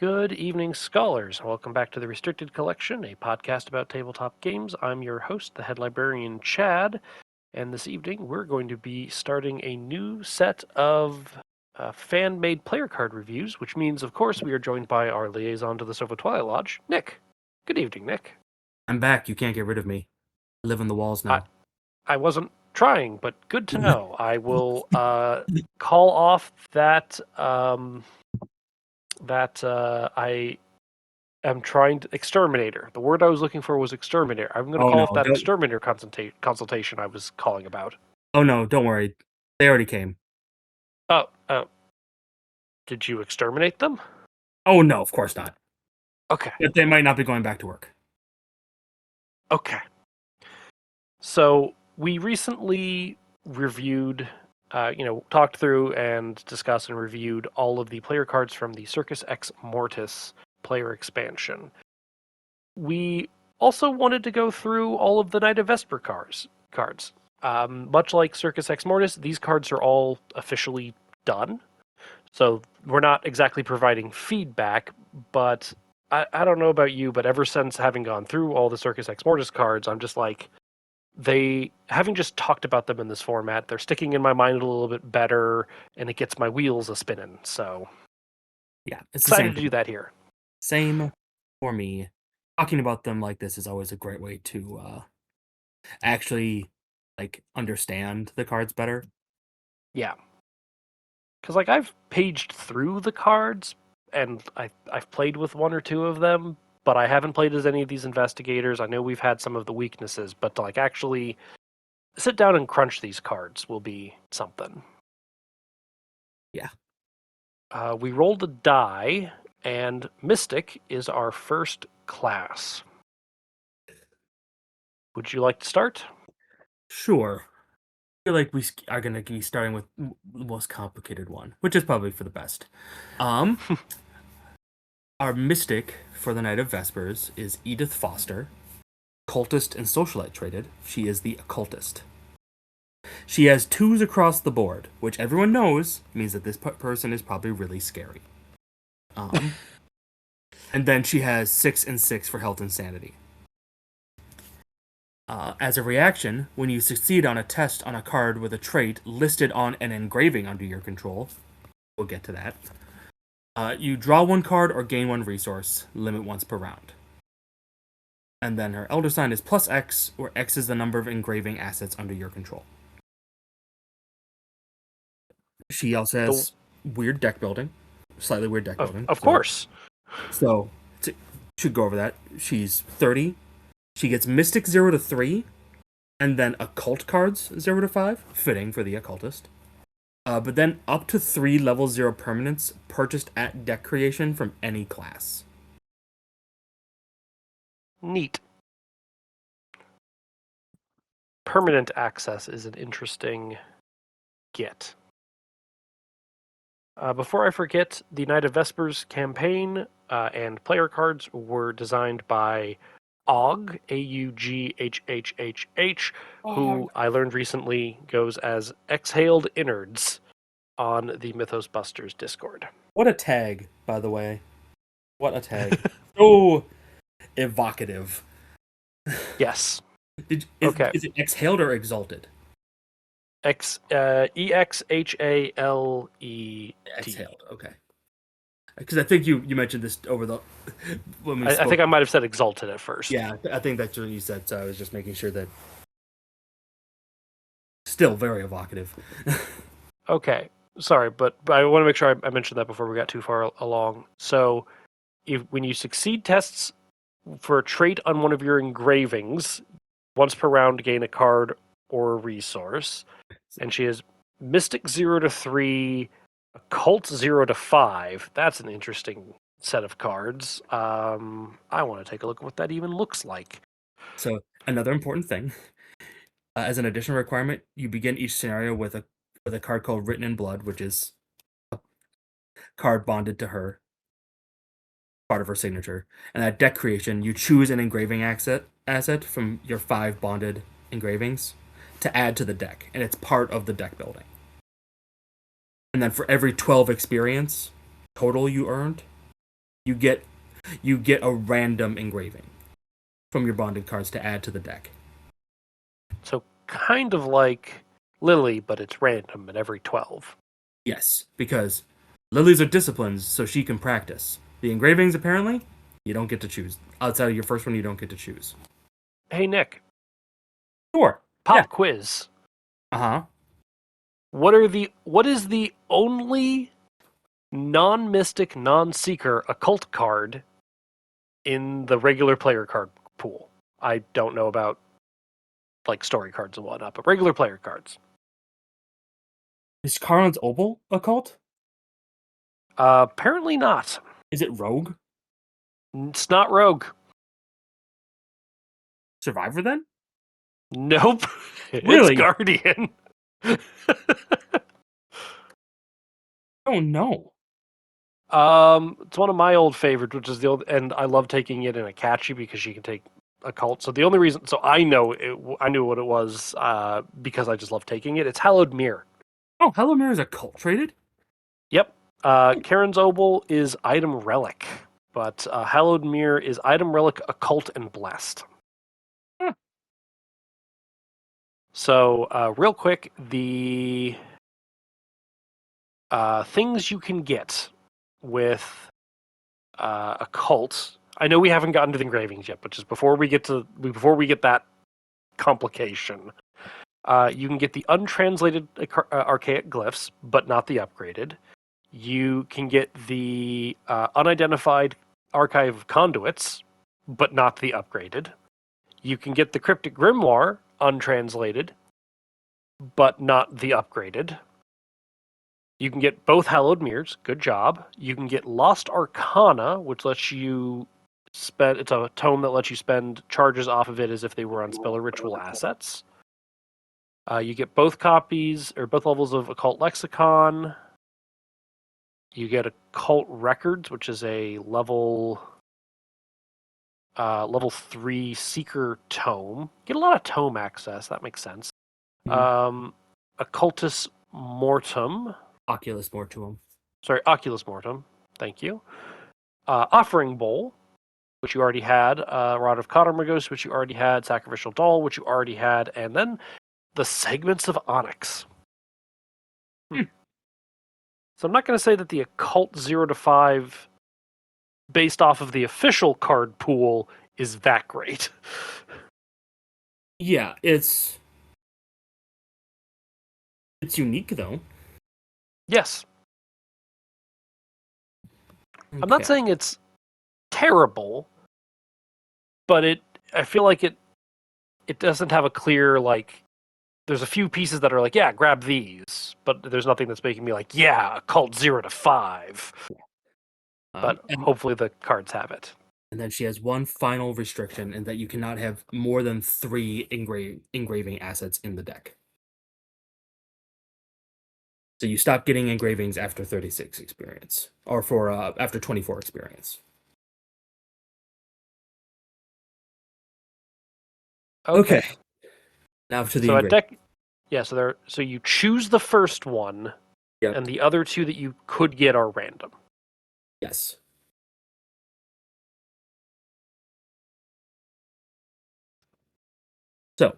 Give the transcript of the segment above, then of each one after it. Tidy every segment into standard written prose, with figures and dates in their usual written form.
Good evening, scholars. Welcome back to the Restricted Collection, a podcast about tabletop games. I'm your host, the head librarian, Chad, and this evening we're going to be starting a new set of fan-made player card reviews, which means, of course, we are joined by our liaison to the Sofa Twilight Lodge, Nick. Good evening, Nick. I'm back. You can't get rid of me. I live in the walls I, now. I wasn't trying, but good to know. I will call off I am trying to exterminator. The word I was looking for was exterminator. I'm going to Oh call no, off that don't. exterminator consultation I was calling about. Oh no, don't worry. They already came. Oh, did you exterminate them? Oh no, of course not. Okay, But they might not be going back to work. okay. So we recently reviewed, talked through and discussed and reviewed all of the player cards from the Circus Ex Mortis player expansion. We also wanted to go through all of the Knight of Vesper cards. Much like Circus Ex Mortis, these cards are all officially done. So we're not exactly providing feedback, but I don't know about you, but ever since having gone through all the Circus Ex Mortis cards, I'm just like, having just talked about them in this format, they're sticking in my mind a little bit better, and it gets my wheels a spinning. So Yeah, it's the excited same to do thing. that here. Same for me. Talking about them like this is always a great way to actually understand the cards better. Yeah. Because I've paged through the cards and I've played with one or two of them, but I haven't played as any of these investigators. I know we've had some of the weaknesses, but to actually sit down and crunch these cards will be something. Yeah. We rolled a die, and Mystic is our first class. Would you like to start? Sure. I feel like we are going to be starting with the most complicated one, which is probably for the best. Um, our mystic for the Night of Vespers is Edith Foster. Occultist and socialite traded. She is the occultist. She has twos across the board, which everyone knows means that this person is probably really scary. Um, and then she has 6 and 6 for health and sanity. As a reaction, when you succeed on a test on a card with a trait listed on an engraving under your control, we'll get to that, you draw one card or gain one resource, limit once per round. And then her elder sign is plus X, where X is the number of engraving assets under your control. She also has weird deck building, slightly weird deck building. Of course. So, should go over that. She's 30. She gets Mystic 0 to 3, and then Occult cards 0 to 5, fitting for the Occultist. But then up to 3 level 0 permanents purchased at deck creation from any class. Neat. Permanent access is an interesting get. Before I forget, the Knight of Vespers campaign and player cards were designed by AUGHHHH, who I learned recently goes as Exhaled Innards on the Mythos Busters Discord. What a tag, by the way. What a tag. So evocative. Yes. Okay. Is it exhaled or exalted? EXHALET. Exhaled, okay. Because I think you mentioned this over the when we spoke. I think I might have said exalted at first. Yeah, I think that's what you said. So I was just making sure that. Still very evocative. Okay, sorry, but I want to make sure I mentioned that before we got too far along. So, when you succeed tests for a trait on one of your engravings, once per round gain a card or a resource, and she has Mystic 0 to 3, Occult 0 to 5. That's an interesting set of cards. I want to take a look at what that even looks like. So another important thing, as an additional requirement, you begin each scenario with a card called Written in Blood, which is a card bonded to her, part of her signature. And at deck creation, you choose an engraving asset from your 5 bonded engravings to add to the deck, and it's part of the deck building. And then for every 12 experience total you earned, You get a random engraving from your bonded cards to add to the deck. So kind of like Lily, but it's random at every 12. Yes, because lilies are disciplines, so she can practice. The engravings, apparently, you don't get to choose. Outside of your first one, you don't get to choose. Hey, Nick, Sure. Yeah. pop quiz. Uh-huh. What is the only non-mystic, non-seeker occult card in the regular player card pool? I don't know about like story cards and whatnot, but regular player cards. Is Carlin's Opal a cult? Apparently not. Is it Rogue? It's not Rogue. Survivor, then? Nope. It's Really? Guardian. Oh, no. It's one of my old favorites, which is the old, and I love taking it in a catchy because she can take a cult. So the only reason, so I know it, I knew what it was, because I just love taking it. It's Hallowed Mirror. Oh, Hello Mirror is a cult traded? Yep. Karen's Obel is Item Relic, but Hallowed Mirror is Item Relic, Occult, and Blessed. Huh. So, real quick, the things you can get with Occult. I know we haven't gotten to the engravings yet, but just before we get that complication, you can get the untranslated archaic glyphs, but not the upgraded. You can get the unidentified archive of conduits, but not the upgraded. You can get the cryptic grimoire untranslated, but not the upgraded. You can get both hallowed mirrors. Good job. You can get Lost Arcana, which lets you spend. It's a tome that lets you spend charges off of it as if they were on spell or ritual assets. You get both copies or both levels of Occult Lexicon. You get Occult Records, which is a level 3 Seeker tome. Get a lot of tome access. That makes sense. Occultus Mortem. Oculus Mortuum. Sorry, Oculus Mortem. Thank you. Offering Bowl, which you already had. Rod of Cotarmagos, which you already had. Sacrificial Doll, which you already had. And then the Segments of Onyx. So I'm not going to say that the Occult 0 to 5, based off of the official card pool, is that great. Yeah, it's unique, though. Yes. Okay. I'm not saying it's terrible, but I feel like it doesn't have a clear, like, there's a few pieces that are like, yeah, grab these, but there's nothing that's making me like, yeah, Occult 0 to 5. But hopefully the cards have it. And then she has one final restriction in that you cannot have more than 3 engraving assets in the deck. So you stop getting engravings after 36 experience, or for after 24 experience. Okay. Now to the so a engraving. deck. Yeah, so you choose the first one, Yep. and the other two that you could get are random. Yes. So,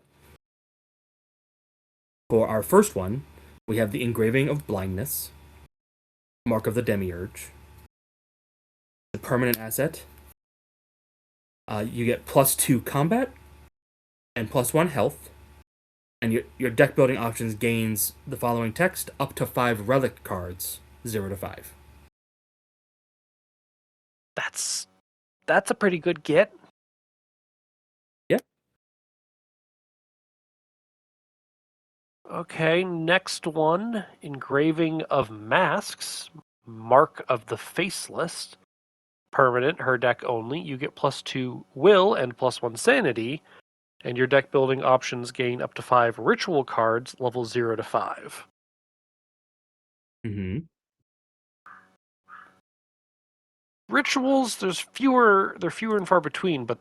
for our first one, we have the engraving of blindness, mark of the demiurge, the permanent asset. You get +2 combat and +1 health, and your deck building options gains the following text: up to 5 relic cards, 0 to 5. That's a pretty good get. Yep. Okay, next one, engraving of masks, mark of the faceless, permanent, her deck only. You get +2 will and +1 sanity, and your deck building options gain up to 5 ritual cards, level 0 to 5. Mm-hmm. Rituals, they're fewer and far between, but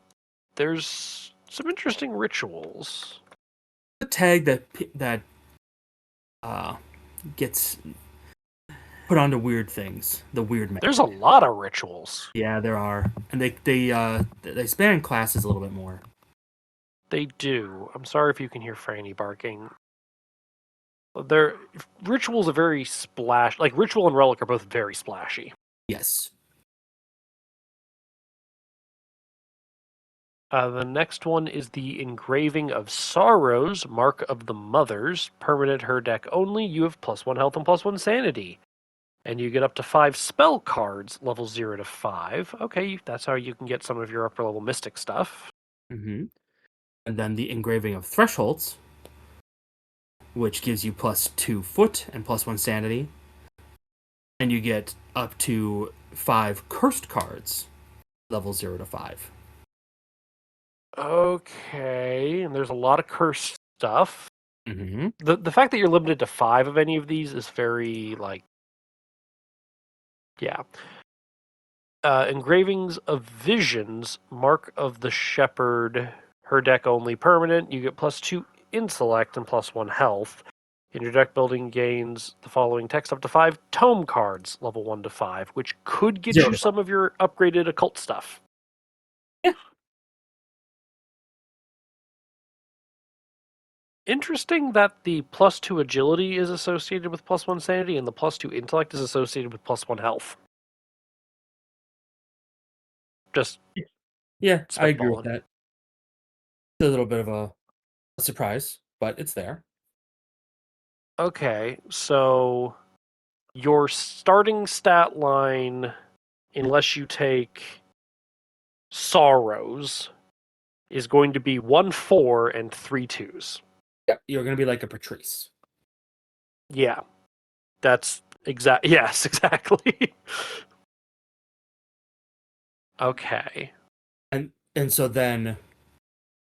there's some interesting rituals. The tag that gets put onto weird things. The weird magic. There's a lot of rituals. Yeah, there are, and they span classes a little bit more. They do. I'm sorry if you can hear Franny barking. Their rituals are very splash. Like ritual and relic are both very splashy. Yes. The next one is the engraving of Sorrows, Mark of the Mothers. Permanent her deck only. You have +1 health and +1 sanity. And you get up to 5 spell cards, level 0 to 5. Okay, that's how you can get some of your upper level mystic stuff. Mm-hmm. And then the engraving of Thresholds, which gives you +2 foot and +1 sanity. And you get up to 5 cursed cards, level 0 to 5. Okay, and there's a lot of cursed stuff. Mm-hmm. The fact that you're limited to 5 of any of these is very, like, yeah. Engravings of Visions, Mark of the Shepherd, her deck only permanent. You get +2 intellect and +1 health. In your deck building gains the following text up to 5 tome cards, level 1 to 5, which could get 0 you to 5. some of your upgraded occult stuff. Yeah. Interesting that the +2 agility is associated with +1 sanity and the +2 intellect is associated with +1 health. Just Yeah, I agree with spitballing. that. It's a little bit of a surprise, but it's there. Okay, so your starting stat line, unless you take Sorrows, is going to be 1/4 and 3 2s. Yeah, you're gonna be like a Patrice. Yeah, that's exact. Yes, exactly. Okay. And so then,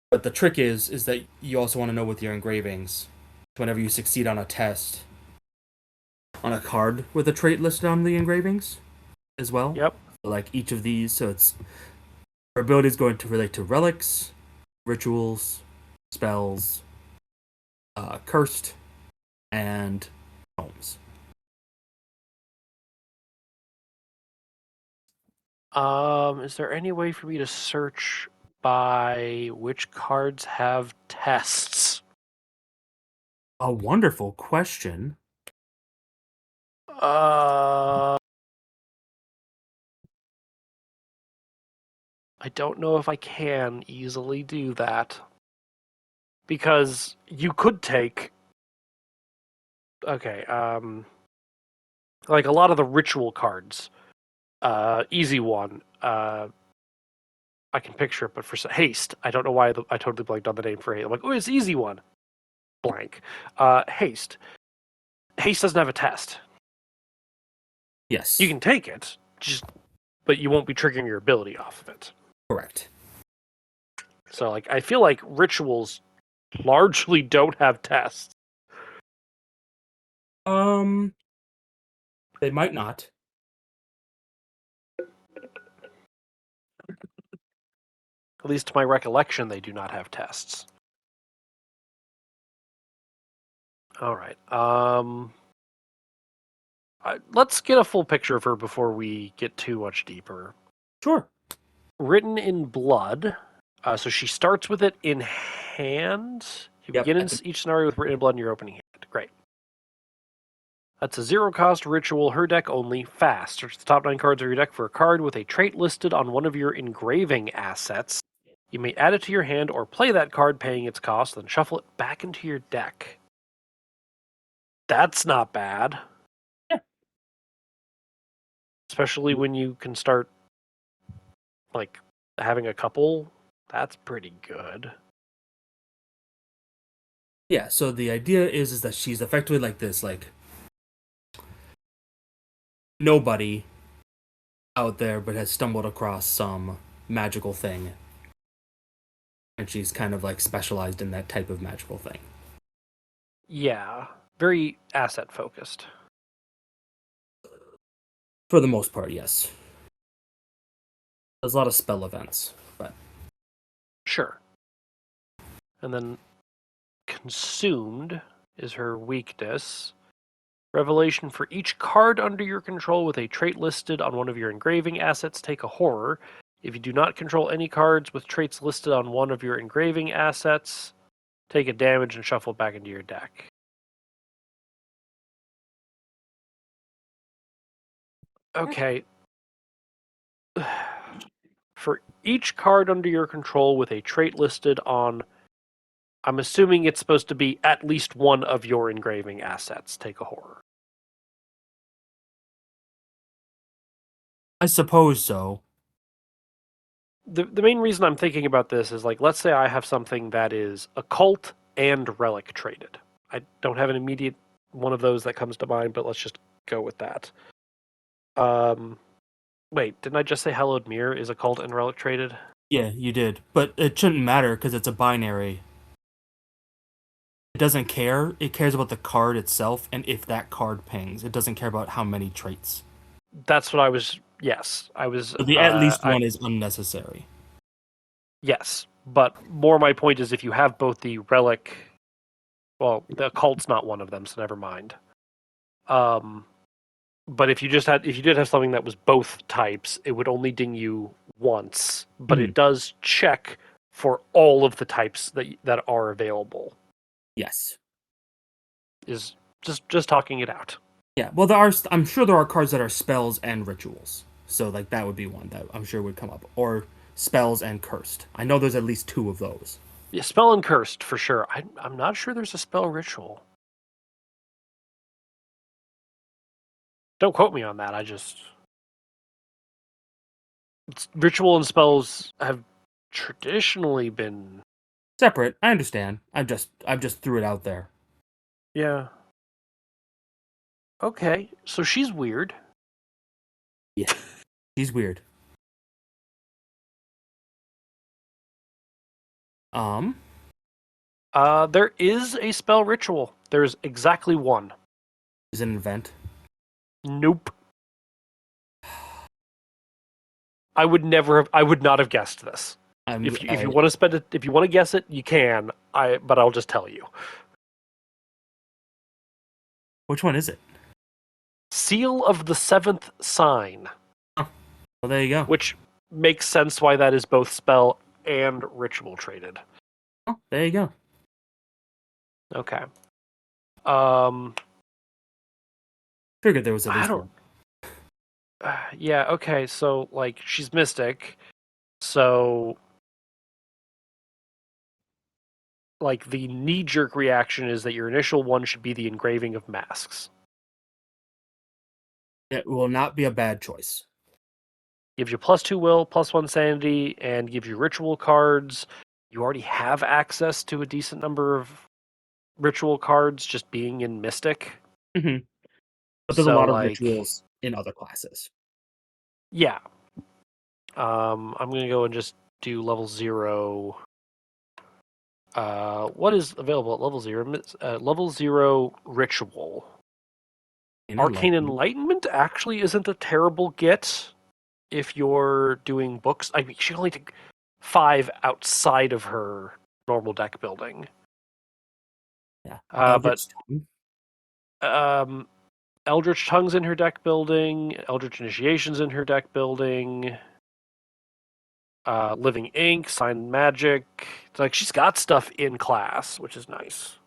but the trick is that you also want to know with your engravings, whenever you succeed on a test, on a card with a trait listed on the engravings, as well. Yep. So like each of these, so it's our ability is going to relate to relics, rituals, spells, cursed, and homes. Is there any way for me to search by which cards have tests? A wonderful question. Uh, I don't know if I can easily do that. Because you could take, okay, like a lot of the ritual cards. Easy one. I can picture it, but for haste, I don't know why I totally blanked on the name for haste. I'm like, oh, it's easy one. Blank. Haste. Haste doesn't have a test. Yes. You can take it, but you won't be triggering your ability off of it. Correct. So, like, I feel like rituals largely don't have tests. Um, they might not. At least to my recollection, they do not have tests. All right. Let's get a full picture of her before we get too much deeper. Sure. Written in blood. So she starts with it in hand. You Yep. begin in each scenario with written in blood in your opening hand. Great. That's a 0-cost ritual, her deck only, fast. Search the top 9 cards of your deck for a card with a trait listed on one of your engraving assets. You may add it to your hand or play that card paying its cost, then shuffle it back into your deck. That's not bad. Yeah. Especially when you can start, like, having a couple. That's pretty good. Yeah, so the idea is that she's effectively like this, like nobody out there but has stumbled across some magical thing. And she's kind of like specialized in that type of magical thing. Yeah. Very asset focused. For the most part, yes. There's a lot of spell events, but Sure. And then consumed is her weakness. Revelation: for each card under your control with a trait listed on one of your engraving assets, take a horror. If you do not control any cards with traits listed on one of your engraving assets, take a damage and shuffle back into your deck. Okay. For each card under your control with a trait listed on, I'm assuming it's supposed to be at least one of your engraving assets, take a horror. I suppose so. The main reason I'm thinking about this is, like, let's say I have something that is occult and relic traded. I don't have an immediate one of those that comes to mind, but let's just go with that. Wait, didn't I just say Hallowed Mirror is occult and relic traded? Yeah, you did. But it shouldn't matter because it's a binary. It doesn't care. It cares about the card itself and if that card pings. It doesn't care about how many traits. That's what I was. Yes, I was. So the at least one is unnecessary. Yes, but more my point is, if you have both the relic, well, the occult's not one of them, so never mind. But if you did have something that was both types, it would only ding you once, but it does check for all of the types that are available. Yes. Is just talking it out. Yeah, well, I'm sure there are cards that are spells and rituals. So, like, that would be one that I'm sure would come up. Or spells and cursed. I know there's at least 2 of those. Yeah, spell and cursed for sure. I'm not sure there's a spell ritual. Don't quote me on that. Ritual and spells have traditionally been Separate. I understand. I just threw it out there. Yeah. Okay, so she's weird. Yeah, she's weird. There is a spell ritual. There's exactly one. Is it an event? Nope. I would not have guessed this. If you want to spend it, if you want to guess it, you can. But I'll just tell you. Which one is it? Seal of the Seventh Sign. Oh, well, there you go. Which makes sense why that is both spell and ritual traded. Oh, there you go. Okay. Figured there was at least one. Yeah, okay, so, like, she's mystic, so, like, the knee-jerk reaction is that your initial one should be the engraving of masks. It will not be a bad choice. Gives you +2 will, +1 sanity, and gives you ritual cards. You already have access to a decent number of ritual cards just being in Mystic. Mm-hmm. But there's a lot of rituals in other classes. Yeah. I'm going to go and just do level 0. What is available at level 0? Level 0 ritual. Arcane Enlightenment actually isn't a terrible get if you're doing books. I mean, she only took 5 outside of her normal deck building. Yeah. Eldritch Tongue's in her deck building. Eldritch Initiation's in her deck building. Living Ink, Sign Magic. It's like she's got stuff in class, which is nice.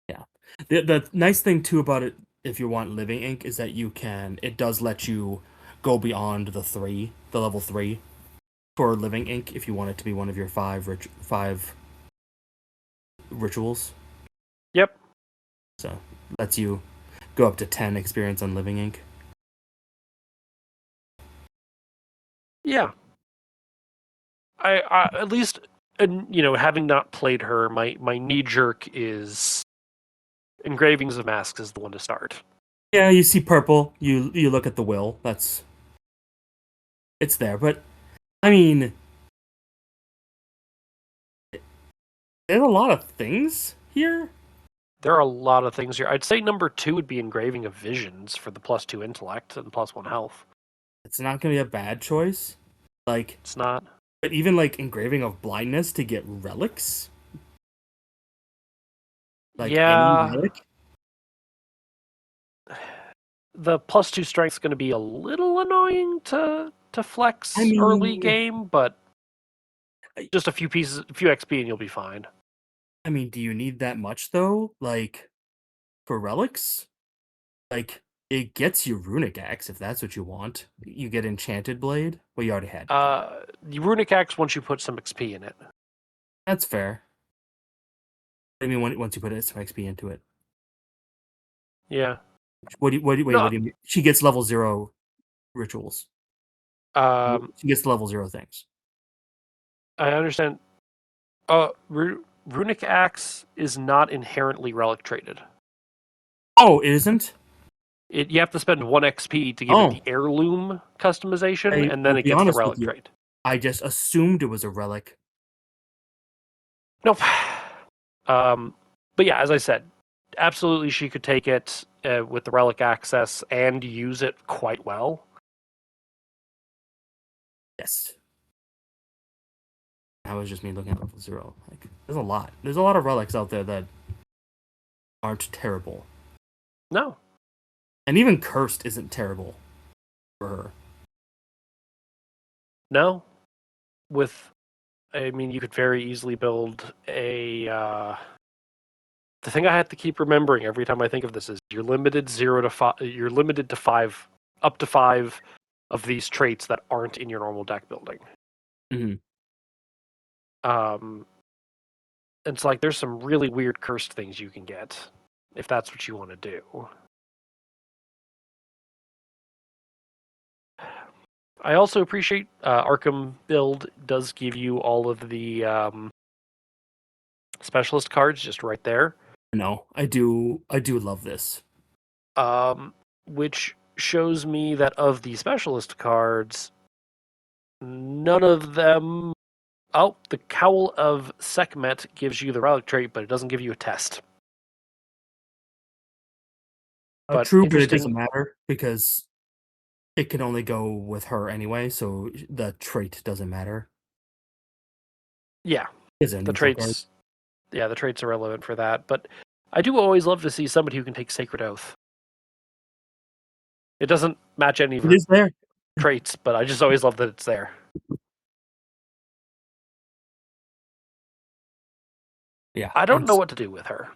Yeah. The nice thing too about it, if you want Living Ink, is that it does let you go beyond the level 3 for Living Ink if you want it to be one of your 5 rituals. Yep. So lets you go up to 10 experience on Living Ink. Yeah. I at least, having not played her, my knee jerk is engravings of masks is the one to start. Yeah, you see purple. You look at the will. It's there, but I mean, there's a lot of things here. There are a lot of things here. I'd say number 2 would be engraving of visions for the +2 intellect and +1 health. It's not going to be a bad choice. Like, it's not. But even like engraving of blindness to get relics. Like, yeah. Any relic? the +2 strength is going to be a little annoying to I flex early mean, game, but just a few pieces, a few XP, and you'll be fine. do you need that much though? Like for relics? Like it gets you runic axe if that's what you want. You get enchanted blade. Well, you already had. The runic axe once you put some XP in it. That's fair. I mean, once you put some XP into it. Yeah. Wait, No. what do you mean? She gets level 0 rituals. Um, She gets level 0 things. I understand. Runic axe is not inherently relic traded. Oh, it isn't? You have to spend 1 XP to give it Oh, the heirloom customization, I and then will it be gets the honest with relic you. trait. I just assumed it was a relic. Nope. But yeah, as I said, absolutely she could take it with the relic access and use it quite well. Yes. That was just me looking at level 0. Like, there's a lot. There's a lot of relics out there that aren't terrible. No. And even cursed isn't terrible for her. No. I mean, you could very easily build a. The thing I have to keep remembering every time I think of this is you're limited 0 to 5. You're limited to 5, up to 5 of these traits that aren't in your normal deck building. Mm-hmm. It's like there's some really weird cursed things you can get if that's what you want to do. I also appreciate Arkham build does give you all of the specialist cards just right there. No, I do love this. Which shows me that of the specialist cards, none of them. Oh, the Cowl of Sekhmet gives you the relic trait, but it doesn't give you a test. But True, but it doesn't interesting. matter because it can only go with her anyway, so the trait doesn't matter. Yeah, It's a the neutral card. traits. Yeah, the traits are relevant for that. But I do always love to see somebody who can take Sacred Oath. It doesn't match any of It her is there. traits, but I just always love that it's there. Yeah, I don't know what to do with her.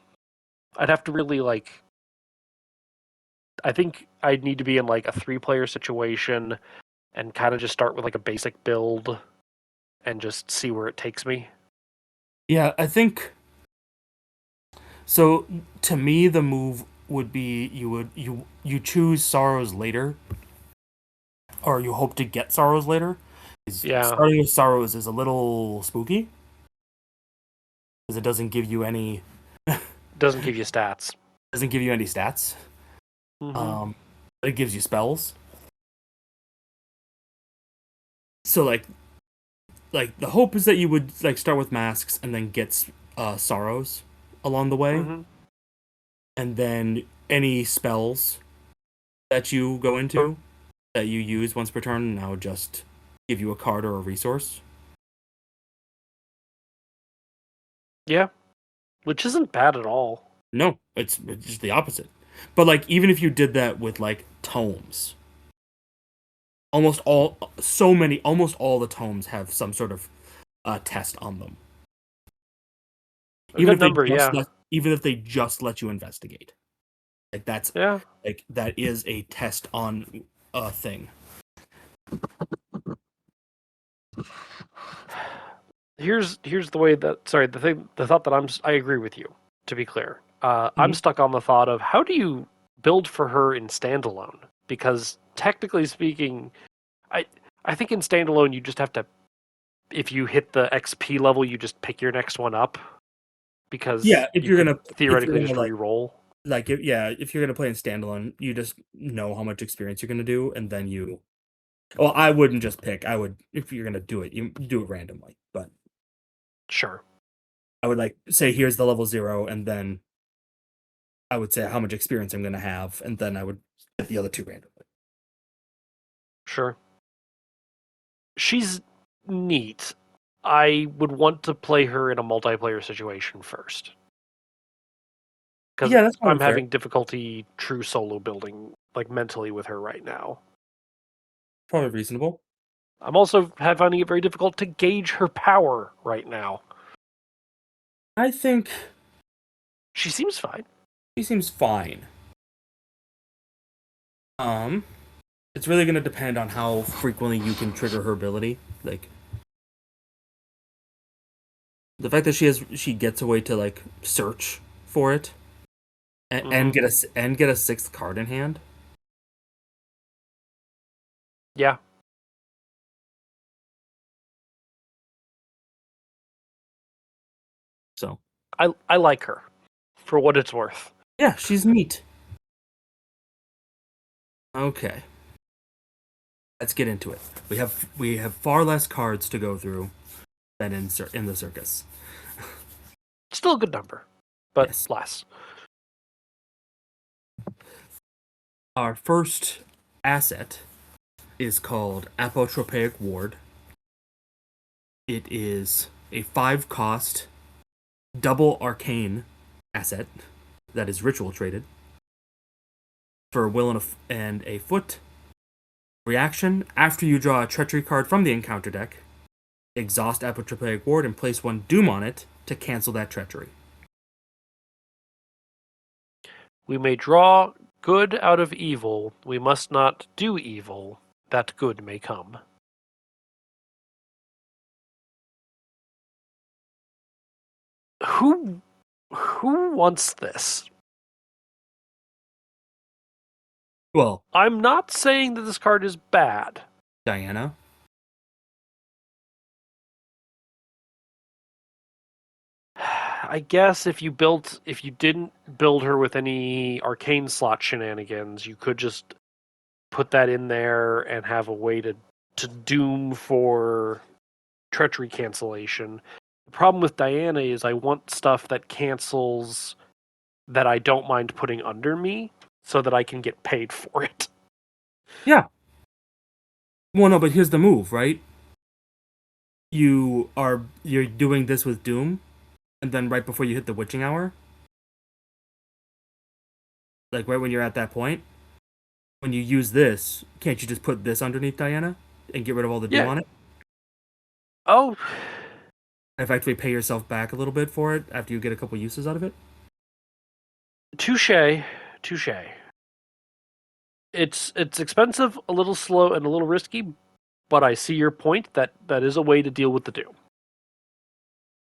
I'd have to really I think I'd need to be in like a 3-player situation and kind of just start with like a basic build and just see where it takes me. yeah. I think so. To me, the move would be you choose Sorrows later, or you hope to get Sorrows later. Yeah, Starting with Sorrows is a little spooky because it doesn't give you stats. doesn't give you any stats. Mm-hmm. Um, but it gives you spells. So like the hope is that you would like start with masks and then get sorrows along the way, Mm-hmm. and then any spells that you go into that you use once per turn now just give you a card or a resource. Yeah, which isn't bad at all. No, it's just the opposite. But like even if you did that with like tomes, almost all the tomes have some sort of test on them. A good number, yeah. Even if they just let you investigate. Like Yeah. that is a test on a thing. Here's the way that the thought that I agree with you, to be clear. I'm Mhm. stuck on the thought of how do you build for her in standalone? Because technically speaking, I I think in standalone you just have to, if you hit the XP level, you just pick your next one up because Yeah, if you you're could gonna theoretically just re-roll. if you're gonna play in standalone, you just know how much experience you're gonna do, and then you. Well, I wouldn't just pick. I would if you're gonna do it, you do it randomly. But Sure. I would like say here's the level 0, and then I would say how much experience I'm gonna have, and then I would get the other two randomly. Sure. She's neat. I would want to play her in a multiplayer situation first. Because Yeah, that's probably I'm fair. having difficulty true solo building like mentally with her right now. Probably reasonable. I'm also finding it very difficult to gauge her power right now. I think She seems fine. she seems fine. Um, it's really gonna depend on how frequently you can trigger her ability. Like the fact that she gets a way to like search for it and get a sixth card in hand. Yeah, So I like her for what it's worth. yeah, she's neat. Okay, let's get into it. We have far less cards to go through than in the circus. Still a good number, but Yes. less. Our first asset is called Apotropaic Ward. It is a 5 cost double arcane asset that is ritual traded for a will and a foot. Reaction: after you draw a treachery card from the encounter deck, exhaust Apotropaic Ward and place 1 doom on it to cancel that treachery. We may draw good out of evil. We must not do evil, that good may come. Who wants this? Well, I'm not saying that this card is bad. Diana. I guess if you didn't build her with any arcane slot shenanigans, you could just put that in there and have a way to doom for treachery cancellation. The problem with Diana is I want stuff that cancels that I don't mind putting under me so that I can get paid for it. Yeah. Well, no, but here's the move, right? You're doing this with Doom, and then right before you hit the witching hour, like right when you're at that point, when you use this, can't you just put this underneath Diana and get rid of all the Doom Yeah. on it? Oh, Effectively pay yourself back a little bit for it after you get a couple uses out of it? touche. It's expensive, a little slow, and a little risky, but I see your point that is a way to deal with the doom.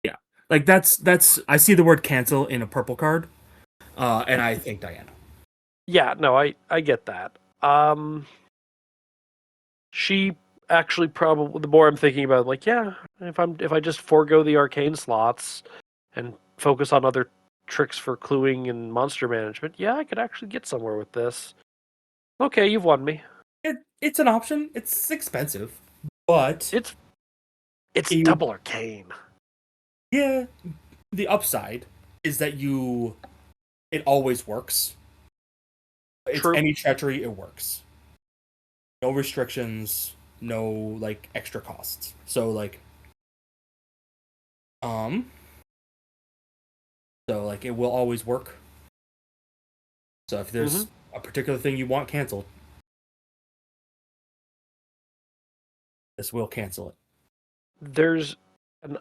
Yeah. Like that's I see the word cancel in a purple card, and I think Diana. Yeah, no, I get that. She actually probably, the more I'm thinking about it, like, yeah, if I just forego the arcane slots and focus on other tricks for cluing and monster management, yeah, I could actually get somewhere with this. Okay, you've won me. It's an option. It's expensive, but It's you double arcane. yeah. The upside is that it always works. It's True. any treachery, it works. No restrictions, no like extra costs. So like um it will always work. So if there's a particular thing you want canceled, this will cancel it. There's an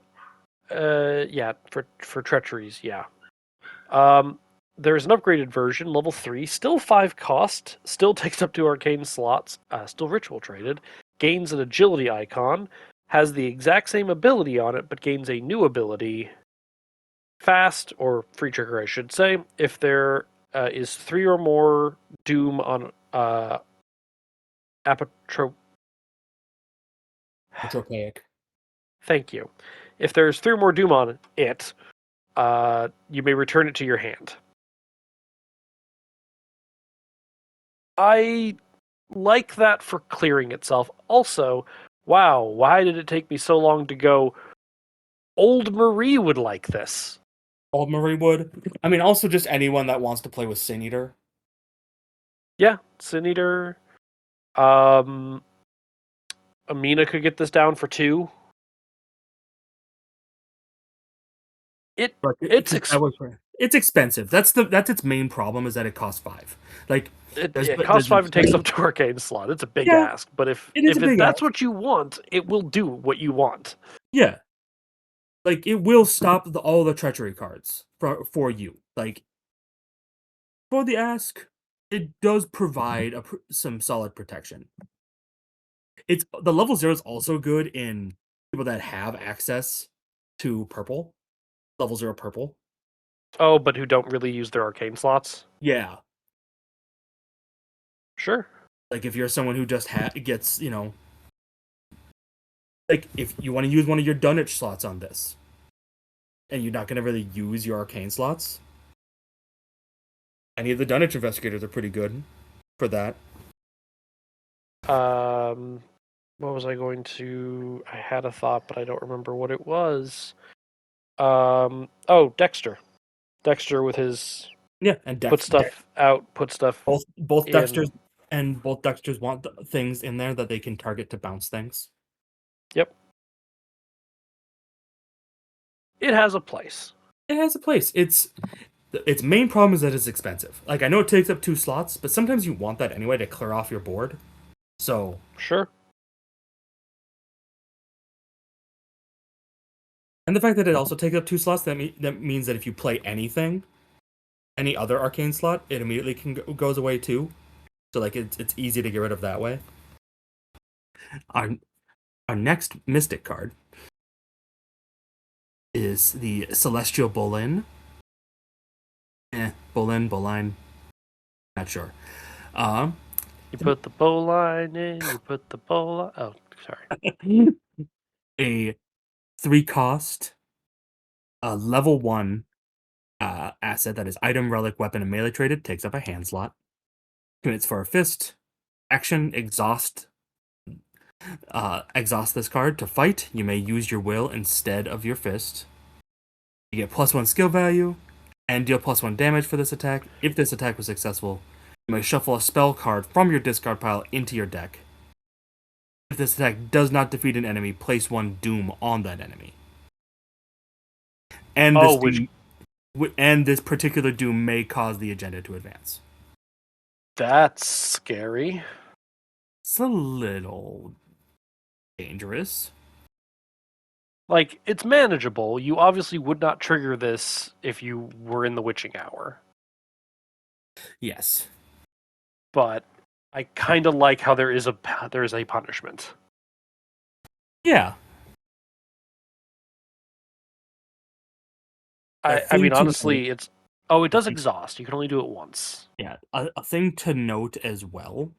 yeah, for treacheries, yeah. Um, there's an upgraded version, level 3, still 5 cost, still takes up 2 arcane slots, still ritual traded, gains an agility icon, has the exact same ability on it, but gains a new ability, fast, or free trigger, I should say, if there is 3 or more doom on apotro. Tropaic. Thank you. If there's 3 or more doom on it, you may return it to your hand. I like that for clearing itself. Also, wow, why did it take me so long to go? Old Marie would like this. Old Marie would. I mean, also just anyone that wants to play with Sin Eater. Yeah, Sin Eater. Um, Amina could get this down for 2. But It's that was It's expensive. That's its main problem is that it costs 5. Like It costs 5 and takes up 2 arcane slot. It's a big Yeah, ask, but if it is a big that's ask. what you want, it will do what you want. Yeah, like it will stop all the treachery cards for you. Like for the ask, it does provide some solid protection. It's the level 0 is also good in people that have access to purple, level 0 purple. Oh, but who don't really use their arcane slots? Yeah, Sure. like if you're someone who just gets, like if you want to use one of your Dunwich slots on this, and you're not going to really use your arcane slots, any of the Dunwich investigators are pretty good for that. What was I going to? I had a thought, but I don't remember what it was. Dexter. Dexter with his Yeah, and put stuff out, put stuff both in. Dexters want things in there that they can target to bounce things. Yep. It has a place. It has a place. Its main problem is that it's expensive. Like I know it takes up 2 slots, but sometimes you want that anyway to clear off your board. So Sure. and the fact that it also takes up 2 slots, that means that if you play anything, any other arcane slot, it immediately goes away too. So like it's easy to get rid of that way. Our our next Mystic card is the Celestial Bolin. Bolin, not sure. You put the bow line in. You put the bow line. Oh, sorry. A 3 cost, level 1 asset that is item, relic, weapon, and melee traded, takes up a hand slot. Commits for a fist. Action, exhaust this card to fight. You may use your will instead of your fist. You get +1 skill value and deal +1 damage for this attack. If this attack was successful, you may shuffle a spell card from your discard pile into your deck. If this attack does not defeat an enemy, place 1 doom on that enemy. And this particular doom may cause the agenda to advance. That's scary. It's a little dangerous. Like, it's manageable. You obviously would not trigger this if you were in the witching hour. Yes. But I kind of like how there is a punishment. Yeah. I mean, honestly, it does exhaust. You can only do it once. Yeah. A thing to note as well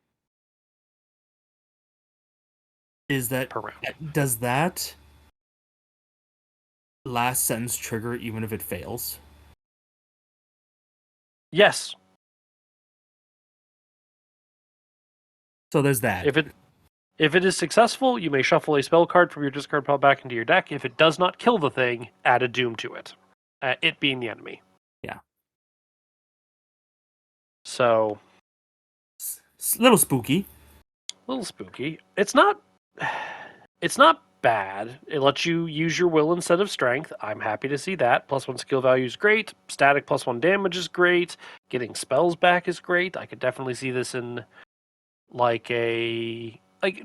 is that Per round. does that last sentence trigger even if it fails? Yes. So there's that. If it is successful, you may shuffle a spell card from your discard pile back into your deck. If it does not kill the thing, add a doom to it. It being the enemy. Yeah. So, It's a little spooky. a little spooky. It's not bad. It lets you use your will instead of strength. I'm happy to see that. +1 skill value is great. Static +1 damage is great. Getting spells back is great. I could definitely see this in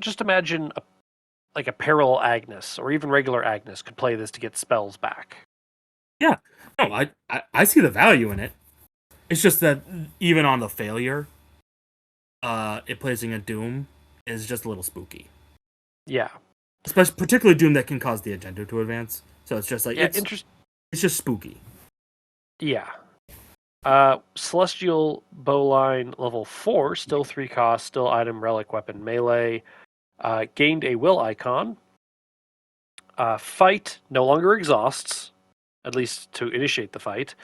just imagine a parallel Agnes or even regular Agnes could play this to get spells back. Yeah. No, I see the value in it. It's just that even on the failure, it placing a doom is just a little spooky. Yeah. Especially particularly doom that can cause the agenda to advance. So it's just like it's just spooky. Yeah. Celestial Bowline level 4, still 3 cost, still item, relic, weapon, melee. Gained a will icon. Fight no longer exhausts, at least to initiate the fight.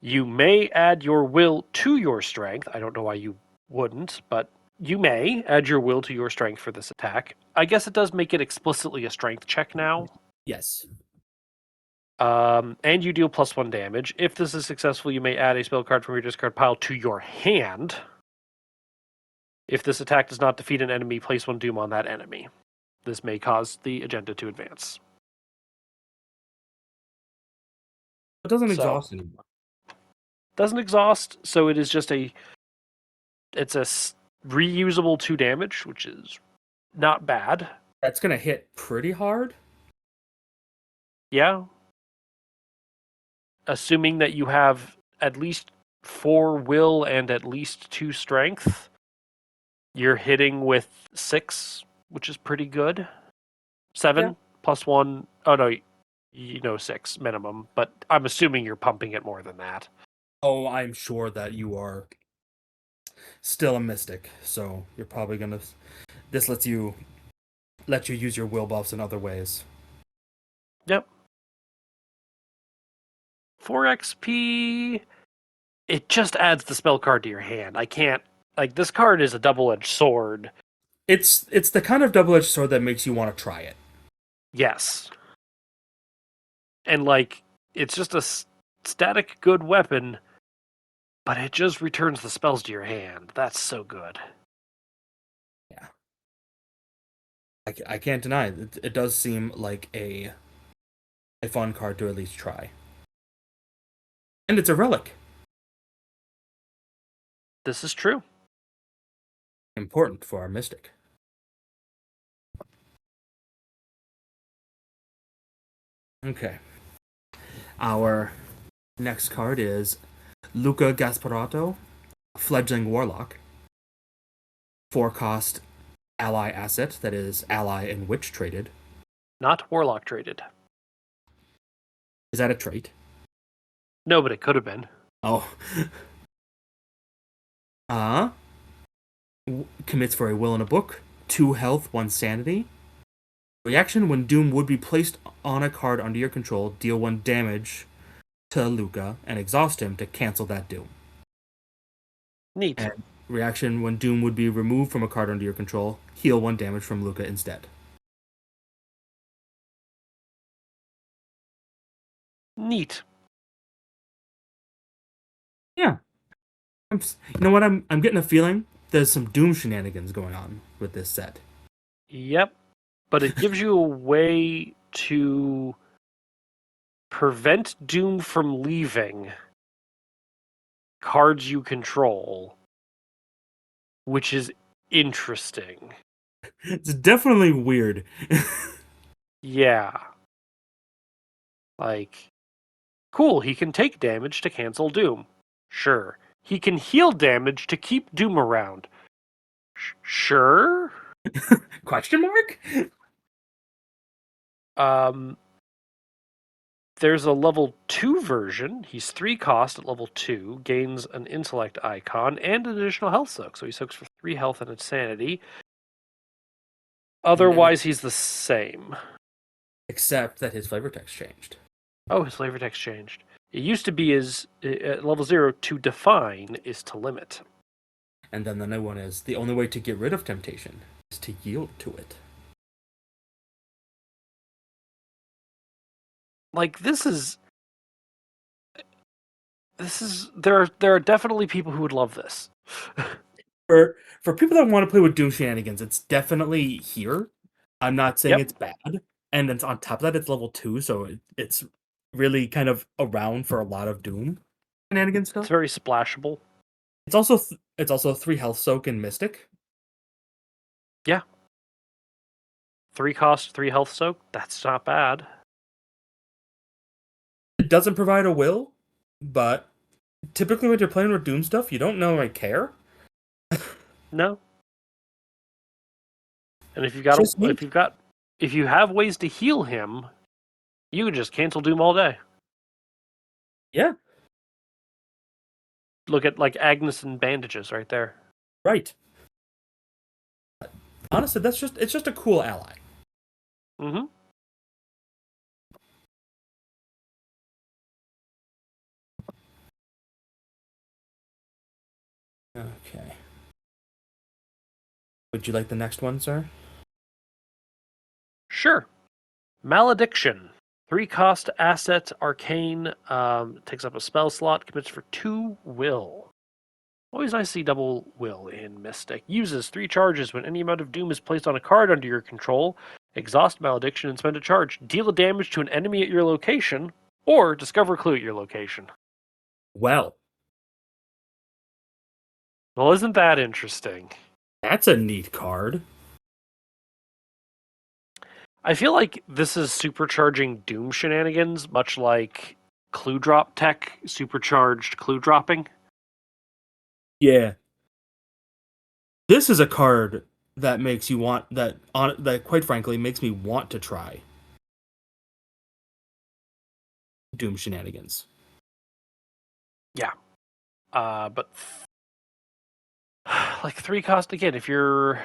You may add your will to your strength. I don't know why you wouldn't, but you may add your will to your strength for this attack. I guess it does make it explicitly a strength check now. Yes. And you deal +1 damage. If this is successful, you may add a spell card from your discard pile to your hand. If this attack does not defeat an enemy, place 1 doom on that enemy. This may cause the agenda to advance. It doesn't exhaust anymore. Doesn't exhaust, so it is just it's a reusable 2 damage, which is not bad. That's gonna hit pretty hard. Yeah. Assuming that you have at least 4 will and at least 2 strength, you're hitting with 6, which is pretty good. 7 Yeah. plus 1. Oh no, 6 minimum, but I'm assuming you're pumping it more than that. Oh, I'm sure that you are still a mystic, so you're probably gonna. This let you use your will buffs in other ways. Yep. 4 XP. It just adds the spell card to your hand. I can't. Like, this card is a double-edged sword. It's the kind of double-edged sword that makes you want to try it. Yes. And, like, it's just a static good weapon, but it just returns the spells to your hand. That's so good. Yeah. I can't deny it. It does seem like a fun card to at least try. And it's a relic. This is true. Important for our mystic. Okay. Our next card is Luca Gasparato, Fledgling Warlock. 4-cost ally asset that is ally and witch traded. Not Warlock traded. Is that a trait? No, but it could have been. Oh. Commits for a will in a book. 2 health, 1 sanity. Reaction: when Doom would be placed on a card under your control, deal 1 damage to Luca and exhaust him to cancel that Doom. Neat. And reaction: when Doom would be removed from a card under your control, heal 1 damage from Luca instead. Neat. Yeah. You know what? I'm getting a feeling there's some Doom shenanigans going on with this set. Yep. But it gives you a way to prevent Doom from leaving cards you control, which is interesting. It's definitely weird. Yeah. Like, cool, he can take damage to cancel Doom. Sure. He can heal damage to keep Doom around. Sure. Question mark? There's a level 2 version. He's 3 cost at level 2, gains an intellect icon and an additional health soak. So he soaks for 3 health and insanity. Otherwise, he's the same. Except that his flavor text changed. Oh, his flavor text changed. It used to be at level 0, to define is to limit. And then the new one is the only way to get rid of temptation is to yield to it. Like, this is there are definitely people who would love this. For people that want to play with Doom shenanigans, it's definitely here. I'm not saying it's bad. And then on top of that, it's level 2, so it's really kind of around for a lot of Doom shenanigans stuff. It's very splashable. It's also 3 health soak and mystic. Yeah. 3 cost, 3 health soak. That's not bad. It doesn't provide a will, but typically when you're playing with Doom stuff, you don't know I care. No. And if you have ways to heal him, you can just cancel Doom all day. Yeah. Look at like Agnes and bandages right there. Right. Honestly, it's just a cool ally. Mm-hmm. Okay. Would you like the next one, sir? Sure. Malediction. 3 cost asset, arcane, takes up a spell slot, commits for 2 will. Always nice to see double will in Mystic. Uses 3 charges when any amount of Doom is placed on a card under your control. Exhaust Malediction and spend a charge. Deal a damage to an enemy at your location, or discover a clue at your location. Well, Well, isn't that interesting? That's a neat card. I feel like this is supercharging Doom shenanigans, much like clue drop tech supercharged clue dropping. Yeah. This is a card that makes you want that quite frankly makes me want to try Doom shenanigans. Yeah. But like 3 cost again, if you're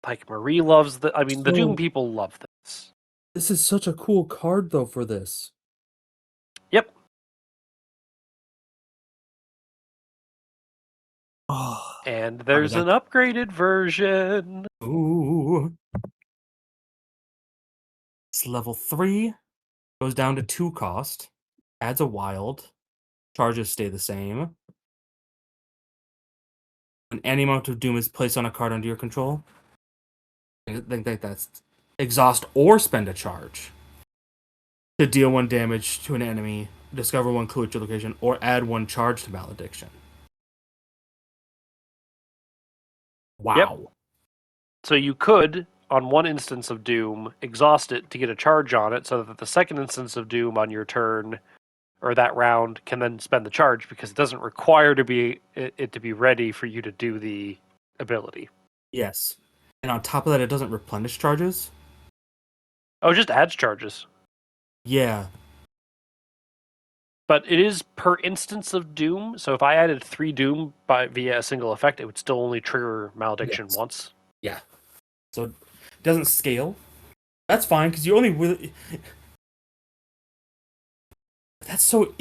like Marie loves I mean, the Doom So people love this. this is such a cool card though for this. Yep. Oh, And sorry, there's an upgraded version. ooh. It's level 3, goes down to 2 cost, adds a wild, charges stay the same. When any amount of doom is placed on a card under your control, I think that's exhaust or spend a charge to deal 1 damage to an enemy, discover 1 clue at your location, or add 1 charge to malediction. Yep. Wow. So you could, on one instance of Doom, exhaust it to get a charge on it, so that the second instance of Doom on your turn or that round can then spend the charge because it doesn't require it to be ready for you to do the ability. Yes. And on top of that, it doesn't replenish charges. Oh, it just adds charges. Yeah. But it is per instance of Doom, so if I added 3 Doom via a single effect, it would still only trigger Malediction Yes. once. Yeah. So it doesn't scale. That's fine because you only really. That's so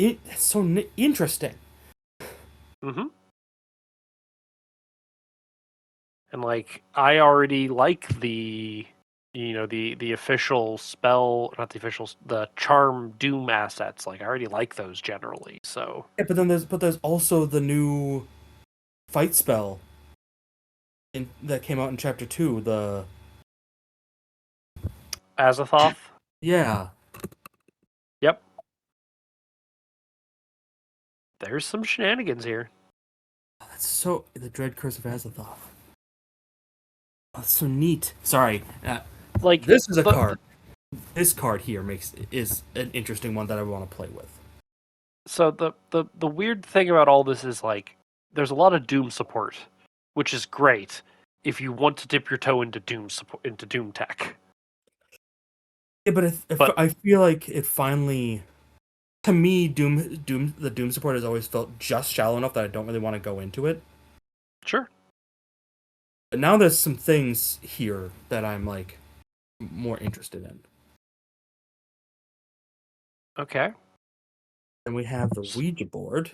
interesting. Mm-hmm. And like, I already like the official spell, not the official, the charm Doom assets. Like, I already like those generally. So Yeah, but there's also the new fight spell that came out in chapter 2. The Azathoth, yeah, yep, there's some shenanigans here. that's so the Dread Curse of Azathoth. Oh, that's so neat. Sorry, Like this is a the card. This card here is an interesting one that I want to play with. so the weird thing about all this is like there's a lot of Doom support, which is great if you want to dip your toe into Doom support into Doom tech. Yeah, but if But I feel like it finally, to me, the Doom support has always felt just shallow enough that I don't really want to go into it. sure, But now there's some things here that I'm like more interested in. okay, And we have the Ouija board.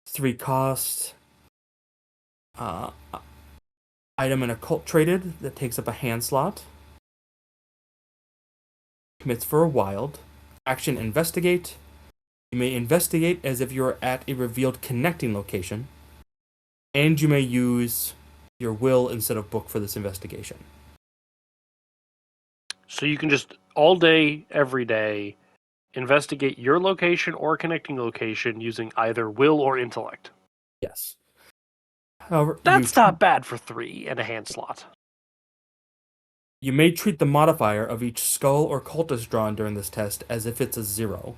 3 cost. Uh, item and occult traded that takes up a hand slot. Commits for a wild. Action investigate. You may investigate as if you are at a revealed connecting location. And you may use your will instead of book for this investigation. so you can just all day, every day, investigate your location or connecting location using either will or intellect. Yes. However, That's not bad for 3 and a hand slot. you may treat the modifier of each skull or cultist drawn during this test as if it's a 0.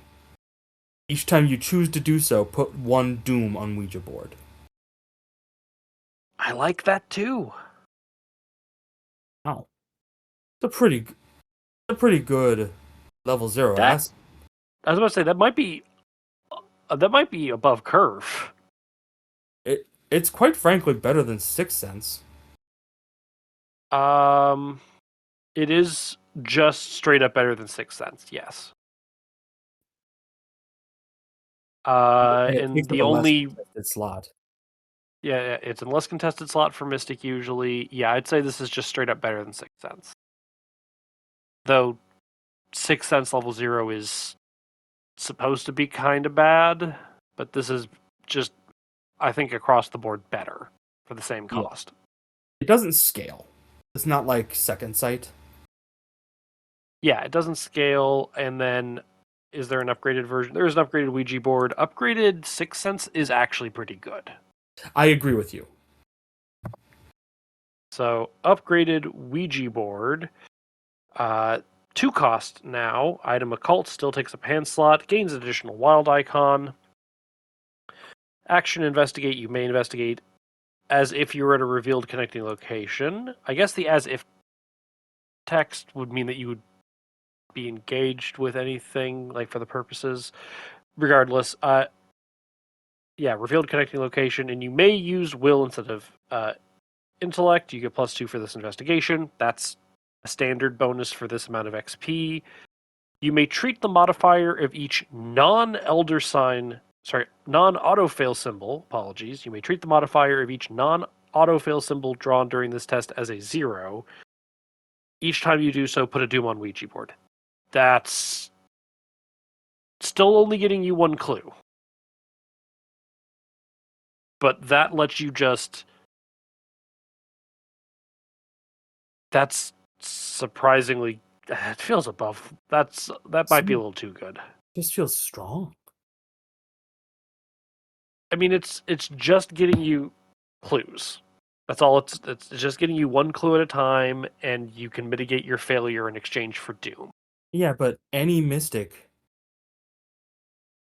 Each time you choose to do so, put 1 doom on Ouija board. I like that too. Wow. It's a pretty good level 0 That ass. I was about to say that might be above curve. It's quite frankly better than Sixth Sense. Um, it is just straight up better than Sixth Sense. Yes. It And takes up the a less only contested slot. yeah, it's a less contested slot for Mystic usually. Yeah, I'd say this is just straight up better than Sixth Sense. Though Sixth Sense level 0 is supposed to be kind of bad, but this is just, I think, across the board better for the same Yeah. cost. It doesn't scale. It's not like Second Sight. Yeah, it doesn't scale, and then Is there an upgraded version? There is an upgraded Ouija board. Upgraded Sixth Sense is actually pretty good. I agree with you. So upgraded Ouija board. 2 cost now. Item Occult still takes up hand slot. Gains additional wild icon. Action Investigate. You may investigate as if you were at a revealed connecting location. I guess the as if text would mean that you would be engaged with anything, like for the purposes. Regardless, revealed connecting location, and you may use will instead of intellect. You get +2 for this investigation. That's a standard bonus for this amount of XP. You may treat the modifier of each non-autofail symbol. Apologies. You may treat the modifier of each non-autofail symbol drawn during this test as a 0. Each time you do so, put a Doom on Ouija board. That's still only getting you 1 clue. But that lets you just... That's surprisingly... It feels above. That might be a little too good. Just feels strong. I mean, it's just getting you clues. That's all. It's just getting you 1 clue at a time, and you can mitigate your failure in exchange for Doom. Yeah, but any mystic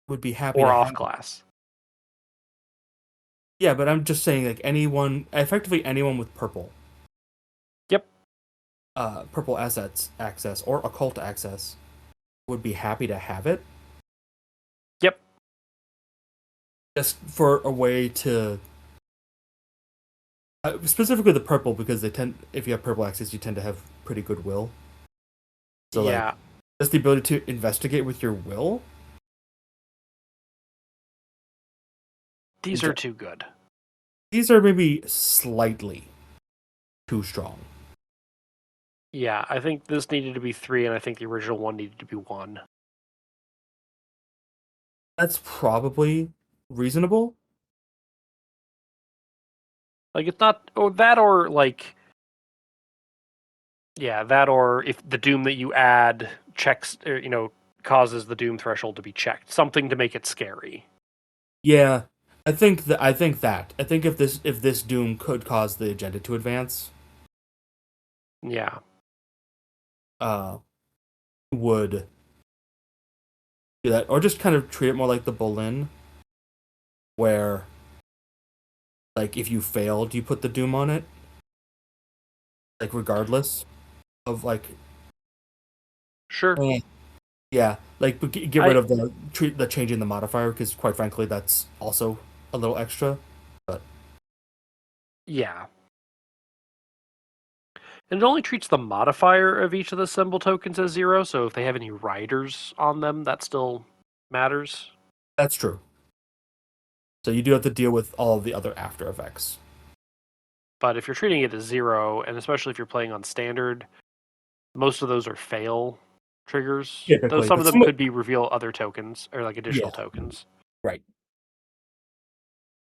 would be happy or to off have class. Yeah, but I'm just saying, like, effectively anyone with purple. Yep. Purple assets access or occult access would be happy to have it. Yep. Just for a way to... specifically the purple, because if you have purple access, you tend to have pretty good will. So, yeah. like, just the ability to investigate with your will. These are too good. These are maybe slightly too strong. Yeah, I think this needed to be 3, and I think the original one needed to be 1. That's probably reasonable. Like, it's not... or yeah, that or if the Doom that you add checks... causes the Doom threshold to be checked. Something to make it scary. Yeah. I think if this Doom could cause the agenda to advance, yeah, would do that, or just kind of treat it more like the Bolin, where, like, if you failed, you put the Doom on it, like, regardless of, like, sure. Yeah, like, get rid of the change in the modifier, because quite frankly, that's also a little extra. But yeah. And it only treats the modifier of each of the symbol tokens as 0, so if they have any riders on them, that still matters. that's true. So you do have to deal with all of the other after effects. But if you're treating it as 0, and especially if you're playing on standard, most of those are fail triggers. Though some of them could be reveal other tokens, or like additional tokens. Right.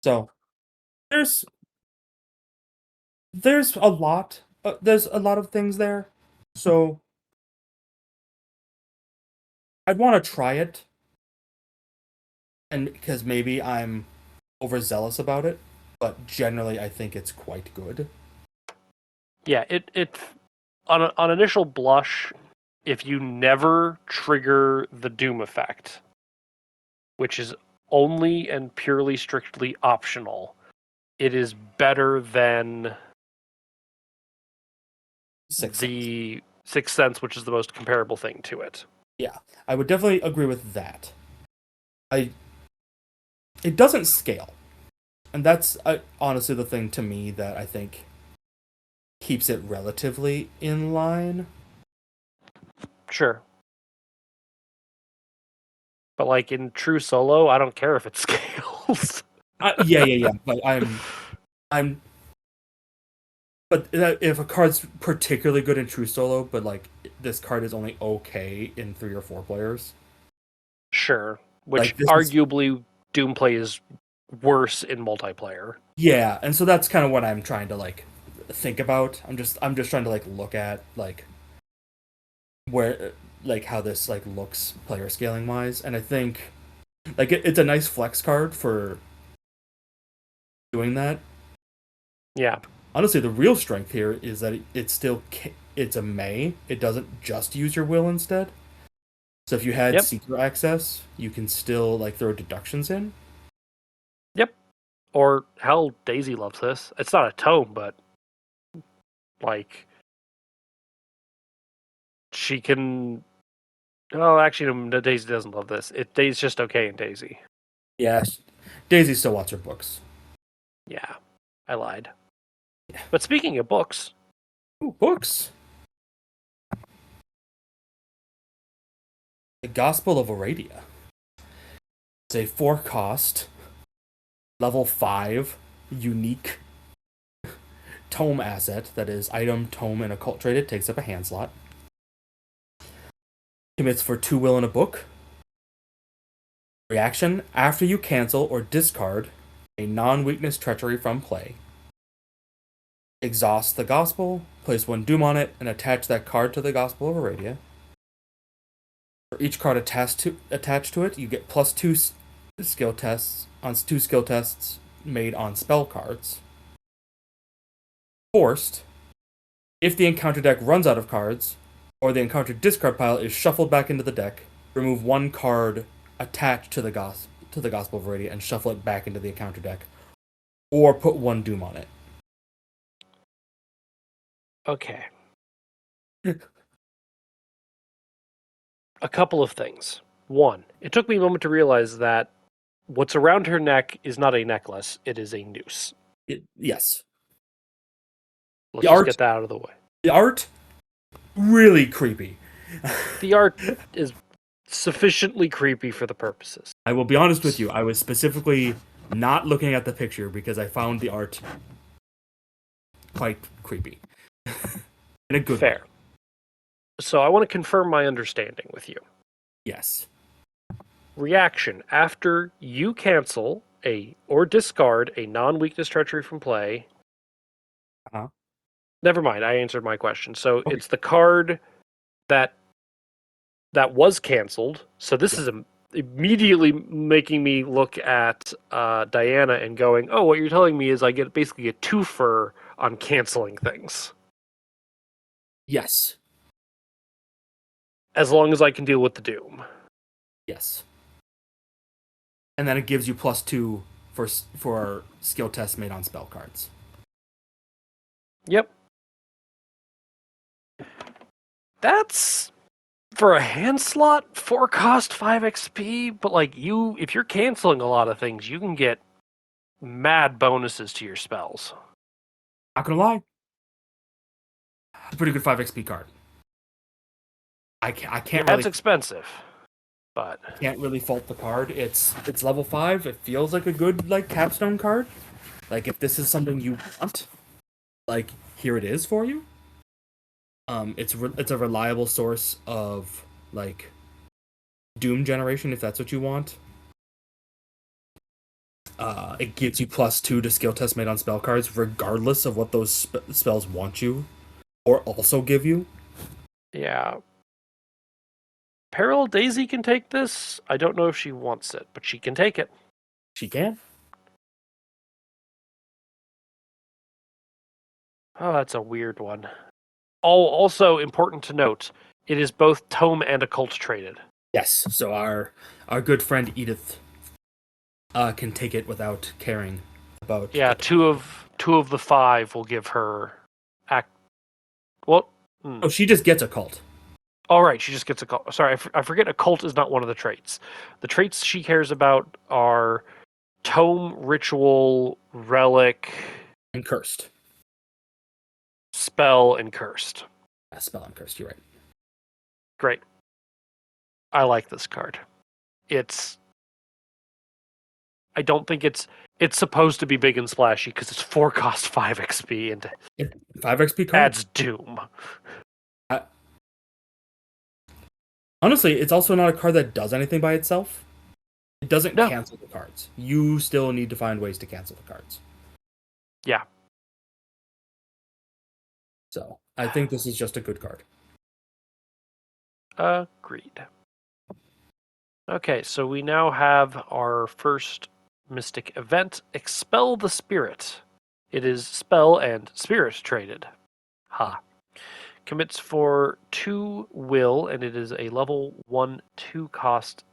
So there's a lot. There's a lot of things there. So I'd want to try it, and because maybe I'm overzealous about it, but generally I think it's quite good. Yeah, it on initial blush, if you never trigger the Doom effect, which is only and purely strictly optional, it is better than the Sixth Sense, which is the most comparable thing to it. Yeah, I would definitely agree with that. It doesn't scale, and that's honestly the thing to me that I think keeps it relatively in line. Sure. But like in true solo, I don't care if it scales. Yeah. But but if a card's particularly good in true solo, but like this card is only okay in 3 or 4 players. Sure. Which arguably Doomplay is worse in multiplayer. Yeah, and so that's kind of what I'm trying to like think about. I'm just trying to like look at like where like how this like looks player scaling wise, and I think like it's a nice flex card for doing that. Yeah. Honestly, the real strength here is that it's still it's a May. It doesn't just use your will instead. So if you had Yep. secret access, you can still like throw deductions in. Yep. Or hell, Daisy loves this. It's not a tome, but like she can. Oh, actually, no, Daisy doesn't love this. Daisy's just okay in Daisy. Yes, Daisy still wants her books. Yeah, I lied. But speaking of books, Ooh, books. The Gospel of Aradia. It's a 4 cost, level 5, unique tome asset that is item, tome, and occult traded. Takes up a hand slot. Commits for 2 will in a book. Reaction: after you cancel or discard a non-weakness treachery from play, exhaust the Gospel, place 1 doom on it, and attach that card to the Gospel of Aradia. For each card attached to it, you get +2 skill tests on 2 skill tests made on spell cards. Forced: if the encounter deck runs out of cards, or the encounter discard pile is shuffled back into the deck, remove 1 card attached to the Gospel of Aradia and shuffle it back into the encounter deck, or put 1 doom on it. okay. A couple of things. One, it took me a moment to realize that what's around her neck is not a necklace, it is a noose. Yes. Let's The just art, get that out of the way. the art, really creepy. The art is sufficiently creepy for the purposes. I will be honest with you. I was specifically not looking at the picture because I found the art quite creepy. In a good way. Fair. So I want to confirm my understanding with you. Yes. Reaction: after you cancel or discard a non-weakness treachery from play. Uh-huh. Never mind, I answered my question. So Okay. it's the card that was canceled. So this Yeah. is immediately making me look at Diana and going, "Oh, what you're telling me is I get basically a twofer on canceling things, Yes. as long as I can deal with the doom." Yes. And then it gives you +2 for skill tests made on spell cards. Yep, that's for a hand slot 4 cost 5 XP. But like if you're canceling a lot of things, you can get mad bonuses to your spells. Not gonna lie, it's a pretty good 5 XP card. I can't Yeah, really it's expensive, but fault the card. It's level 5. It feels like a good like capstone card. Like if this is something you want, like here it is for you. It's a reliable source of like doom generation if that's what you want. It gives you +2 to skill tests made on spell cards, regardless of what those spells want you or also give you. yeah. Peril Daisy can take this. I don't know if she wants it, but she can take it. She can. Oh, that's a weird one. Also important to note, it is both tome and occult traded. Yes. So our good friend Edith can take it without caring about. Yeah, two of the 5 will give her act. What? Oh, she just gets a cult. All right, she just gets a cult. Sorry, I forget occult is not one of the traits. The traits she cares about are tome, ritual, relic, And cursed. spell, and cursed. Yeah, spell and cursed. You're right. Great. I like this card. I don't think it's supposed to be big and splashy because it's 4 cost 5 XP and 5 XP card. adds doom. Honestly, it's also not a card that does anything by itself. It doesn't No. cancel the cards. You still need to find ways to cancel the cards. Yeah. So I think this is just a good card. Agreed. Okay, so we now have our first mystic event, Expel the Spirit. It is spell and spirit traded. Ha. Commits for 2 will, and it is a level 1 2 cost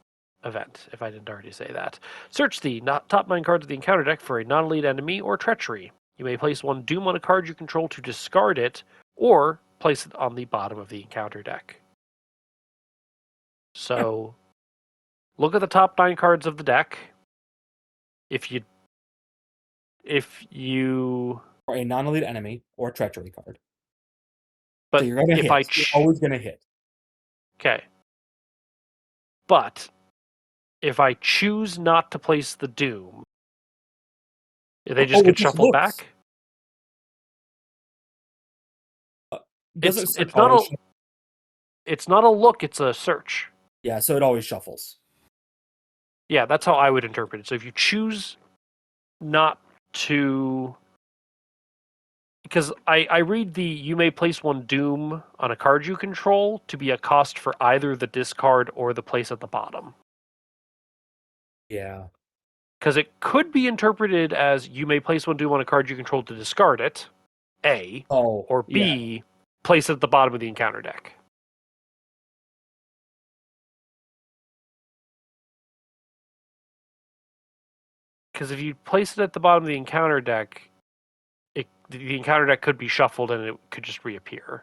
event, if I didn't already say that. Search the top 9 cards of the encounter deck for a non-elite enemy or treachery. You may place 1 doom on a card you control to discard it, or place it on the bottom of the encounter deck. So, look at the top 9 cards of the deck. If you Or a non-elite enemy or treachery card. but So you're gonna if hit. You're always gonna hit. Okay. But if I choose not to place the doom, they just get It just shuffled looks. back. Doesn't search It's not always? it's not a look, it's a search. Yeah, so it always shuffles. Yeah, that's how I would interpret it. So if you choose not to, because I read the you may place 1 doom on a card you control to be a cost for either the discard or the place at the bottom. Yeah. Because it could be interpreted as you may place 1 doom on a card you control to discard it, A, or Yeah. B, place it at the bottom of the encounter deck. Because if you place it at the bottom of the encounter deck, the encounter deck could be shuffled and it could just reappear.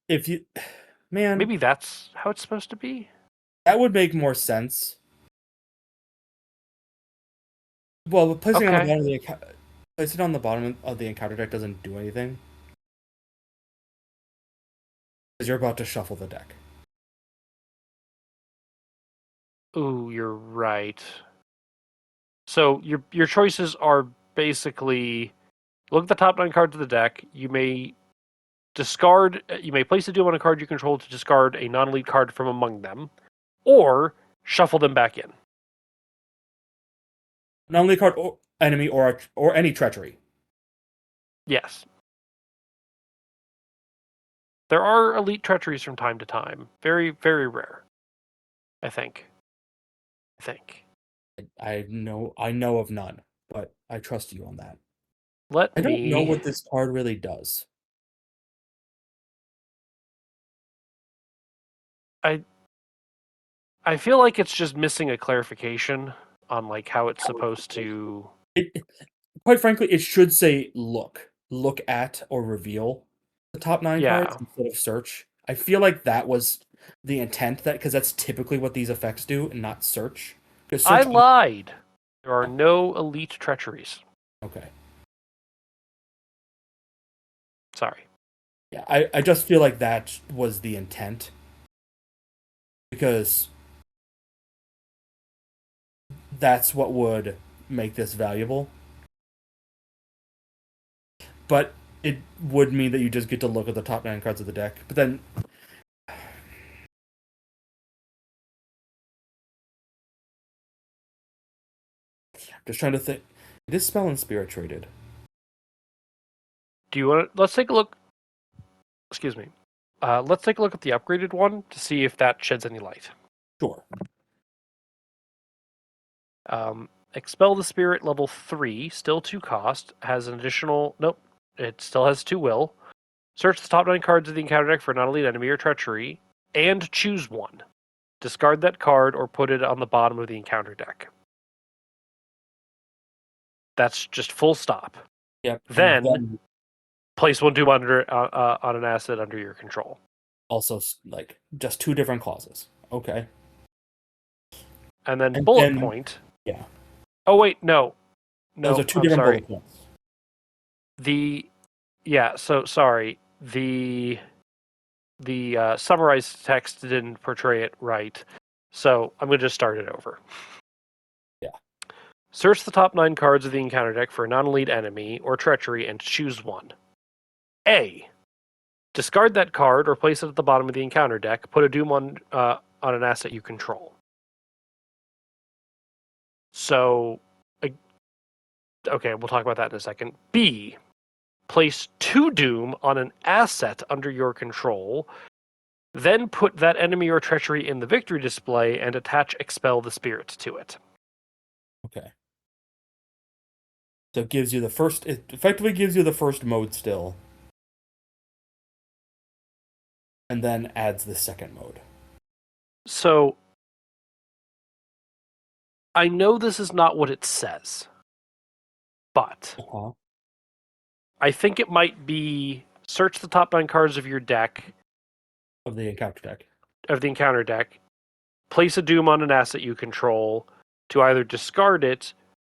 If you, man, Maybe that's how it's supposed to be. that would make more sense. Well, placing on the Okay. bottom of the placing on the bottom of the encounter deck doesn't do anything because you're about to shuffle the deck. Ooh, you're right. So your choices are basically look at the top 9 cards of the deck. You may place a doom on a card you control to discard a non-elite card from among them, or shuffle them back in. Not only card or enemy or any treachery. Yes. There are elite treacheries from time to time. Very, very rare. I think. I know of none, but I trust you on that. Let I don't know me. what this card really does. I feel like it's just missing a clarification on like how it's supposed to. Quite frankly, it should say look at, or reveal the top 9 cards Yeah, instead of search. I feel like that was the intent, that because that's typically what these effects do, and not search. Because I search. lied. There are no elite treacheries. Okay. Sorry. Yeah, I just feel like that was the intent. Because that's what would make this valuable. But it would mean that you just get to look at the top 9 cards of the deck. But then just trying to think. It is spell and spirit traded. Do you want to? Let's take a look. Excuse me. Let's take a look at the upgraded one to see if that sheds any light. Sure. Expel the Spirit level 3, still 2 cost, has an additional. Nope, it still has 2 will. Search the top 9 cards of the encounter deck for non elite enemy or treachery, and choose one. Discard that card or put it on the bottom of the encounter deck. That's just full stop. Yep. Then place 1 doom on an asset under your control. Also, like, just 2 different clauses. Okay. And then And bullet then, point. yeah. Oh wait, no. Those are 2 I'm different sorry. bullet points. The summarized text didn't portray it right, so I'm going to just start it over. Yeah. Search the top 9 cards of the encounter deck for a non-elite enemy or treachery and choose one. A. Discard that card or place it at the bottom of the encounter deck. Put a doom on an asset you control. So, okay, we'll talk about that in a second. B. Place 2 doom on an asset under your control. Then put that enemy or treachery in the victory display and attach Expel the Spirit to it. Okay. So it gives you the first. It effectively gives you the first mode still, and then adds the second mode. So I know this is not what it says, but Uh-huh. I think it might be search the top 9 cards of your deck, Of the encounter deck. of the encounter deck, place a Doom on an asset you control to either discard it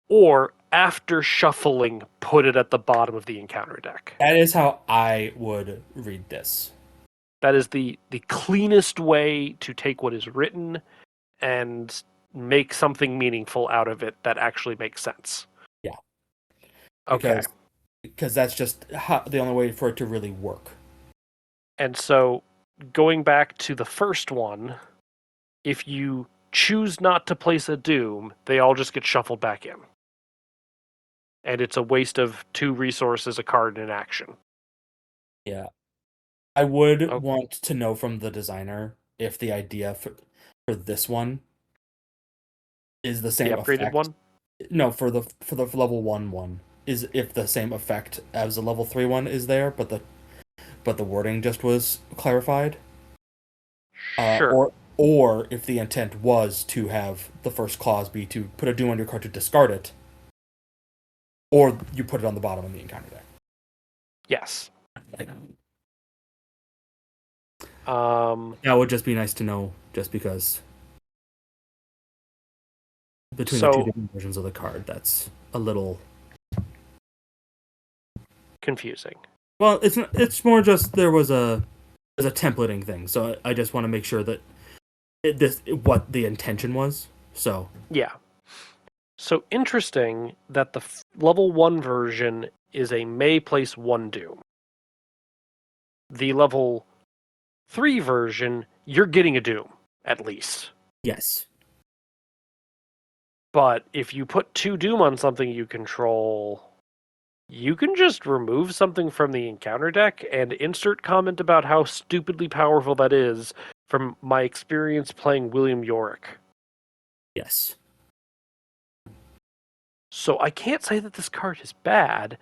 or, after shuffling, put it at the bottom of the encounter deck. That is how I would read this. That is the cleanest way to take what is written and make something meaningful out of it that actually makes sense. Yeah. Okay. Because that's just the only way for it to really work. And so, going back to the first one, if you choose not to place a Doom, they all just get shuffled back in. And it's a waste of 2 resources, a card, and an action. Yeah. I would Oh, want to know from the designer if the idea for this one is the the same upgraded effect. one? No, for the level 1 is if the same effect as the level 3 one is there, but the wording just was clarified. Uh, Sure. or or if the intent was to have the first clause be to put a doom on your card to discard it, or you put it on the bottom of the encounter deck. Yes. Like, Um, that would just be nice to know, just because between the two so, different versions of the card, that's a little. confusing. Well, it's more just there's a templating thing, so I just want to make sure that what the intention was. So Yeah. So, interesting that the level 1 version is a may place 1 Doom. The level 3 version, you're getting a Doom, at least. yes, But if you put 2 Doom on something you control, you can just remove something from the encounter deck and insert comment about how stupidly powerful that is from my experience playing William Yorick. yes, So I can't say that this card is bad.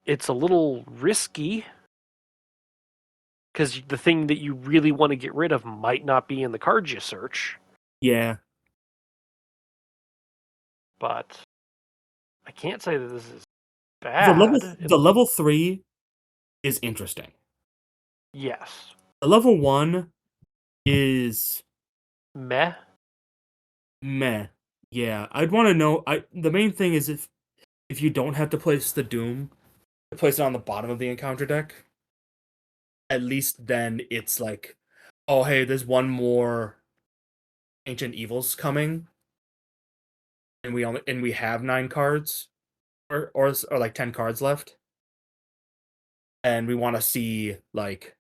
It's a little risky because the thing that you really want to get rid of might not be in the cards you search. yeah. But I can't say that this is bad. The level 3 is interesting. Yes. The level 1 is Meh. meh. Yeah, I'd want to know. The main thing is if you don't have to place the doom, place it on the bottom of the encounter deck. At least then it's like, oh hey, there's one more ancient evils coming, and we have 9 cards, or like 10 cards left, and we want to see like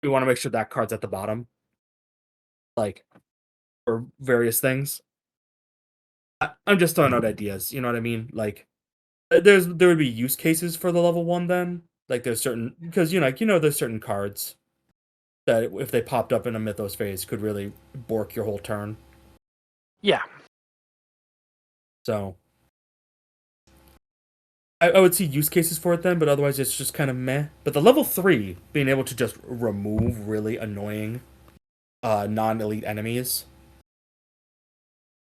we want to make sure that card's at the bottom, like for various things. I'm just throwing out ideas. You know what I mean? Like there would be use cases for the level 1 then. Like there's certain because there's certain cards that if they popped up in a Mythos phase could really bork your whole turn. Yeah. So I would see use cases for it then, but otherwise it's just kind of meh. But the level 3 being able to just remove really annoying non-elite enemies,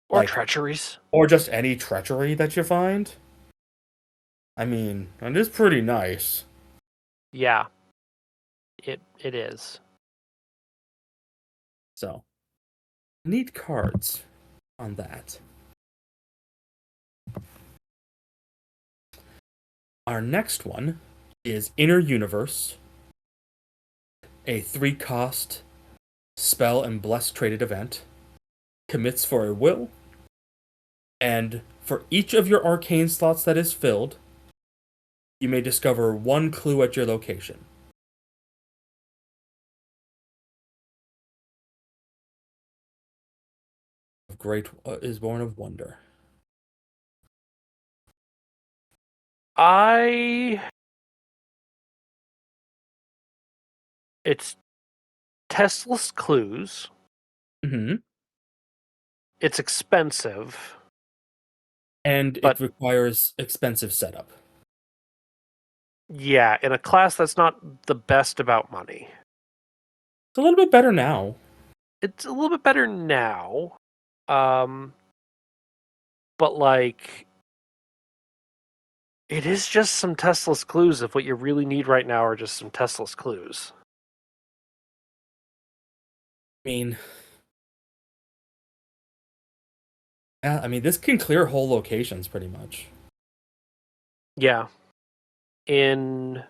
Or like treacheries. or just any treachery that you find. I mean, it is pretty nice. Yeah. It is. So neat cards on that. Our next one is Inner Universe, a 3-cost spell and bless traded event. Commits for a will, and for each of your arcane slots that is filled, you may discover 1 clue at your location. Great is born of wonder. I It's testless clues. Mm-hmm. It's expensive, And it but requires expensive setup. yeah, in a class that's not the best about money. It's a little bit better now. It's a little bit better now, um, but like it is just some testless clues. If what you really need right now are just some testless clues. I mean, yeah, I mean, this can clear whole locations pretty much. Yeah, in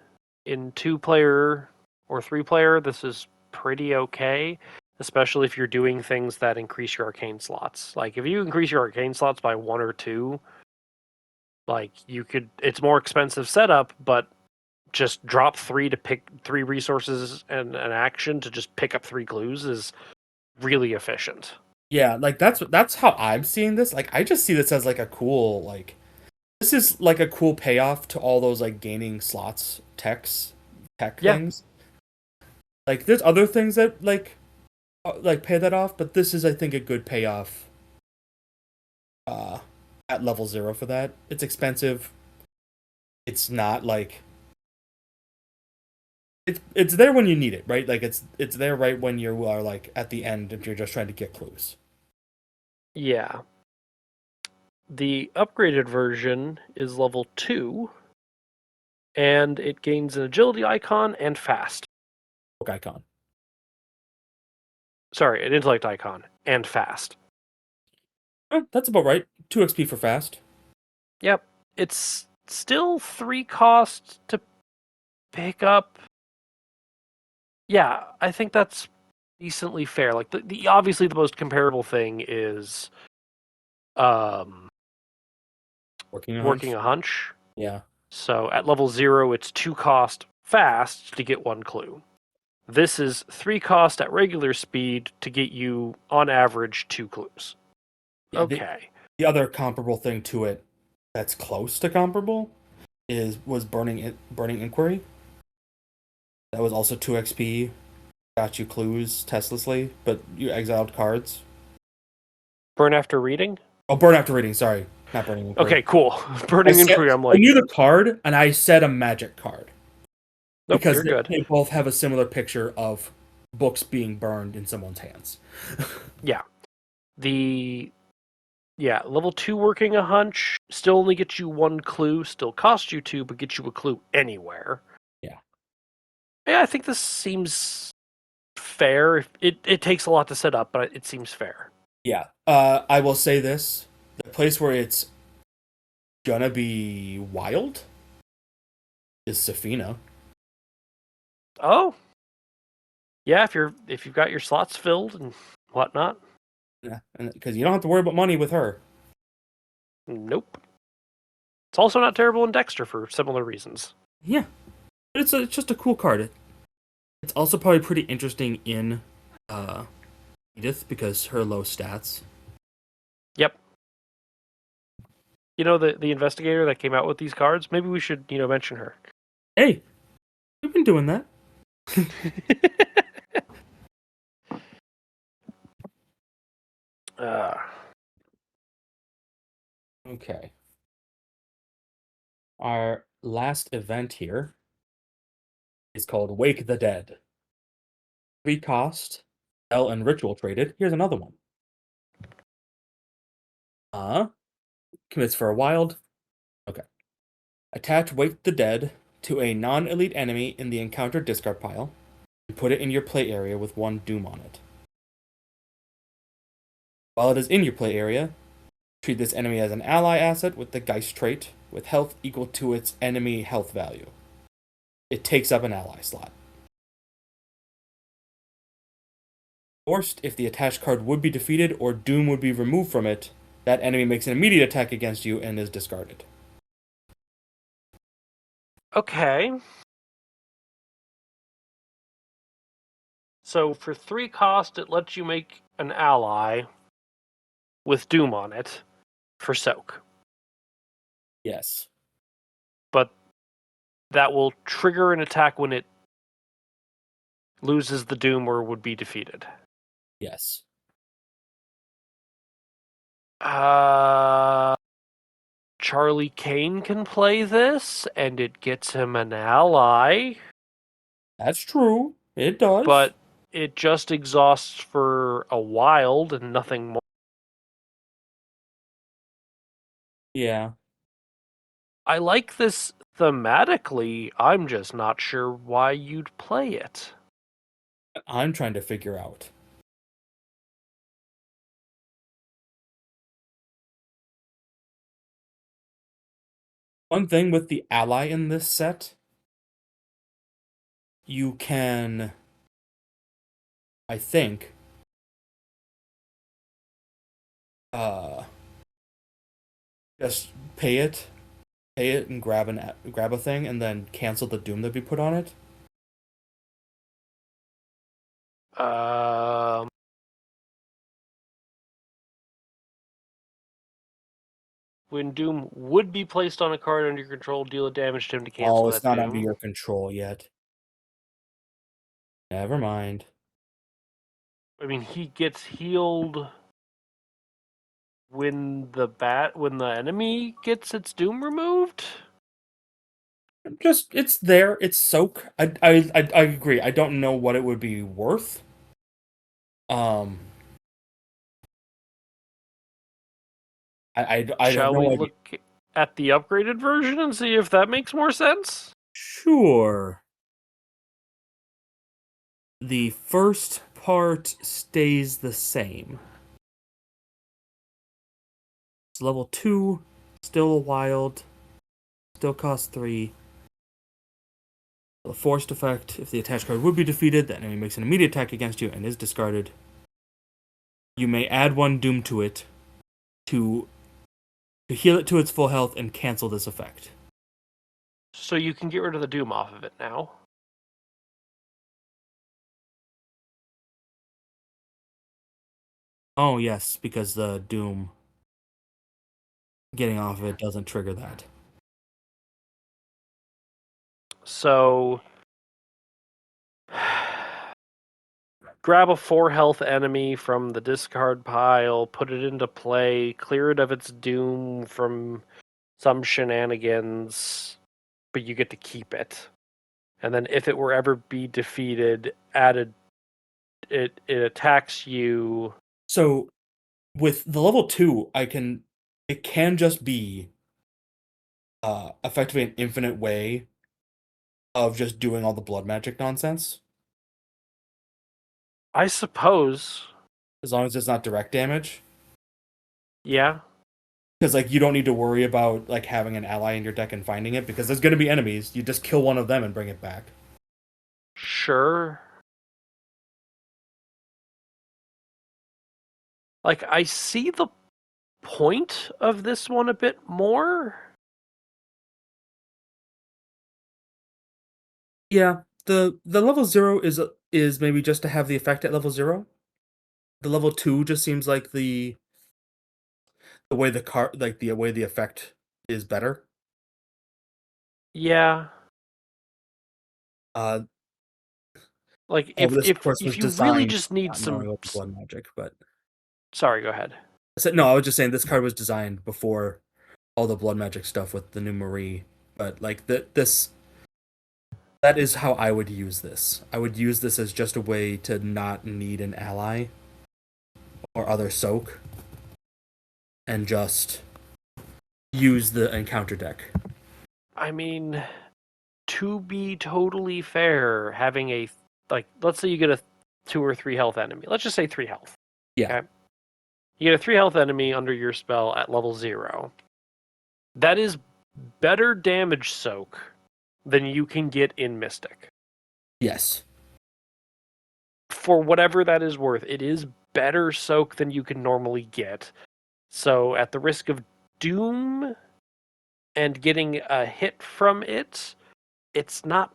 in 2-player or 3-player, this is pretty okay, especially if you're doing things that increase your arcane slots. Like if you increase your arcane slots by 1 or 2, like you could. It's more expensive setup, but just drop 3 to pick 3 resources and an action to just pick up 3 clues is really efficient. Yeah, like that's how I'm seeing this. Like I just see this as like a cool like this is like a cool payoff to all those like gaining slots tech Yeah, things. Like there's other things that like pay that off, but this is I think a good payoff uh at level 0 for that. It's expensive. It's not like it's there when you need it, right? Like it's there right when you are like at the end if you're just trying to get clues. yeah. The upgraded version is level 2, and it gains an agility icon and fast. Book icon. Sorry, an intellect icon and fast. That's about right. 2 XP for fast. Yep. It's still 3 cost to pick up. Yeah, I think that's decently fair. Like the obviously the most comparable thing is um Working a working hunch. a hunch. Yeah. So at level 0 it's 2 cost fast to get 1 clue. This is 3 cost at regular speed to get you on average 2 clues. Yeah, Okay. the other comparable thing to it that's close to comparable was burning inquiry. That was also 2 XP, got you clues testlessly, but you exiled cards. Burn after reading? Oh, burn after reading, sorry. Not burning inquiry. Okay, cool. I Burning said inquiry, I'm I like, knew the card and I said a magic card nope, because you're good. they both have a similar picture of books being burned in someone's hands. Yeah. The level 2 working a hunch still only gets you 1 clue, still costs you 2, but gets you a clue anywhere. Yeah. Yeah, I think this seems fair. It takes a lot to set up, but it seems fair. Yeah. I will say this. The place where it's gonna be wild is Safina. Oh, yeah, if you've got your slots filled and whatnot. Yeah, because you don't have to worry about money with her. Nope. It's also not terrible in Dexter for similar reasons. Yeah, it's just a cool card. It's also probably pretty interesting in uh, Edith because her low stats. Yep. You know the investigator that came out with these cards? Maybe we should, mention her. Hey, we've been doing that. uh, Okay. Our last event here is called Wake the Dead. 3 cost, spell and ritual traded. Here's another one. Uh, Commits for a wild. Okay. Attach Wake the Dead to a non-elite enemy in the encounter discard pile and put it in your play area with 1 doom on it. While it is in your play area, treat this enemy as an ally asset with the Geist trait, with health equal to its enemy health value. It takes up an ally slot. Forced, if the attached card would be defeated or doom would be removed from it, that enemy makes an immediate attack against you and is discarded. okay. So for 3 cost, it lets you make an ally with Doom on it for soak. Yes. But that will trigger an attack when it loses the Doom or would be defeated. Yes. Charlie Kane can play this, and it gets him an ally, That's true. It does. but it just exhausts for a wild and nothing more. Yeah. I like this thematically, I'm just not sure why you'd play it. I'm trying to figure out. One thing with the ally in this set, you can, I think, uh, just pay it and grab a thing, and then cancel the doom that we put on it. Um, when Doom would be placed on a card under your control, deal a damage to him to cancel Oh, it's that not Doom. under your control yet. Never mind. I mean, he gets healed when the enemy gets its Doom removed. Just it's there. It's soak. I agree. I don't know what it would be worth. Um, I have Shall no we idea. look at the upgraded version and see if that makes more sense? Sure. The first part stays the same. It's level 2, still a wild, still costs 3. The forced effect, if the attached card would be defeated, the enemy makes an immediate attack against you and is discarded. You may add 1 doom to it to heal it to its full health and cancel this effect. So you can get rid of the Doom off of it now. Oh, yes, because the doom getting off of it doesn't trigger that. So grab a 4 health enemy from the discard pile, put it into play, clear it of its Doom from some shenanigans, but you get to keep it. And then if it were ever be defeated, it attacks you. So with the level 2, it can just be effectively an infinite way of just doing all the blood magic nonsense. I suppose. As long as it's not direct damage. Yeah. Because like you don't need to worry about like having an ally in your deck and finding it, because there's gonna be enemies. You just kill one of them and bring it back. Sure. Like, I see the point of this one a bit more. Yeah, the level 0 is maybe just to have the effect at level 0. The level 2 just seems like the way the card like the way the effect is better. Yeah. Uh Like, this of course was if you really designed just need not knowing some. about the blood magic, but Sorry, go ahead. no, I was just saying this card was designed before all the blood magic stuff with the new Marie. But like this that is how I would use this. I would use this as just a way to not need an ally or other soak and just use the encounter deck. I mean, to be totally fair, having a. Like, let's say you get a 2 or 3 health enemy. Let's just say 3 health. Yeah. Okay? You get a 3 health enemy under your spell at level 0. That is better damage soak than you can get in Mystic. Yes. For whatever that is worth, it is better soak than you can normally get. So, at the risk of Doom and getting a hit from it, it's not.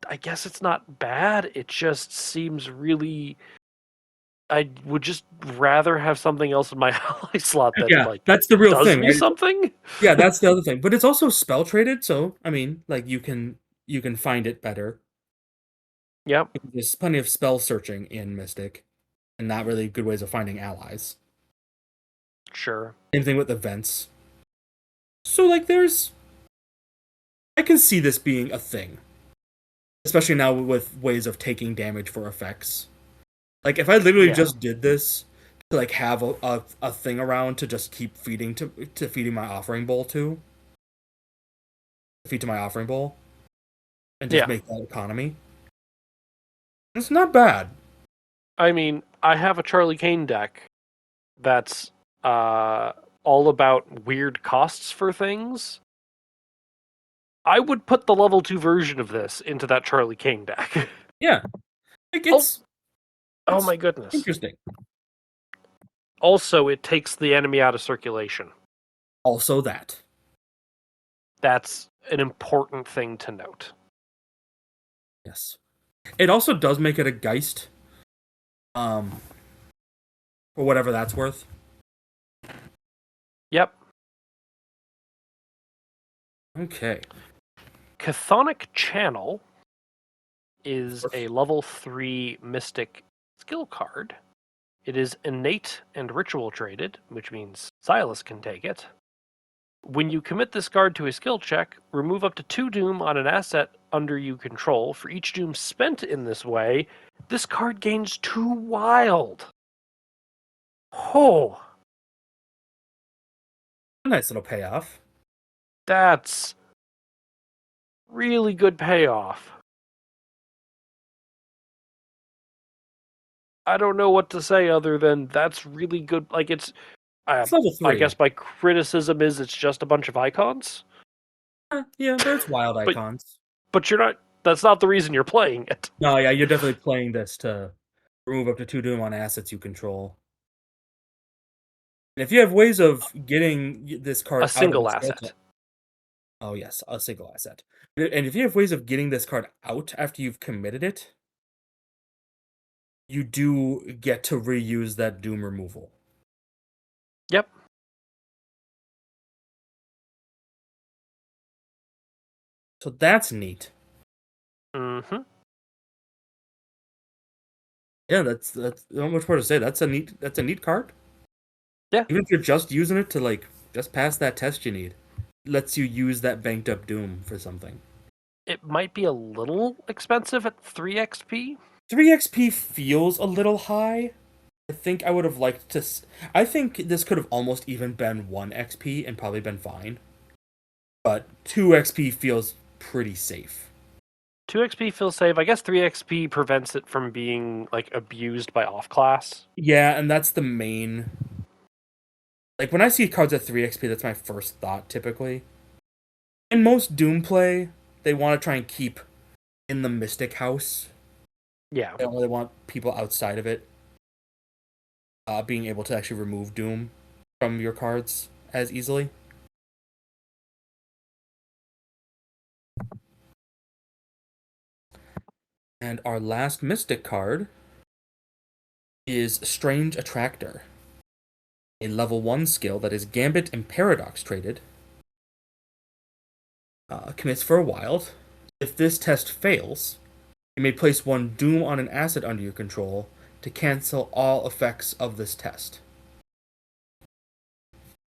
I guess it's not bad. It just seems really. I would just rather have something else in my ally slot that Yeah, that's the real does thing. me something. Yeah, that's the other thing. But it's also spell traded, so I mean, like you can find it better. Yep. There's plenty of spell searching in Mystic, and not really good ways of finding allies. Sure. Same thing with events. So like, I can see this being a thing, especially now with ways of taking damage for effects. Like if I literally Yeah. just did this to like have a thing around to just keep feeding to feeding my offering bowl feed to my offering bowl, and just Yeah. make that economy. It's not bad. I mean, I have a Charlie Kane deck that's uh, all about weird costs for things. I would put the level 2 version of this into that Charlie Kane deck. Yeah, like oh, oh it's my goodness. interesting. Also, it takes the enemy out of circulation. Also, that That's an important thing to note. yes, it also does make it a Geist, um, or whatever that's worth. Yep. Okay, Chthonic Channel is a level 3 Mystic skill card. It is innate and ritual traded, which means Silas can take it. When you commit this card to a skill check, remove up to 2 Doom on an asset under you control. For each Doom spent in this way, this card gains 2 Wild. Oh, a nice little payoff. that's really good payoff. I don't know what to say other than that's really good. Like it's It's level I 3. guess my criticism is it's just a bunch of icons, Yeah, there's wild but icons. you're not. That's not the reason you're playing it. No, yeah, you're definitely playing this to remove up to 2 Doom on assets you control. And if you have ways of getting this A card out of single the skill check, asset. oh yes, a single asset. And if you have ways of getting this card out after you've committed it, you do get to reuse that Doom removal. Yep. So that's neat. Mm-hmm. Yeah, that's not much more to say. That's a neat card. Yeah. Even if you're just using it to like just pass that test you need. Lets you use that banked up Doom for something. It might be a little expensive at 3 XP. 3 XP feels a little high. I think I would have liked to. I think this could have almost even been 1 XP and probably been fine. But 2 XP feels pretty safe. 2 XP feels safe. I guess 3 XP prevents it from being like abused by off class. Yeah, and that's the main. Like when I see cards at 3 XP, that's my first thought typically. In most Doom play, they want to try and keep in the Mystic House. Yeah. They don't really want people outside of it being able to actually remove Doom from your cards as easily. And our last Mystic card is Strange Attractor, a level 1 skill that is Gambit and Paradox traded. Commits for a wild. If this test fails, you may place 1 Doom on an asset under your control to cancel all effects of this test.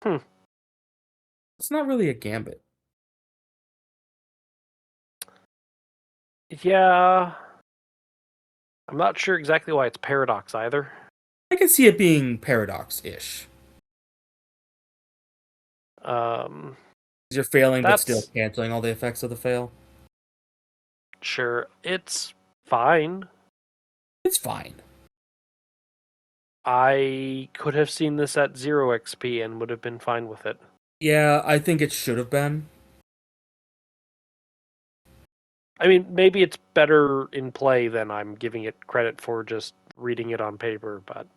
Hmm. It's not really a Gambit. Yeah. I'm not sure exactly why it's Paradox either. I can see it being Paradox-ish. Um, You're failing but still that's canceling all the effects of the fail. sure. It's fine. It's fine. I could have seen this at 0 XP and would have been fine with it. Yeah, I think it should have been. I mean, maybe it's better in play than I'm giving it credit for just reading it on paper, but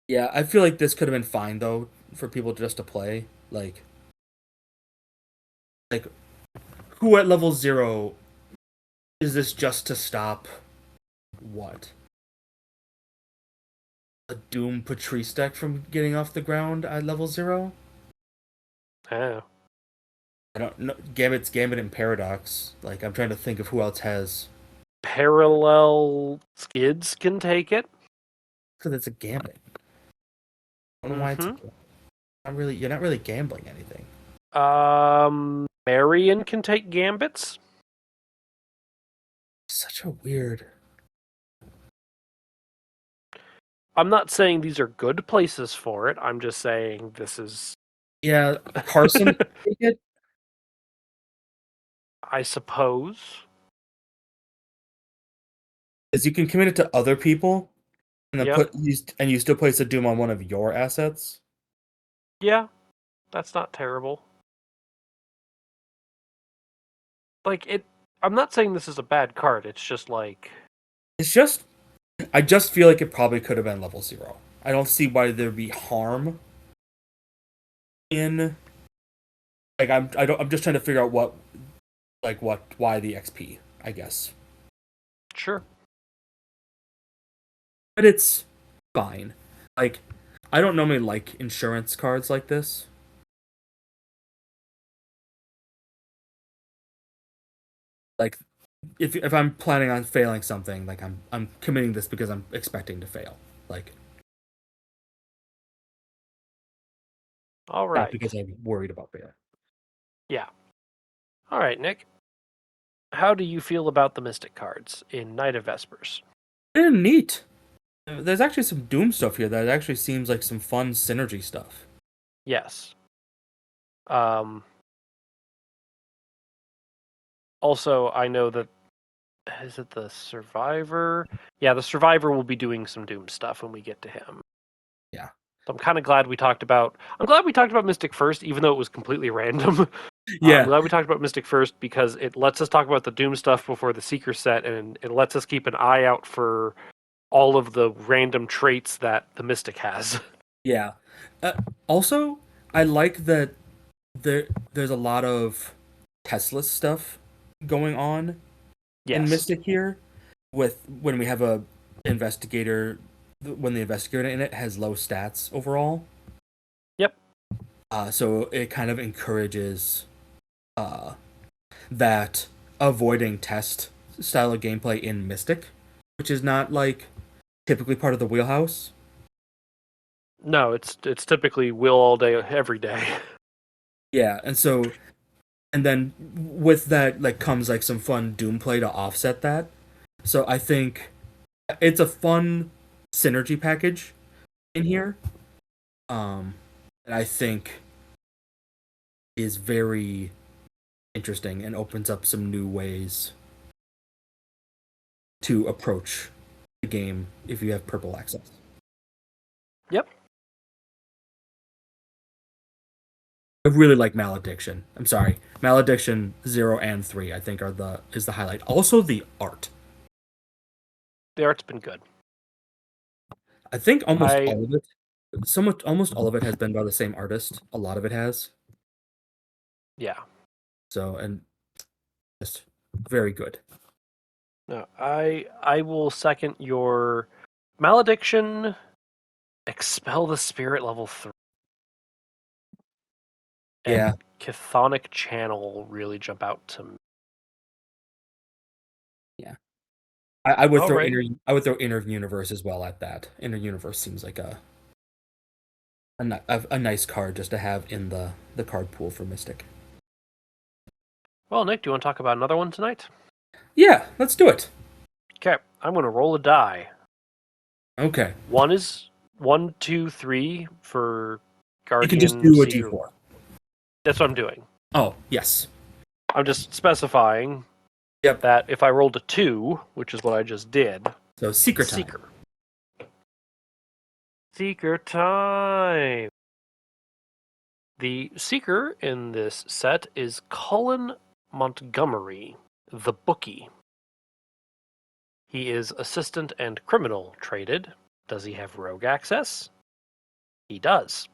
Yeah, I feel like this could have been fine though for people just to play. Like who at level 0 is this just to stop what? A Doom Patrice deck from getting off the ground at level 0? oh. I don't know. Gambit and Paradox. Like I'm trying to think of who else has Parallel skids can take it. Because it's a gambit. I don't know why it's Mm-hmm. you're not really gambling anything. Marion can take gambits. Such a weird. I'm not saying these are good places for it. I'm just saying this is. Yeah, Carson can take it. I suppose. Is you can commit it to other people and then Yep. you still place a doom on one of your assets. Yeah, that's not terrible. Like it. I'm not saying this is a bad card. It's just like. It's just I just feel like it probably could have been level 0. I don't see why there'd be harm in I'm just trying to figure out why the XP, I guess. Sure. But it's fine. Like I don't normally like insurance cards like this. Like if I'm planning on failing something, like I'm committing this because I'm expecting to fail. Like All not right. because I'm worried about failing. Yeah. All right, Nick. How do you feel about the Mystic cards in Night of Vespers? They're neat. There's actually some Doom stuff here that actually seems like some fun synergy stuff. Yes. Um. Also, I know that is it the Survivor? Yeah, the Survivor will be doing some Doom stuff when we get to him. Yeah. So I'm kind of glad we talked about. I'm glad we talked about Mystic first, even though it was completely random. I'm Yeah. glad we talked about Mystic first because it lets us talk about the Doom stuff before the Seeker set, and it lets us keep an eye out for all of the random traits that the Mystic has. Yeah. Also, I like that there's a lot of Tesla stuff going on in Yes. Mystic here with when we have a investigator when the investigator in it has low stats overall. Yep. So it kind of encourages uh that avoiding test style of gameplay in Mystic, which is not like typically part of the wheelhouse. No, it's typically will all day, every day. Yeah, and then with that like comes like some fun Doom play to offset that. So I think it's a fun synergy package in here. Um, and I think is very interesting and opens up some new ways to approach the game if you have purple access. Yep. I really like Malediction. I'm sorry. Malediction 0 and 3 I think is the highlight. Also the art. The art's been good. I think almost I all of it almost all of it has been by the same artist. A lot of it has. yeah. So and just very good. No, I will second your malediction. Expel the spirit level 3 Yeah. and chthonic channel really jump out to me. Yeah. I would All throw right. I would throw Inner Universe as well at that. Inner Universe seems like a nice card just to have in the card pool for Mystic. Well, Nick, do you want to talk about another one tonight? Yeah, let's do it. Okay, I'm going to roll a die. Okay. One is 1, 2, 3 for You can just Guardian do a Seeker. D4. That's what I'm doing. Oh, yes. I'm just specifying Yep. that if I rolled a 2, which is what I just did, So Seeker time. Seeker. Seeker time. The Seeker in this set is Colin Montgomery, the Bookie. He is assistant and criminal traded. Does he have rogue access? He does.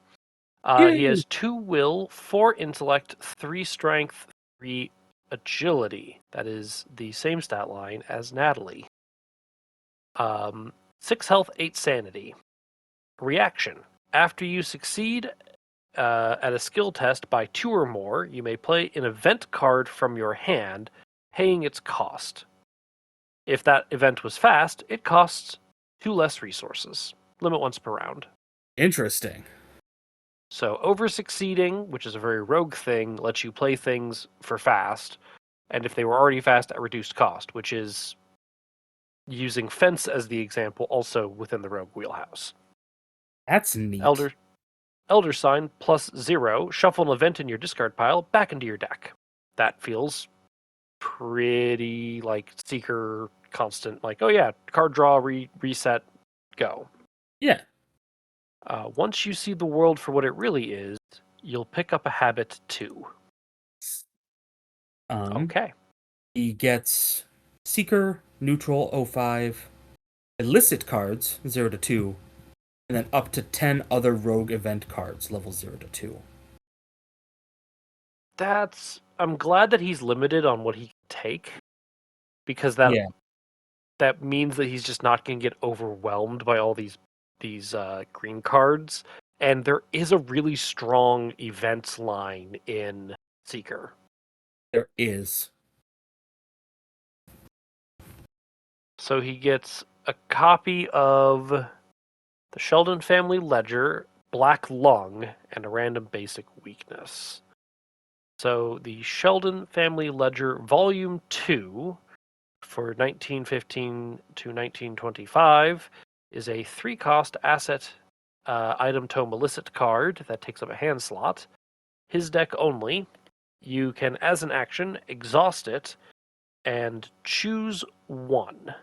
He Yay! has 2 will, 4 intellect, 3 strength, 3 agility. That is the same stat line as Natalie. 6 health, 8 sanity. Reaction. After you succeed at a skill test by 2 or more, you may play an event card from your hand, paying its cost. If that event was fast, it costs 2 less resources. Limit once per round. Interesting. So over succeeding, which is a very rogue thing, lets you play things for fast, and if they were already fast at reduced cost, which is using fence as the example, also within the rogue wheelhouse. That's neat. Elder Sign plus 0, shuffle an event in your discard pile back into your deck. That feels pretty like Seeker constant, like, oh yeah, card draw, reset, go. Yeah. Once you see the world for what it really is, you'll pick up a habit too. Okay. He gets Seeker, Neutral, 05, Illicit cards, 0 to 2, and then up to 10 other Rogue event cards, level 0 to 2. I'm glad that he's limited on what he can take, because that means that he's just not going to get overwhelmed by all these green cards. And there is a really strong events line in Seeker. There is. So he gets a copy of the Sheldon Family Ledger, Black Lung, and a random basic weakness. So the Sheldon Family Ledger Volume 2 for 1915 to 1925 is a 3-cost asset item tome illicit card that takes up a hand slot. His deck only. You can, as an action, exhaust it and choose 1.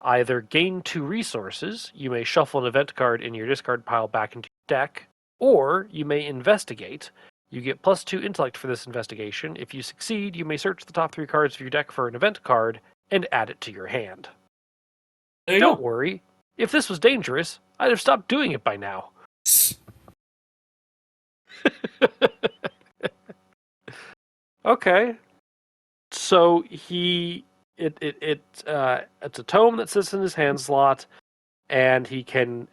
Either gain 2 resources, you may shuffle an event card in your discard pile back into your deck, or you may investigate. You get plus 2 intellect for this investigation. If you succeed, you may search the top 3 cards of your deck for an event card and add it to your hand. Don't worry. If this was dangerous, I'd have stopped doing it by now. Okay. So it's a tome that sits in his hand slot, and he can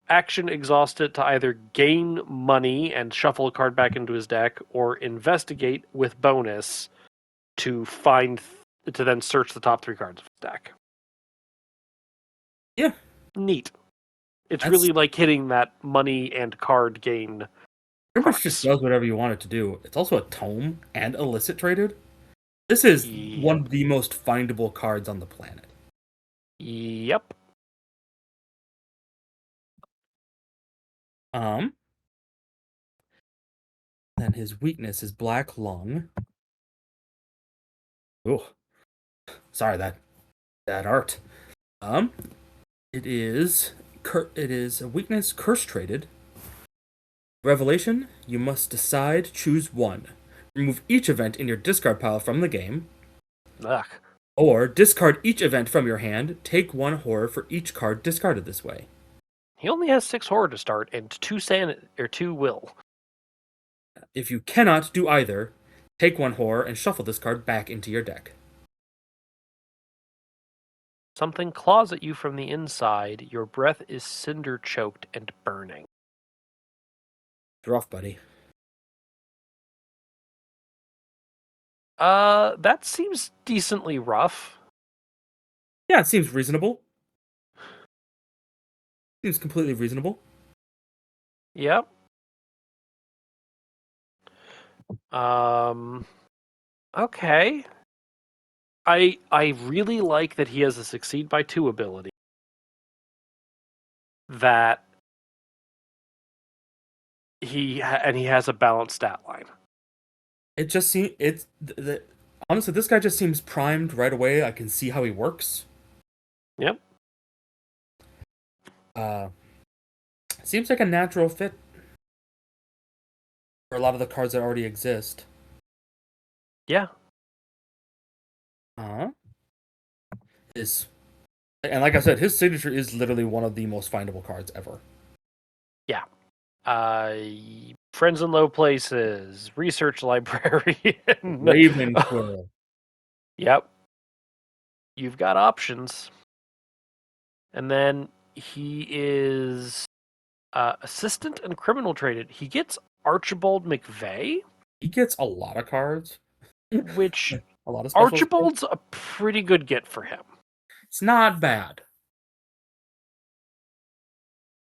action exhaust it to either gain money and shuffle a card back into his deck, or investigate with bonus to then search the top 3 cards of his deck. Yeah. Neat. It's really like hitting that money and card gain. Pretty much just does whatever you want it to do. It's also a tome and illicit traded. This is one of the most findable cards on the planet. Yep. Then his weakness is Black Lung. Oh, sorry, that art. It is a weakness curse traded. Revelation, you must decide, choose 1. Remove each event in your discard pile from the game. Ugh. Or discard each event from your hand, take 1 horror for each card discarded this way. He only has 6 horror to start and 2 will. If you cannot do either, take 1 horror and shuffle this card back into your deck. Something claws at you from the inside. Your breath is cinder choked and burning. It's rough, buddy. That seems decently rough. Yeah, it seems reasonable. Seems completely reasonable. Yep. Okay. I really like that he has a succeed by 2 ability. That he has a balanced stat line. It just seems honestly, this guy just seems primed right away. I can see how he works. Yep. Seems like a natural fit for a lot of the cards that already exist. Yeah. And like I said, his signature is literally one of the most findable cards ever. Yeah. Friends in Low Places, Research Librarian, Ravenquill. Yep. You've got options. And then he is assistant and criminal traded. He gets Archibald McVeigh. He gets a lot of cards. Which A lot of specials. Archibald's a pretty good get for him. It's not bad.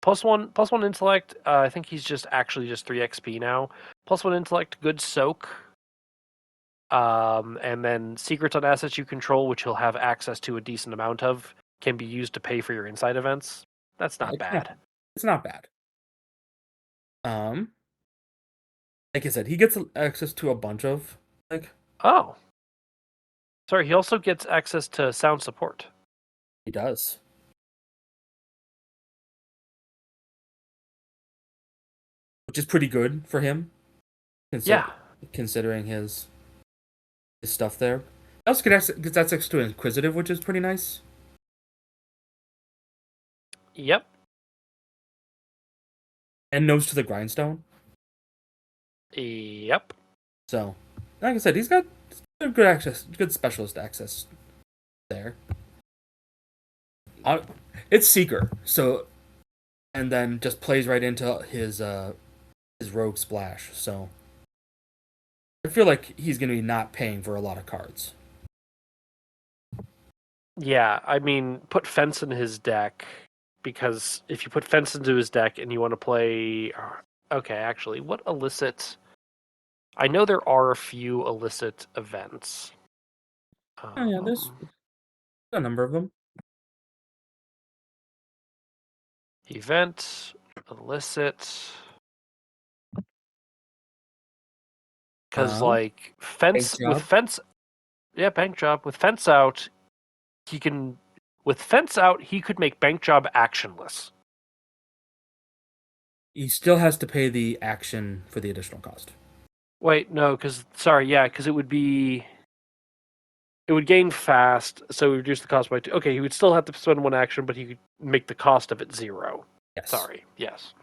+1 intellect. I think he's just 3 XP now. +1 intellect, good soak. And then secrets on assets you control, which he'll have access to a decent amount of, can be used to pay for your inside events. That's not bad. It's not bad. Like I said, he gets access to a bunch of Oh, sorry. He also gets access to sound support. He does. Which is pretty good for him. Considering his stuff there. He also gets access to Inquisitive, which is pretty nice. Yep. And Nose to the Grindstone. Yep. So, like I said, he's got good access, good specialist access there. It's Seeker, so, and then just plays right into his Rogue Splash. So, I feel like he's going to be not paying for a lot of cards. Yeah, I mean, put Fence in his deck, because if you put Fence into his deck and you want to play... Okay, actually, what illicit... I know there are a few illicit events. Oh yeah, there's a number of them. Event, illicit... Because, like, Fence... With Fence... Yeah, Bank Job. With Fence out, he can... With Fence out, he could make Bank Job actionless. He still has to pay the action for the additional cost. Wait, no, because... Sorry, yeah, because it would be... It would gain fast, so we reduce the cost by 2. Okay, he would still have to spend 1 action, but he could make the cost of it 0. Yes. Sorry, yes.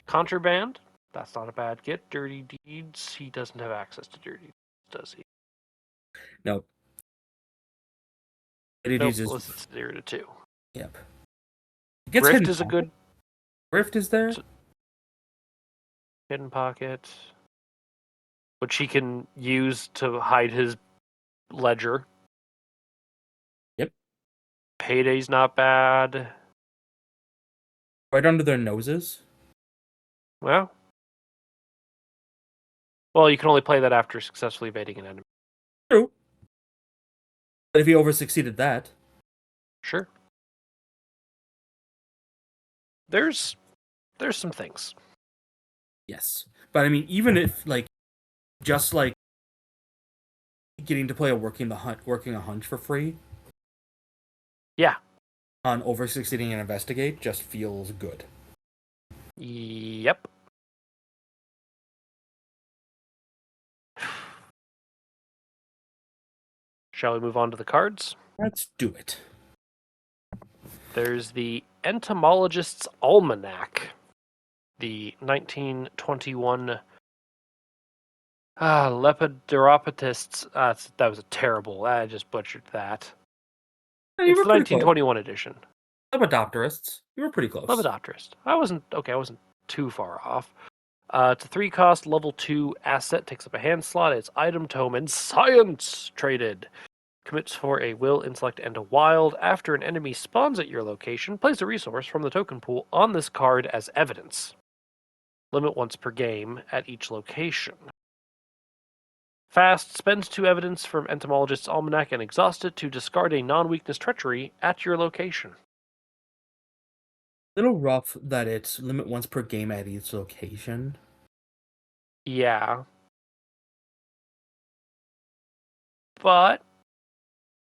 Contraband, that's not a bad get. Dirty Deeds, he doesn't have access to Dirty Deeds, does he? Nope. Dirty Deeds is... It's 0 to 2. Yep. Rift is a good... Rift is there? Hidden Pocket, which he can use to hide his ledger. Yep. Payday's not bad. Right under their noses. Well, you can only play that after successfully evading an enemy. True. But if he over-succeeded that... Sure. There's some things. Yes. But I mean, even if, like, just, like, getting to play a working a hunch for free... Yeah. On over-succeeding and investigate just feels good. Yep. Shall we move on to the cards? Let's do it. There's the Entomologist's Almanac. The 1921 Lepidopterists. That was a terrible... I just butchered that. Yeah, it's the 1921 edition. Lepidopterists. You were pretty close. Lepidopterist. I wasn't too far off. It's a 3-cost, level 2 asset. Takes up a hand slot. It's item, tome, and science traded. Commits for a will, intellect, and a wild. After an enemy spawns at your location, place a resource from the token pool on this card as evidence. Limit once per game at each location. Fast, spend 2 evidence from Entomologist's Almanac and exhaust it to discard a non-weakness treachery at your location. Little rough that it's limit once per game at each location. Yeah. But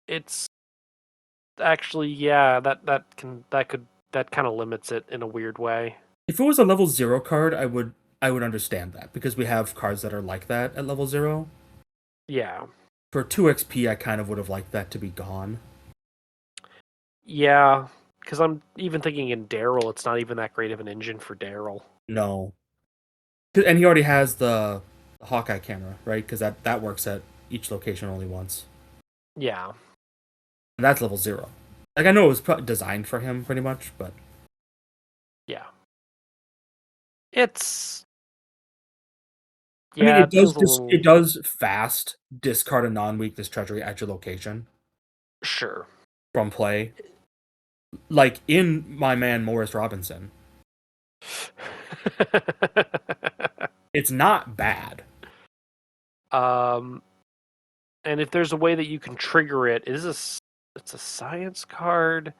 it's actually, yeah, that kind of limits it in a weird way. If it was a level 0 card, I would understand that, because we have cards that are like that at level 0. Yeah. For 2 XP, I kind of would have liked that to be gone. Yeah, because I'm even thinking in Daryl, it's not even that great of an engine for Daryl. No. And he already has the Hawkeye camera, right? Because that works at each location only once. Yeah. And that's level 0. Like, I know it was designed for him, pretty much, but... Yeah. It's... I mean, Yeah, it feels a it little does fast discard a non-weakness treasury at your location sure. from play, like in my man Morris Robinson. It's not bad. um, and if there's a way that you can trigger it, it's a science card.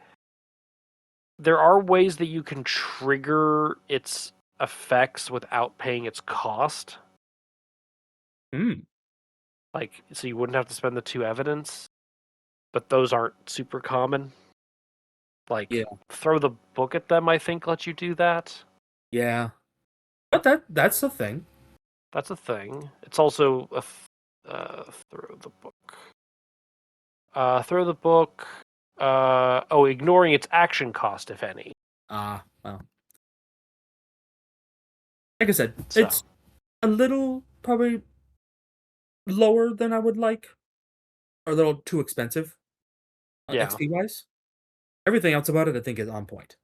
There are ways that you can trigger its effects without paying its cost. Hmm. Like, so you wouldn't have to spend the 2 evidence, but those aren't super common. Like, Yeah. throw the book at them, I think, lets you do that. Yeah. But that's the thing. That's a thing. It's also a throw the book. Throw the book. Ignoring its action cost, if any. Well. Like I said, So, it's a little probably lower than I would like, or a little too expensive, yeah. XP wise. Everything else about it, I think, is on point.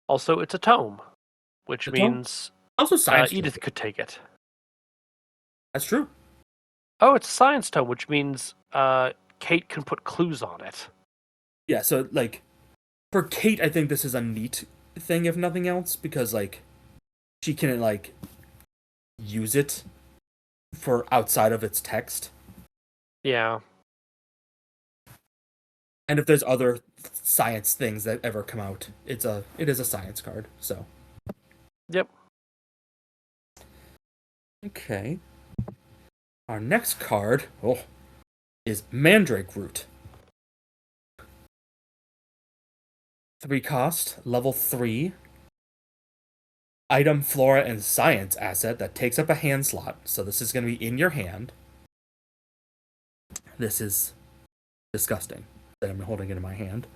Also, it's a tome, which The tone, means also science too. Edith could take it. That's true. Oh, it's a science tome, which means Kate can put clues on it. Yeah. So like for Kate, I think this is a neat thing, if nothing else, because like she can like use it for outside of its text. Yeah. And if there's other science things that ever come out, it is a science card. So Yep. okay. Our next card is Mandrake Root. 3 cost, level 3. Item, flora, and science asset that takes up a hand slot. So this is going to be in your hand. This is disgusting that I'm holding it in my hand.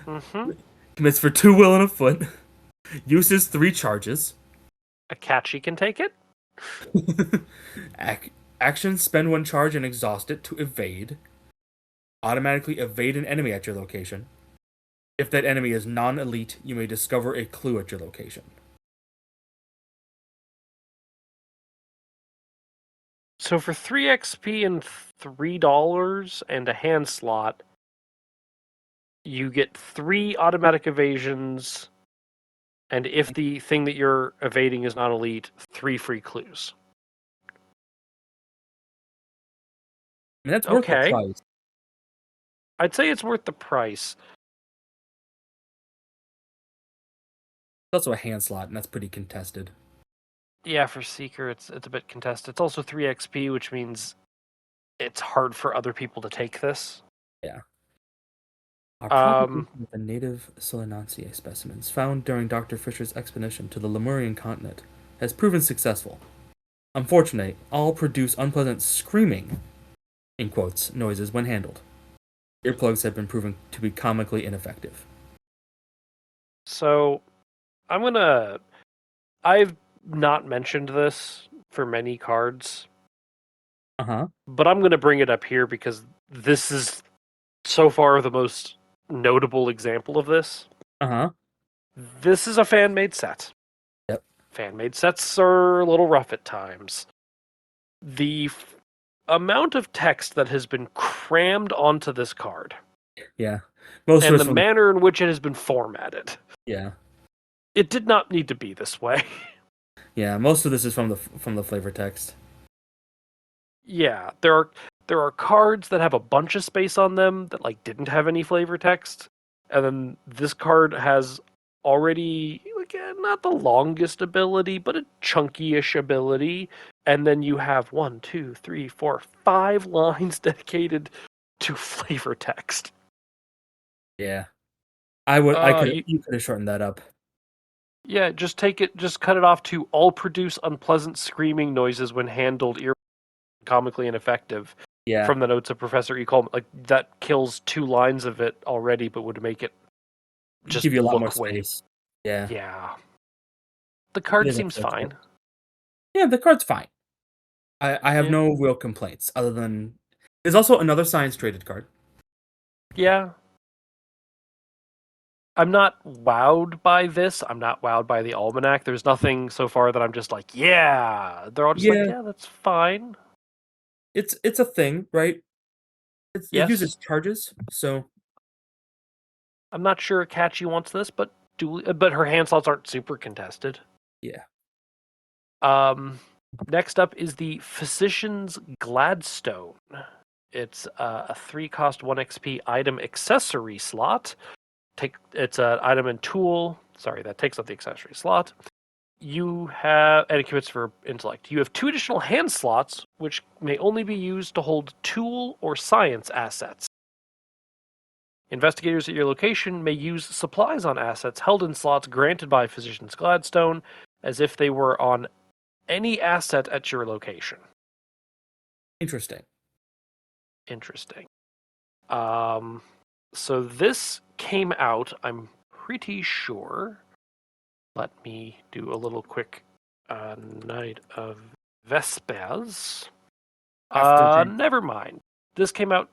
Mm-hmm. Commits for 2 will and a foot. Uses 3 charges. Akachi can take it? Action, spend 1 charge and exhaust it to evade. Automatically evade an enemy at your location. If that enemy is non-elite, you may discover a clue at your location. So for 3 XP and $3 and a hand slot, you get 3 automatic evasions, and if the thing that you're evading is not elite, 3 free clues. I mean, that's worth the Okay. price. I'd say it's worth the price. It's also a hand slot, and that's pretty contested. Yeah, for Seeker, it's a bit contested. It's also 3 XP, which means it's hard for other people to take this. Yeah. Our Um, propagation with the native Solanaceae specimens found during Dr. Fisher's expedition to the Lemurian continent has proven successful. Unfortunately, all produce unpleasant screaming, in quotes, noises when handled. Earplugs have been proven to be comically ineffective. so I've not mentioned this for many cards, Uh-huh. but I'm gonna bring it up here because this is so far the most notable example of this. Uh-huh. This is a fan made set. Yep. Fan made sets are a little rough at times. The amount of text that has been crammed onto this card Yeah. Most of and us the from manner in which it has been formatted, yeah. it did not need to be this way. Yeah, most of this is from the flavor text. Yeah, there are cards that have a bunch of space on them that like didn't have any flavor text, and then this card has already like not the longest ability, but a chunky-ish ability, and then you have 5 lines dedicated to flavor text. Yeah. I could You, you could have shortened that up. yeah, just cut it off to all produce unpleasant screaming noises when handled comically ineffective. Yeah. From the notes of Professor E. Coleman, like that kills 2 lines of it already, but would make it just Give you a lot more look way. space. Yeah. Yeah, the It card is seems unfortunate. fine. Yeah, the card's fine. I have Yeah, no real complaints other than there's also another science traded card. yeah. I'm not wowed by this. I'm not wowed by the almanac. There's nothing so far that I'm just like, yeah. They're all just like, Yeah, yeah, that's fine. it's a thing, right? It Yes. uses charges, so I'm not sure Akachi wants this, but but her hand slots aren't super contested. yeah. Um, Next up is the Physician's Gladstone. It's a 3-cost 1 XP item accessory slot. It's an item and tool. Sorry, that takes up the accessory slot. You have, and it commits for intellect. You have 2 additional hand slots, which may only be used to hold tool or science assets. Investigators at your location may use supplies on assets held in slots granted by Physician's Gladstone as if they were on any asset at your location. Interesting. Interesting. Um, so this came out, I'm pretty sure. Let me do a little quick Night of Vespers. After James. Never mind. This came out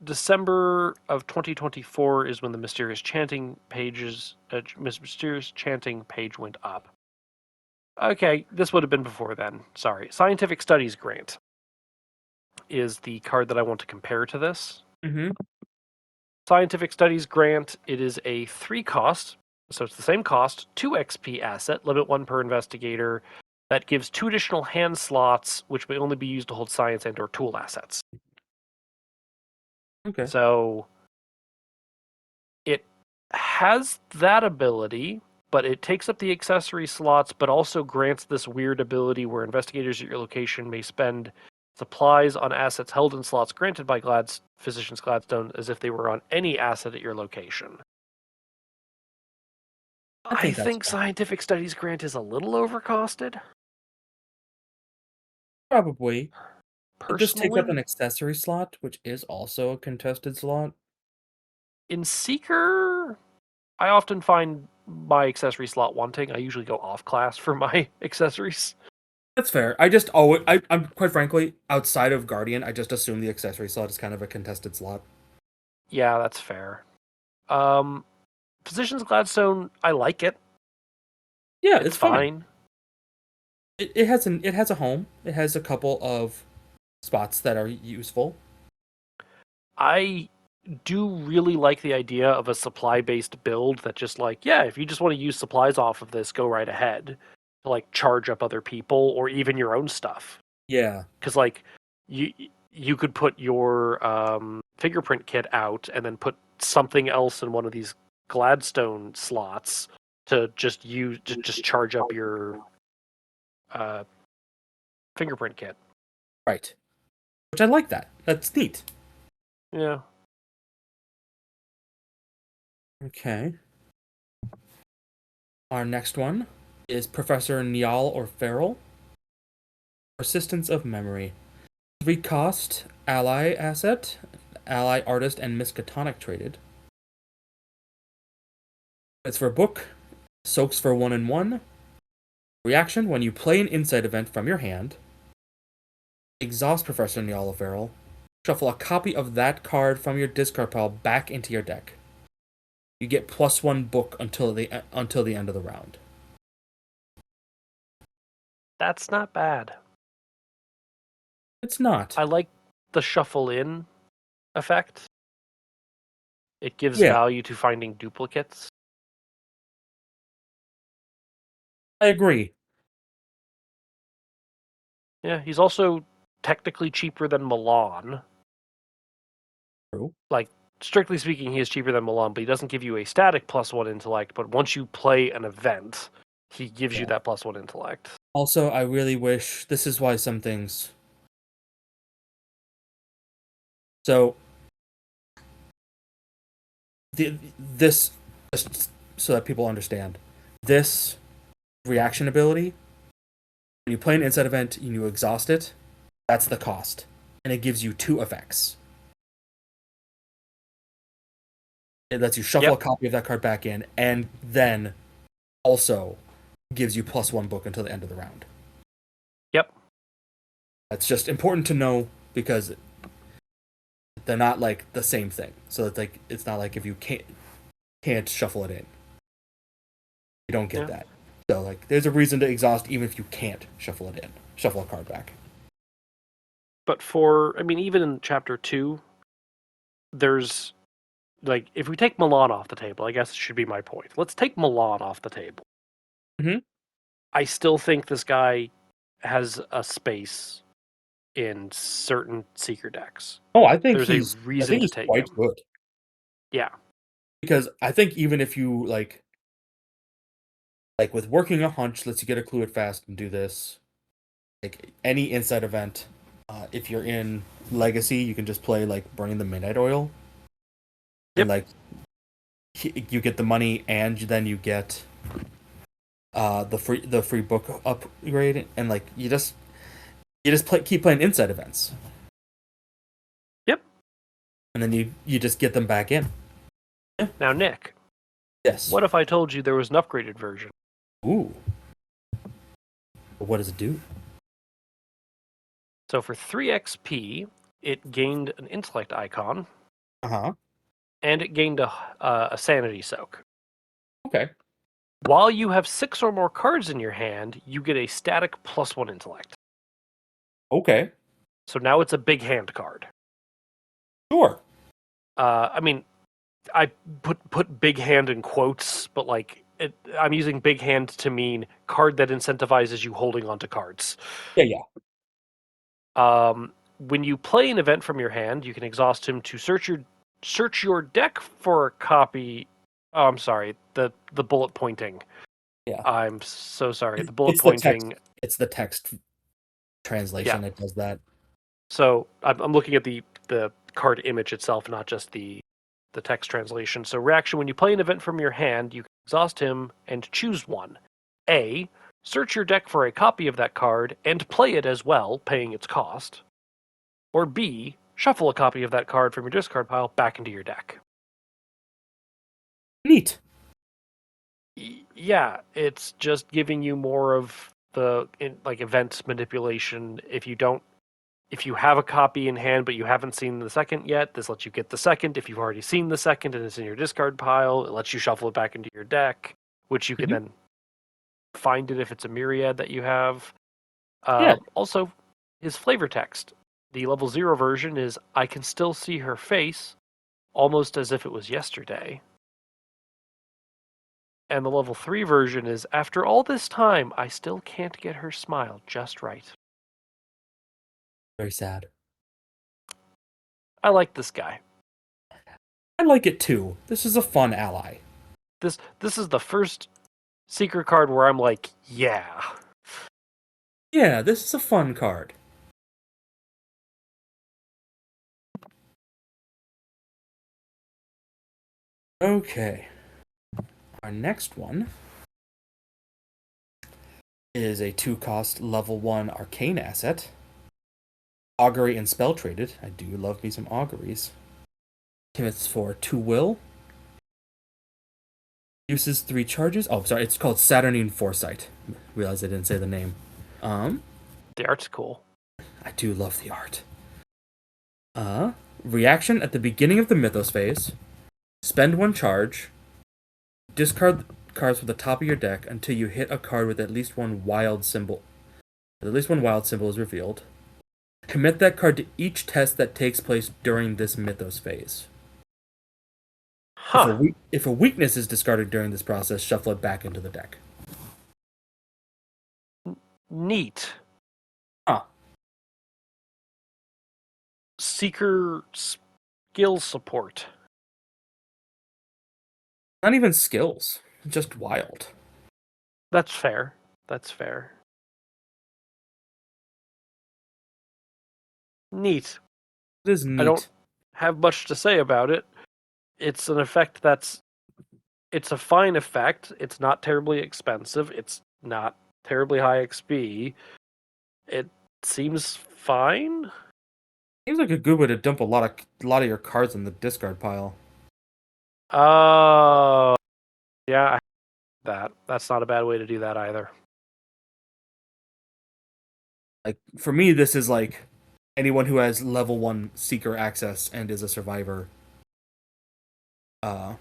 December of 2024 is when the mysterious chanting page went up. Okay, this would have been before then. Sorry. Scientific Studies Grant is the card that I want to compare to this. Mm-hmm. Scientific Studies Grant, it is a 3-cost, so it's the same cost, 2 XP asset, limit 1 per investigator, that gives 2 additional hand slots, which may only be used to hold science and or tool assets. Okay. So it has that ability, but it takes up the accessory slots, but also grants this weird ability where investigators at your location may spend supplies on assets held in slots granted by Physician's Gladstone as if they were on any asset at your location. I I think that's think fine. Scientific Studies Grant is a little overcosted, Probably. It just takes up an personally. accessory slot, which is also a contested slot. In Seeker, I often find my accessory slot wanting. I usually go off class for my accessories. That's fair. I'm quite frankly, outside of Guardian, I just assume the accessory slot is kind of a contested slot. Yeah, that's fair. Um, Physician's Gladstone, I like it. Yeah, It's it's fine. fine. It has a home. It has a couple of spots that are useful. I do really like the idea of a supply based build that just like, yeah, if you just want to use supplies off of this, go right ahead. To like charge up other people or even your own stuff. Yeah. Because like you you could put your fingerprint kit out and then put something else in one of these Gladstone slots to just charge up your uh, fingerprint kit. Right. Which I like that. That's neat. Yeah. Okay. Our next one is Professor Niall or Farrell. Persistence of Memory. 3-cost ally asset, ally artist and Miskatonic traded. It's for a book, soaks for 1 and 1. Reaction: when you play an insight event from your hand, exhaust Professor Niall or Farrell, shuffle a copy of that card from your discard pile back into your deck. You get +1 book until the end of the round. That's not bad. It's not. I like the shuffle in effect. It gives Yeah, value to finding duplicates. I agree. Yeah, he's also technically cheaper than Milan. True. Like, strictly speaking, he is cheaper than Milan, but he doesn't give you a static +1 intellect. But once you play an event, he gives you Yeah. that +1 intellect. Also, I really wish this is why some things. So this just so that people understand this reaction ability. When you play an insight event and you exhaust it, that's the cost, and it gives you 2 effects. It lets you shuffle a Yep, copy of that card back in, and then also gives you +1 book until the end of the round. yep. That's just important to know because they're not like the same thing. So it's like it's not like if you can't shuffle it in. You don't get Yeah. that. So like, there's a reason to exhaust even if you can't shuffle it in. Shuffle a card back. But for, I mean, even in chapter 2, there's, like, if we take Milan off the table, I guess it should be my point. Let's take Milan off the table. Mhm. I still think this guy has a space in certain Seeker decks. Oh, I think There's a he's reason to take quite him. good. Yeah. Because I think even if you like with working a hunch lets you get a clue it fast and do this. Like any inside event, if you're in Legacy, you can just play like Burning the Midnight Oil, and Yep. like you get the money, and then you get the free book upgrade, and like you just keep playing inside events, Yep. and then you just get them back in. Yeah. Now, Nick, Yes. what if I told you there was an upgraded version? Ooh. What does it do? So for 3 XP, it gained an intellect icon, Uh-huh. and it gained a sanity soak. Okay. While you have 6 or more cards in your hand, you get a static +1 intellect. Okay. So now it's a big hand card. Sure. I mean, I put big hand in quotes, but like I'm using big hand to mean card that incentivizes you holding onto cards. Yeah. When you play an event from your hand, you can exhaust him to search your deck for a copy. Oh, I'm sorry. The bullet pointing. Yeah. I'm so sorry. The bullet It's the text. pointing. It's the text translation Yeah. that does that. So I'm looking at the card image itself, not just the text translation. So reaction: when you play an event from your hand, you can exhaust him and choose one. A. Search your deck for a copy of that card and play it as well, paying its cost. Or B. Shuffle a copy of that card from your discard pile back into your deck. Neat. Yeah, it's just giving you more of the like event manipulation. If you have a copy in hand but you haven't seen the second yet, this lets you get the second. If you've already seen the second and it's in your discard pile, it lets you shuffle it back into your deck, which you can Mhm. then find it if it's a myriad that you have. Yeah. Also, his flavor text. The level 0 version is I can still see her face, almost as if it was yesterday. And the level 3 version is after all this time, I still can't get her smile just right. Very sad. I like this guy. I like it too. This is a fun ally. This is the first secret card where I'm like, yeah. Yeah, this is a fun card. Okay. Our next one is a 2-cost level 1 arcane asset. Augury and Spell Traded. I do love me some auguries. Commits for 2 will. Uses 3 charges. Oh, sorry, it's called Saturnine Foresight. Realize I didn't say the name. The art's cool. I do love the art. Reaction at the beginning of the Mythos phase. Spend 1 charge. Discard cards from the top of your deck until you hit a card with at least one wild symbol. At least one wild symbol is revealed. Commit that card to each test that takes place during this Mythos phase. Huh. If a weakness is discarded during this process, shuffle it back into the deck. Neat. Huh. Seeker skill support. Not even skills, just wild. That's fair. That's fair. Neat. It is I don't neat. have much to say about it. It's an effect it's a fine effect. It's not terribly expensive. It's not terribly high XP. It seems fine. Seems like a good way to dump a lot of your cards in the discard pile. Uh yeah, I that. That's not a bad way to do that either. Like for me, this is like anyone who has level 1 seeker access and is a survivor. Uh,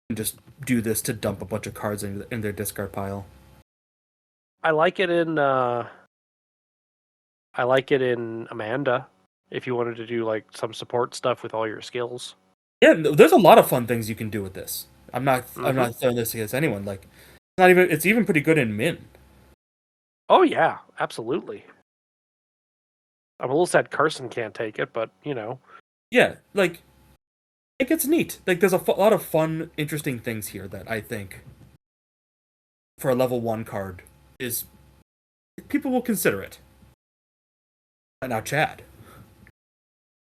and just do this to dump a bunch of cards in their discard pile. I like it in Amanda. If you wanted to do like some support stuff with all your skills. Yeah, there's a lot of fun things you can do with this. I'm Mm-hmm. not throwing this against anyone. Like, not even it's even pretty good in Min. Oh yeah, absolutely. I'm a little sad Carson can't take it, but Yeah, like it gets neat. Like, there's a lot of fun, interesting things here that I think for a level 1 card is people will consider it. Now, Chad,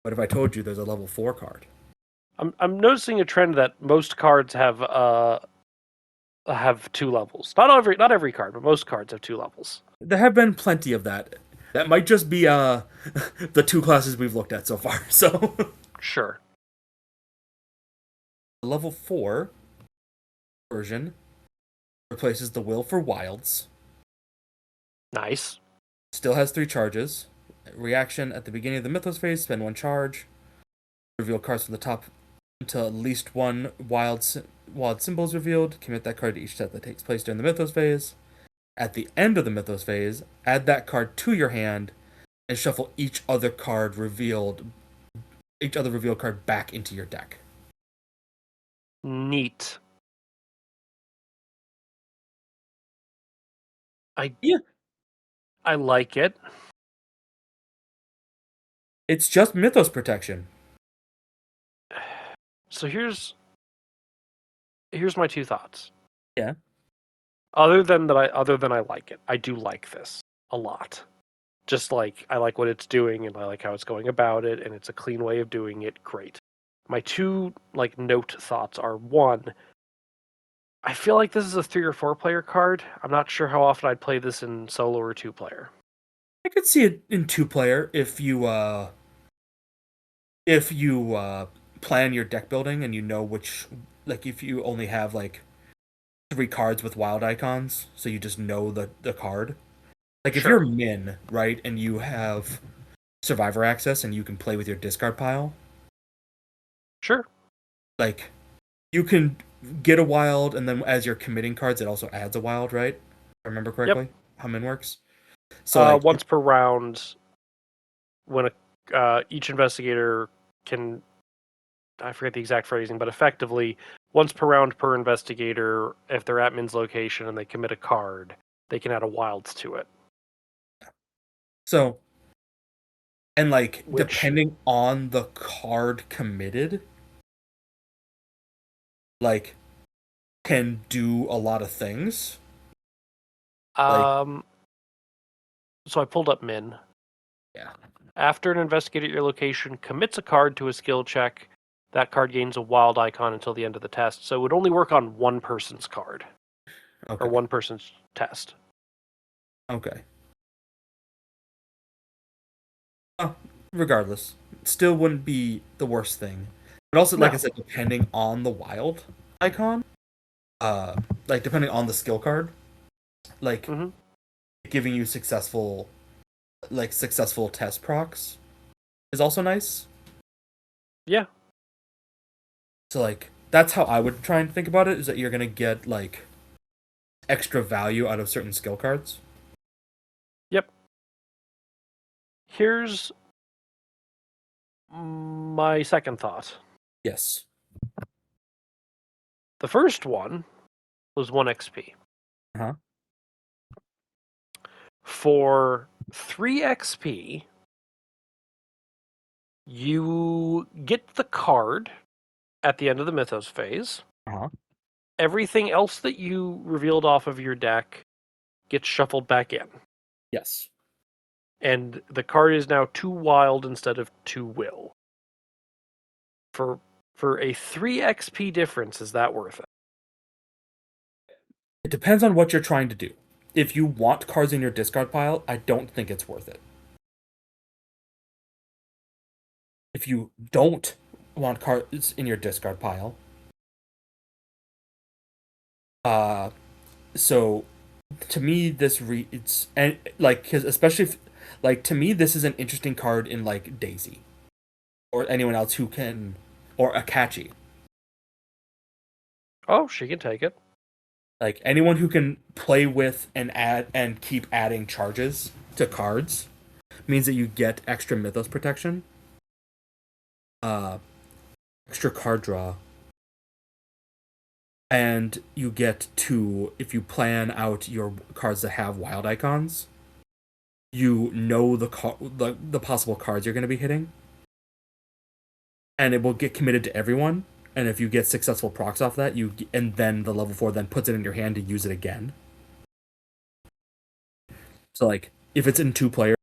what if I told you there's a level 4 card? I'm noticing a trend that most cards have 2 levels. Not every card, but most cards have 2 levels. There have been plenty of that. That might just be the 2 classes we've looked at so far. So Sure. the level 4 version replaces the Will for Wilds. Nice. Still has 3 charges. Reaction at the beginning of the Mythos phase, spend 1 charge. Reveal cards from the top until at least 1 wild symbol is revealed. Commit that card to each set that takes place during the Mythos phase. At the end of the Mythos phase, add that card to your hand and shuffle each other revealed card back into your deck. Neat. I Yeah, I like it. it's just Mythos protection. So here's my 2 thoughts. Yeah. Other than I like it. I do like this a lot. Just like I like what it's doing and I like how it's going about it and it's a clean way of doing it. Great. My 2 note thoughts are, one, I feel like this is a 3 or 4 player card. I'm not sure how often I'd play this in solo or 2 player. I could see it in 2 player if you plan your deck building and you know which, like, if you only have like 3 cards with wild icons, so you just know the card. Like, if you're Sure. Min, right, and you have survivor access and you can play with your discard pile, Sure. like, you can get a wild, and then as you're committing cards, it also adds a wild, right? If I remember Yep. correctly, how Min works. So, like, Once per round, when each investigator can, I forget the exact phrasing, but effectively, once per round per investigator, if they're at Min's location and they commit a card, they can add a wilds to it. so, and like, Which, depending on the card committed, like, can do a lot of things. Like, um, so I pulled up Min. yeah. After an investigator at your location commits a card to a skill check, that card gains a wild icon until the end of the test. So it would only work on one person's card or Okay. one person's test. Okay. Regardless, still wouldn't be the worst thing. But also, like I No. said, depending on the wild icon, uh, like depending on the skill card, like Mm-hmm. giving you successful test procs is also nice. Yeah. So like that's how I would try and think about it, is that you're gonna get like extra value out of certain skill cards. Yep. Here's my second thought. Yes. The first one was 1 XP. Uh-huh. For 3 XP, you get the card at the end of the Mythos phase. Uh-huh. Everything else that you revealed off of your deck gets shuffled back in. Yes. And the card is now 2 wild instead of 2 will. For a 3 XP difference, is that worth it? It depends on what you're trying to do. If you want cards in your discard pile, I don't think it's worth it. If you don't want cards in your discard pile, uh, so to me it's and like, cause especially if, like, to me this is an interesting card in like Daisy or anyone else who can, or Akachi. Oh, she can take it. Like anyone who can play with and add and keep adding charges to cards means that you get extra mythos protection, uh, extra card draw, and you get to, if you plan out your cards that have wild icons, you know the possible cards you're going to be hitting, and it will get committed to everyone. And if you get successful procs off that, and then the level 4 then puts it in your hand to use it again. So like if it's in 2 players,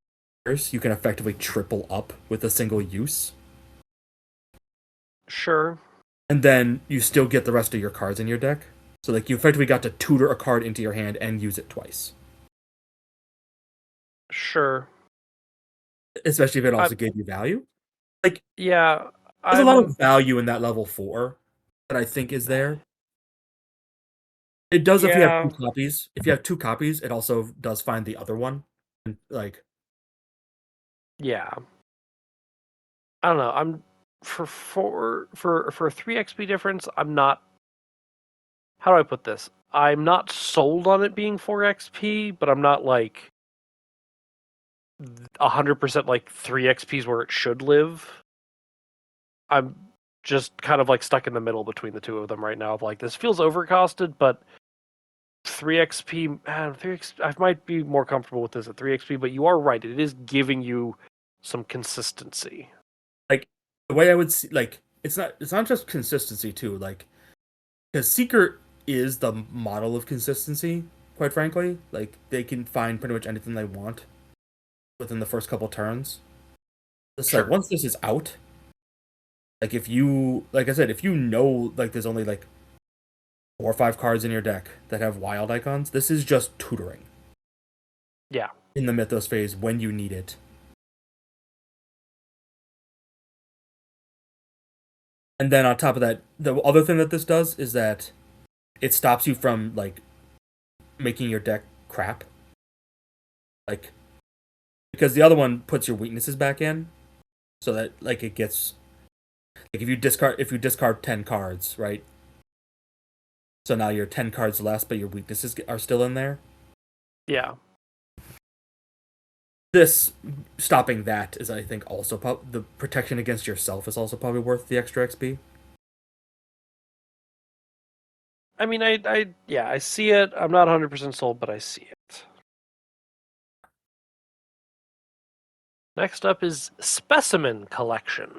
you can effectively triple up with a single use. Sure. And then you still get the rest of your cards in your deck. So like you effectively got to tutor a card into your hand and use it twice. Sure. Especially if it also gave you value. Like yeah, there's a lot I'm of value in that level 4 that I think is there. It does if you have yeah, 2 copies. If you have 2 copies, it also does find the other one. And like yeah. I don't know. I'm for a 3 XP difference, I'm not. How do I put this? I'm not sold on it being 4 XP, but I'm not like 100% like 3 XP is where it should live. I'm just kind of like stuck in the middle between the two of them right now. Of like, this feels overcosted, but 3 XP, man, 3 XP, I might be more comfortable with this at 3 XP, but you are right. It is giving you some consistency. like the way I would see, like it's not just consistency too, like because Seeker is the model of consistency, quite frankly. Like they can find pretty much anything they want within the first couple turns. It's like Sure. once this is out, like if you, like I said, if you know like there's only like 4 or 5 cards in your deck that have wild icons, this is just tutoring Yeah. in the Mythos phase when you need it. And then on top of that, the other thing that this does is that it stops you from like making your deck crap. Like because the other one puts your weaknesses back in, so that like it gets, like if you discard 10 cards, right? So now you're 10 cards less, but your weaknesses are still in there. Yeah. This stopping that is, I think, also the protection against yourself is also probably worth the extra XP. I mean, yeah, I see it. I'm not 100% sold, but I see it. Next up is Specimen Collection.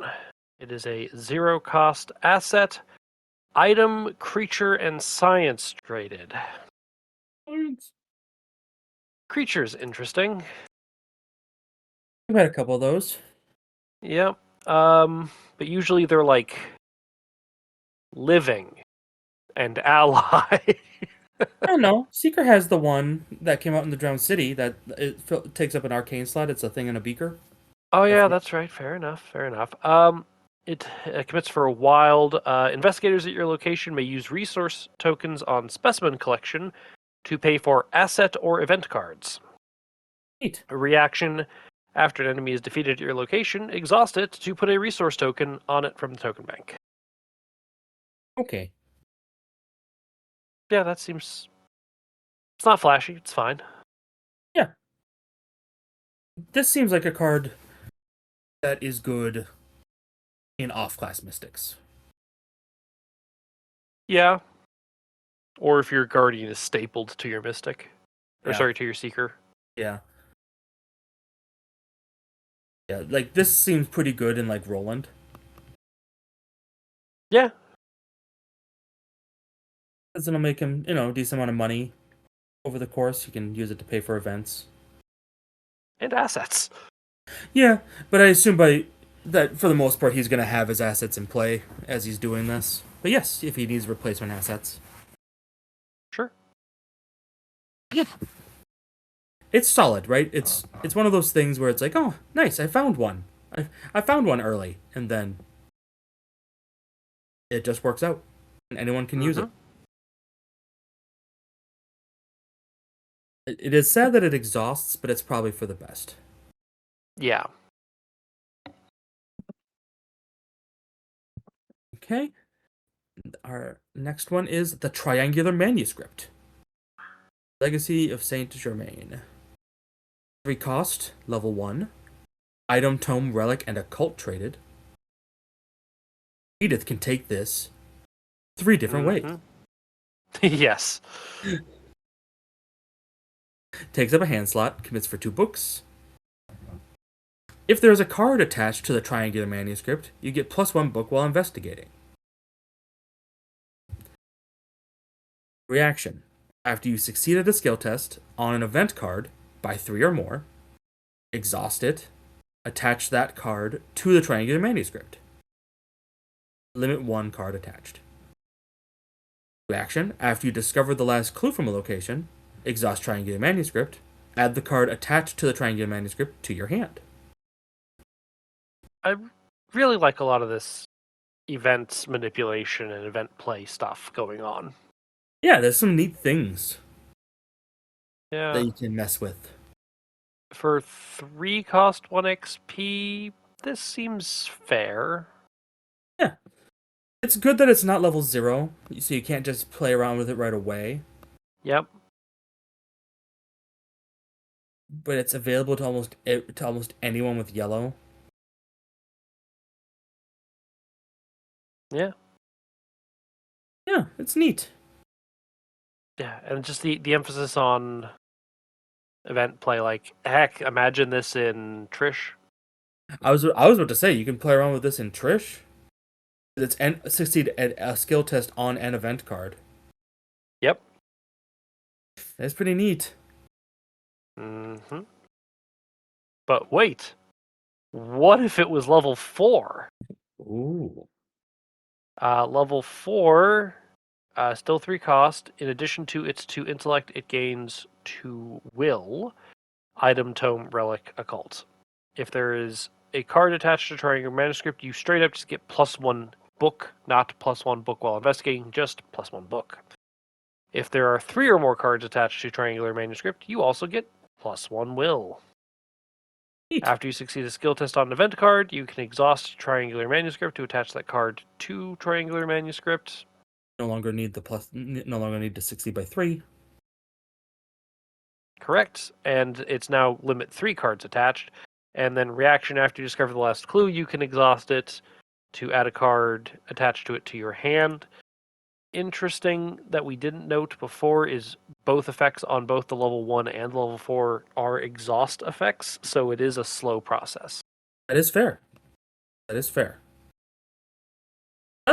It is a 0-cost asset, item, creature, and science traded. Creature's interesting. I've had a couple of those. Yep. But usually they're like living and ally. I don't know. Seeker has the one that came out in the Drowned City that it takes up an arcane slot. It's a thing in a beaker. Oh That's yeah, that's right. Fair enough. Fair enough. It commits for a wild. Investigators at your location may use resource tokens on Specimen Collection to pay for asset or event cards. neat. A reaction after an enemy is defeated at your location, exhaust it to put a resource token on it from the token bank. Okay. Yeah, that seems. It's not flashy. It's fine. Yeah. This seems like a card that is good in off-class mystics. Yeah. Or if your guardian is stapled to your mystic, or Yeah. sorry, to your seeker. Yeah. Yeah. Like this seems pretty good in like Roland. Yeah, Because it'll make him, a decent amount of money over the course. You can use it to pay for events. and assets. Yeah, but I assume by that for the most part he's gonna have his assets in play as he's doing this. But yes, if he needs replacement assets. Sure. Yeah. It's solid, right? It's one of those things where it's like, oh, nice, I found one. I found one early, and then it just works out, and anyone can use it. It is sad that it exhausts, but it's probably for the best. Yeah. Okay. Our next one is the Triangular Manuscript. Legacy of Saint Germain. 3 cost, level 1. Item, tome, relic, and occult traded. Edith can take this 3 different ways. Yes. Takes up a hand slot, commits for 2 books. If there is a card attached to the Triangular Manuscript, you get +1 book while investigating. Reaction. After you succeeded a skill test on an event card by 3 or more, exhaust it, attach that card to the Triangular Manuscript. Limit 1 card attached. Reaction. After you discover the last clue from a location, exhaust Triangular Manuscript, add the card attached to the Triangular Manuscript to your hand. I really like a lot of this event manipulation and event play stuff going on. Yeah, there's some neat things Yeah. that you can mess with. For 3 cost 1 XP, this seems fair. Yeah. It's good that it's not level 0, so you can't just play around with it right away. Yep. But it's available to almost anyone with yellow. Yeah. Yeah, it's neat. Yeah, and just the emphasis on event play, like, heck, imagine this in Trish. I was about to say you can play around with this in Trish. It's succeed at a skill test on an event card. Yep. That's pretty neat. Mm-hmm. But wait, what if it was level 4? Ooh. Level 4, still 3 cost. In addition to its 2 intellect, it gains 2 will. Item, tome, relic, occult. If there is a card attached to Triangular Manuscript, you straight up just get +1 book, not +1 book while investigating, just +1 book. If there are 3 or more cards attached to Triangular Manuscript, you also get +1 will. Neat. After you succeed a skill test on an event card, you can exhaust Triangular Manuscript to attach that card to Triangular Manuscript. No longer need to succeed by 3. Correct. And it's now limit 3 cards attached. And then reaction after you discover the last clue, you can exhaust it to add a card attached to it to your hand. Interesting that we didn't note before is both effects on both the level 1 and level 4 are exhaust effects, so it is a slow process. That is fair. That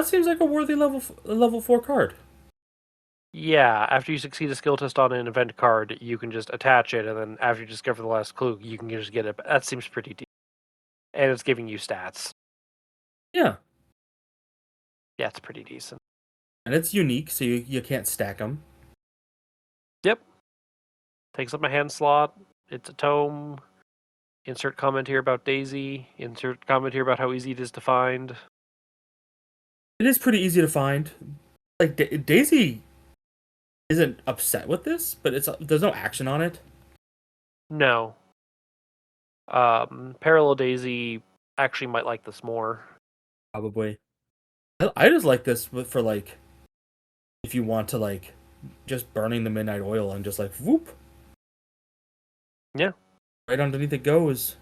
seems like a worthy level 4 card. Yeah, after you succeed a skill test on an event card, you can just attach it, and then after you discover the last clue, you can just get it. That seems pretty deep. And it's giving you stats. Yeah. Yeah, it's pretty decent. And it's unique, so you can't stack them. Yep. Takes up a hand slot. It's a tome. Insert comment here about Daisy. Insert comment here about how easy it is to find. It is pretty easy to find. Like, Daisy isn't upset with this, but there's no action on it. No. Parallel Daisy actually might like this more. Probably. I just like this for, like, if you want to, like, just burning the midnight oil and just, like, whoop. Yeah. Right underneath it goes.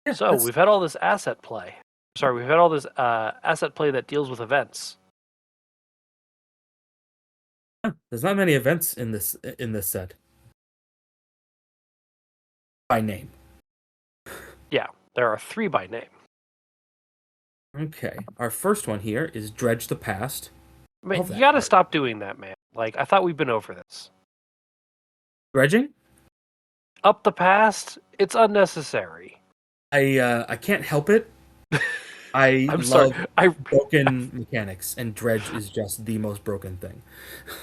Yeah, so we've had all this asset play. Sorry, we've had all this asset play that deals with events. There's not many events in this set. By name. Yeah, there are 3 by name. Okay, our first one here is Dredge the Past. Man, you gotta stop doing that, man. Like, I thought we'd been over this. Dredging? Up the past, it's unnecessary. I can't help it. I'm sorry. Broken mechanics, and Dredge is just the most broken thing.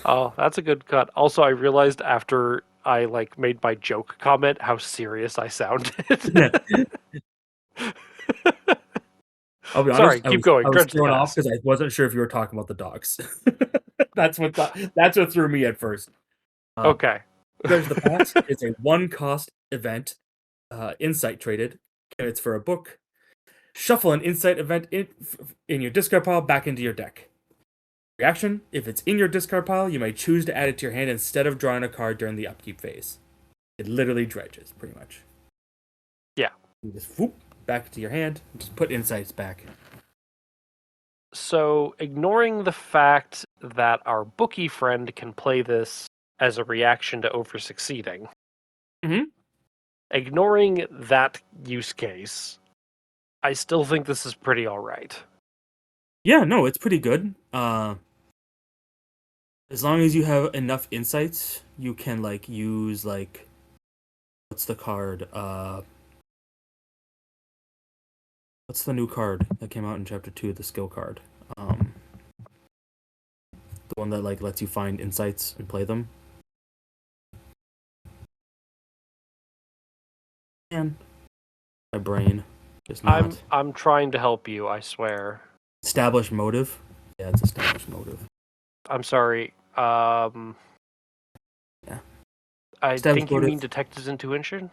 Oh, that's a good cut. Also, I realized after I made my joke comment how serious I sounded. I'll be honest. Sorry, keep going. I was thrown off because I wasn't sure if you were talking about the dogs. That's what threw me at first. Okay. Dredge the Past is a 1 cost event, insight traded. It's for a book. Shuffle an insight event in your discard pile back into your deck. Reaction: if it's in your discard pile, you may choose to add it to your hand instead of drawing a card during the upkeep phase. It literally dredges, pretty much. Yeah. You just whoop back to your hand, and just put insights back. So, ignoring the fact that our bookie friend can play this as a reaction to over succeeding, ignoring that use case, I still think this is pretty alright. Yeah, no, it's pretty good. As long as you have enough insights, you can like use like what's the card? What's the new card that came out in chapter 2, the skill card? The one that like lets you find insights and play them. Man, my brain is not. I'm trying to help you, I swear. Establish motive. Yeah, it's established motive. I'm sorry. Yeah. I Establish think you motive. mean detect his intuition?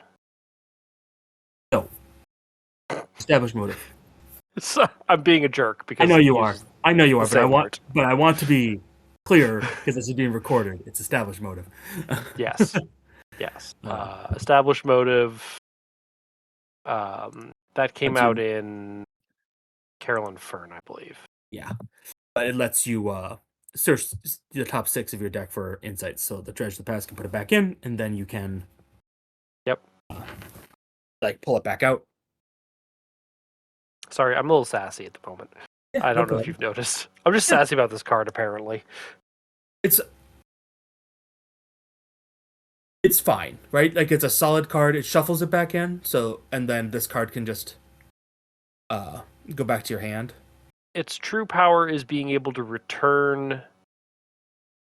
No. Establish motive. So, I'm being a jerk because I know he you are. uses I know you are, the same word. but I want to be clear because this is being recorded. It's established motive. Yes. Yes. Established motive. That came out in Carolyn Fern, I believe. Yeah. But it lets you search the top 6 of your deck for insights. So the Treasure of the Past can put it back in, and then you can like pull it back out. Sorry, I'm a little sassy at the moment. Yeah, I don't know if you've noticed. I'm just sassy about this card, apparently. It's fine, right? Like it's a solid card. It shuffles it back in, so and then this card can just go back to your hand. Its true power is being able to return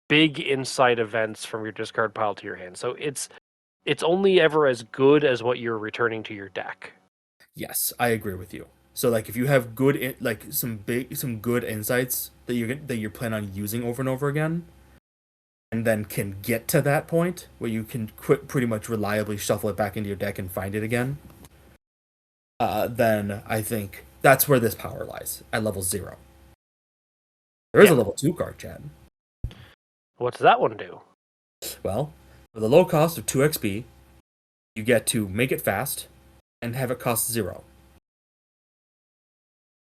big insight events from your discard pile to your hand. So it's only ever as good as what you're returning to your deck. Yes, I agree with you. So like if you have good some good insights that you're planning on using over and over again, and then can get to that point where you can pretty much reliably shuffle it back into your deck and find it again, then I think that's where this power lies, at level 0. There is a level 2 card, Chad. What does that one do? Well, for the low cost of 2 XP, you get to make it fast and have it cost 0.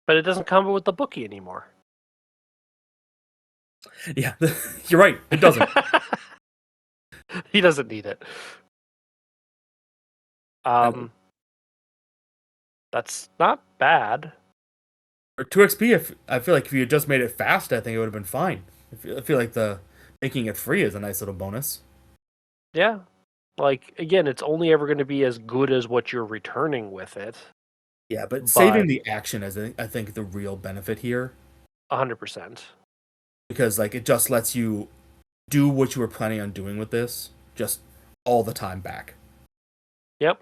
But it doesn't come with the bookie anymore. Yeah, you're right. It doesn't. He doesn't need it. That's not bad. For 2 XP, I feel like if you had just made it fast, I think it would have been fine. I feel like the making it free is a nice little bonus. Yeah. Like, again, it's only ever going to be as good as what you're returning with it. Yeah, but saving the action is, I think, the real benefit here. 100%. Because, like, it just lets you do what you were planning on doing with this, just all the time back. Yep.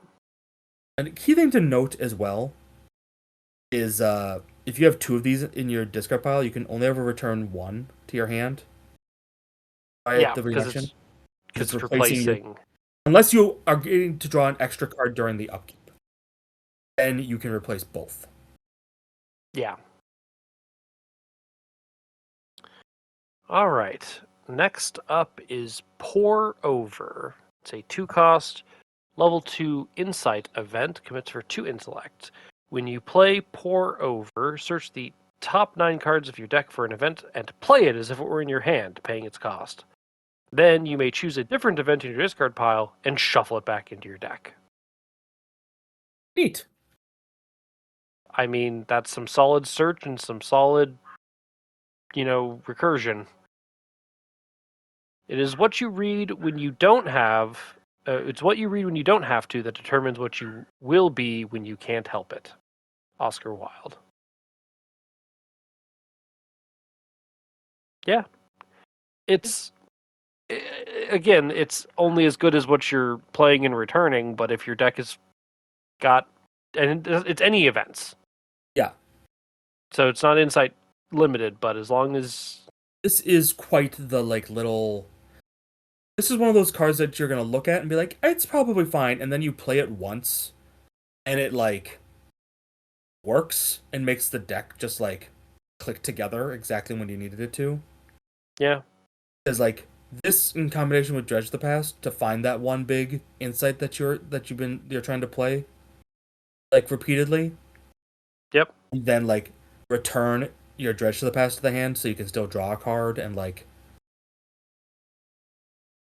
And a key thing to note as well is if you have 2 of these in your discard pile, you can only ever return 1 to your hand. Yeah, the reaction. Because it's replacing. Unless you are getting to draw an extra card during the upkeep, then you can replace both. Yeah. All right. Next up is Pour Over. It's a 2-cost, level 2 insight event. Commits for 2 intellect. When you play Pour Over, search the top 9 cards of your deck for an event and play it as if it were in your hand, paying its cost. Then you may choose a different event in your discard pile and shuffle it back into your deck. Neat. I mean, that's some solid search and some solid, recursion. It is what you read when you don't have. It's what you read when you don't have to that determines what you will be when you can't help it. Oscar Wilde. Yeah. It's only as good as what you're playing and returning, but if your deck has got, and it's any events. Yeah. So it's not insight limited, but as long as... This is quite the, little... This is one of those cards that you're going to look at and be like, it's probably fine, and then you play it once, and it, works and makes the deck just like click together exactly when you needed it to. Yeah. Is like this in combination with Dredge the Past to find that one big insight you're trying to play like repeatedly, Yep. and then like return your Dredge to the Past to the hand so you can still draw a card and like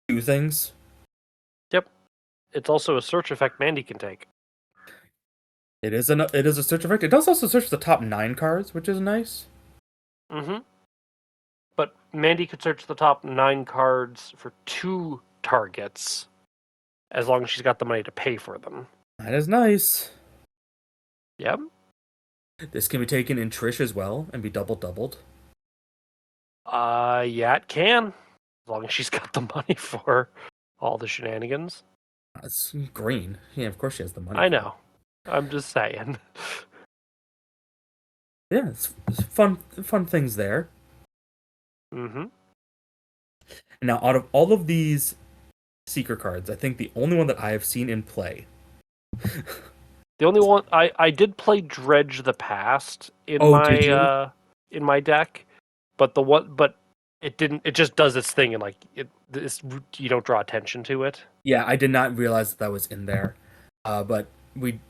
do things. Yep. It's also a search effect Mandy can take. It is a search effect. It does also search the top 9 cards, which is nice. Mm-hmm. But Mandy could search the top 9 cards for 2 targets, as long as she's got the money to pay for them. That is nice. Yep. This can be taken in Trish as well and be doubled. Yeah, it can. As long as she's got the money for all the shenanigans. It's green. Yeah, of course she has the money. I know. I'm just saying. Yeah, it's fun things there. Mm-hmm. Now, out of all of these Seeker cards, I think the only one that I have seen in play. The only one I did play Dredge the Past Oh, did you? in my deck, but it didn't. It just does its thing, and like you don't draw attention to it. Yeah, I did not realize that was in there. But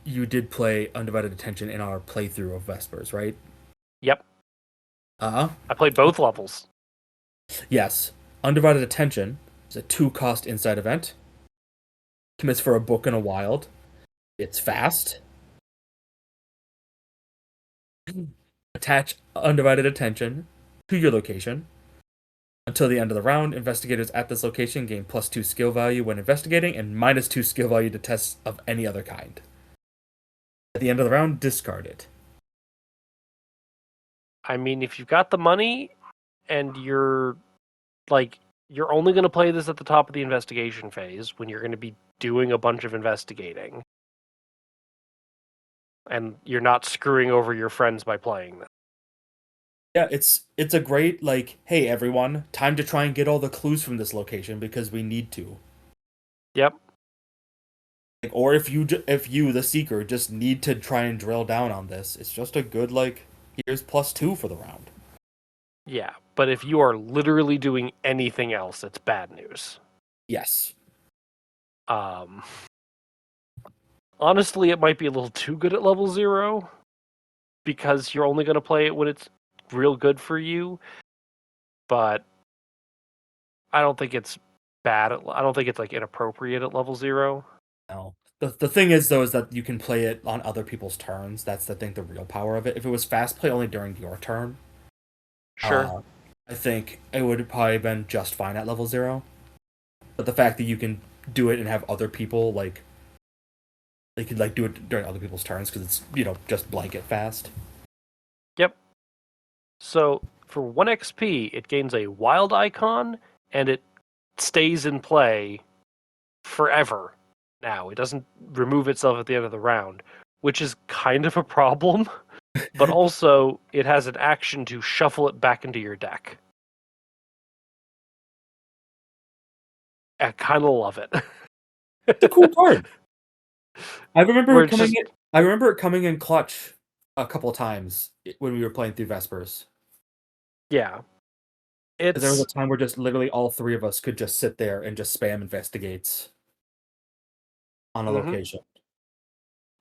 you did play Undivided Attention in our playthrough of Vespers, right? Yep, Uh-huh. I played both levels. Yes. Undivided Attention is a 2-cost inside event. Commits for a book and a wild. It's fast. Attach Undivided Attention to your location. Until the end of the round, investigators at this location gain +2 skill value when investigating and -2 skill value to tests of any other kind. At the end of the round, discard it. I mean, if you've got the money and you're only going to play this at the top of the investigation phase when you're going to be doing a bunch of investigating, and you're not screwing over your friends by playing them. Yeah, it's a great like, hey everyone, time to try and get all the clues from this location because we need to. Yep. Like, or if you the seeker just need to try and drill down on this, it's just a good like here's +2 for the round. Yeah, but if you are literally doing anything else, it's bad news. Yes. Um, Honestly, it might be a little too good at level 0 because you're only going to play it when it's real good for you. But I don't think it's bad. I don't think it's like inappropriate at level 0. No. The thing is though is that you can play it on other people's turns. That's the real power of it. If it was fast play only during your turn, Sure. I think it would have probably been just fine at level 0. But the fact that you can do it and have other people like they could like do it during other people's turns because it's just blanket fast. Yep. So for 1 XP, it gains a wild icon and it stays in play forever. Now it doesn't remove itself at the end of the round, which is kind of a problem. But also, it has an action to shuffle it back into your deck. I kind of love it. It's a cool card. I remember Where it it's coming just in. I remember it coming in clutch a couple of times when we were playing through Vespers. yeah, Because there was a it's time where just literally all 3 of us could just sit there and just spam investigates on a mhm. location.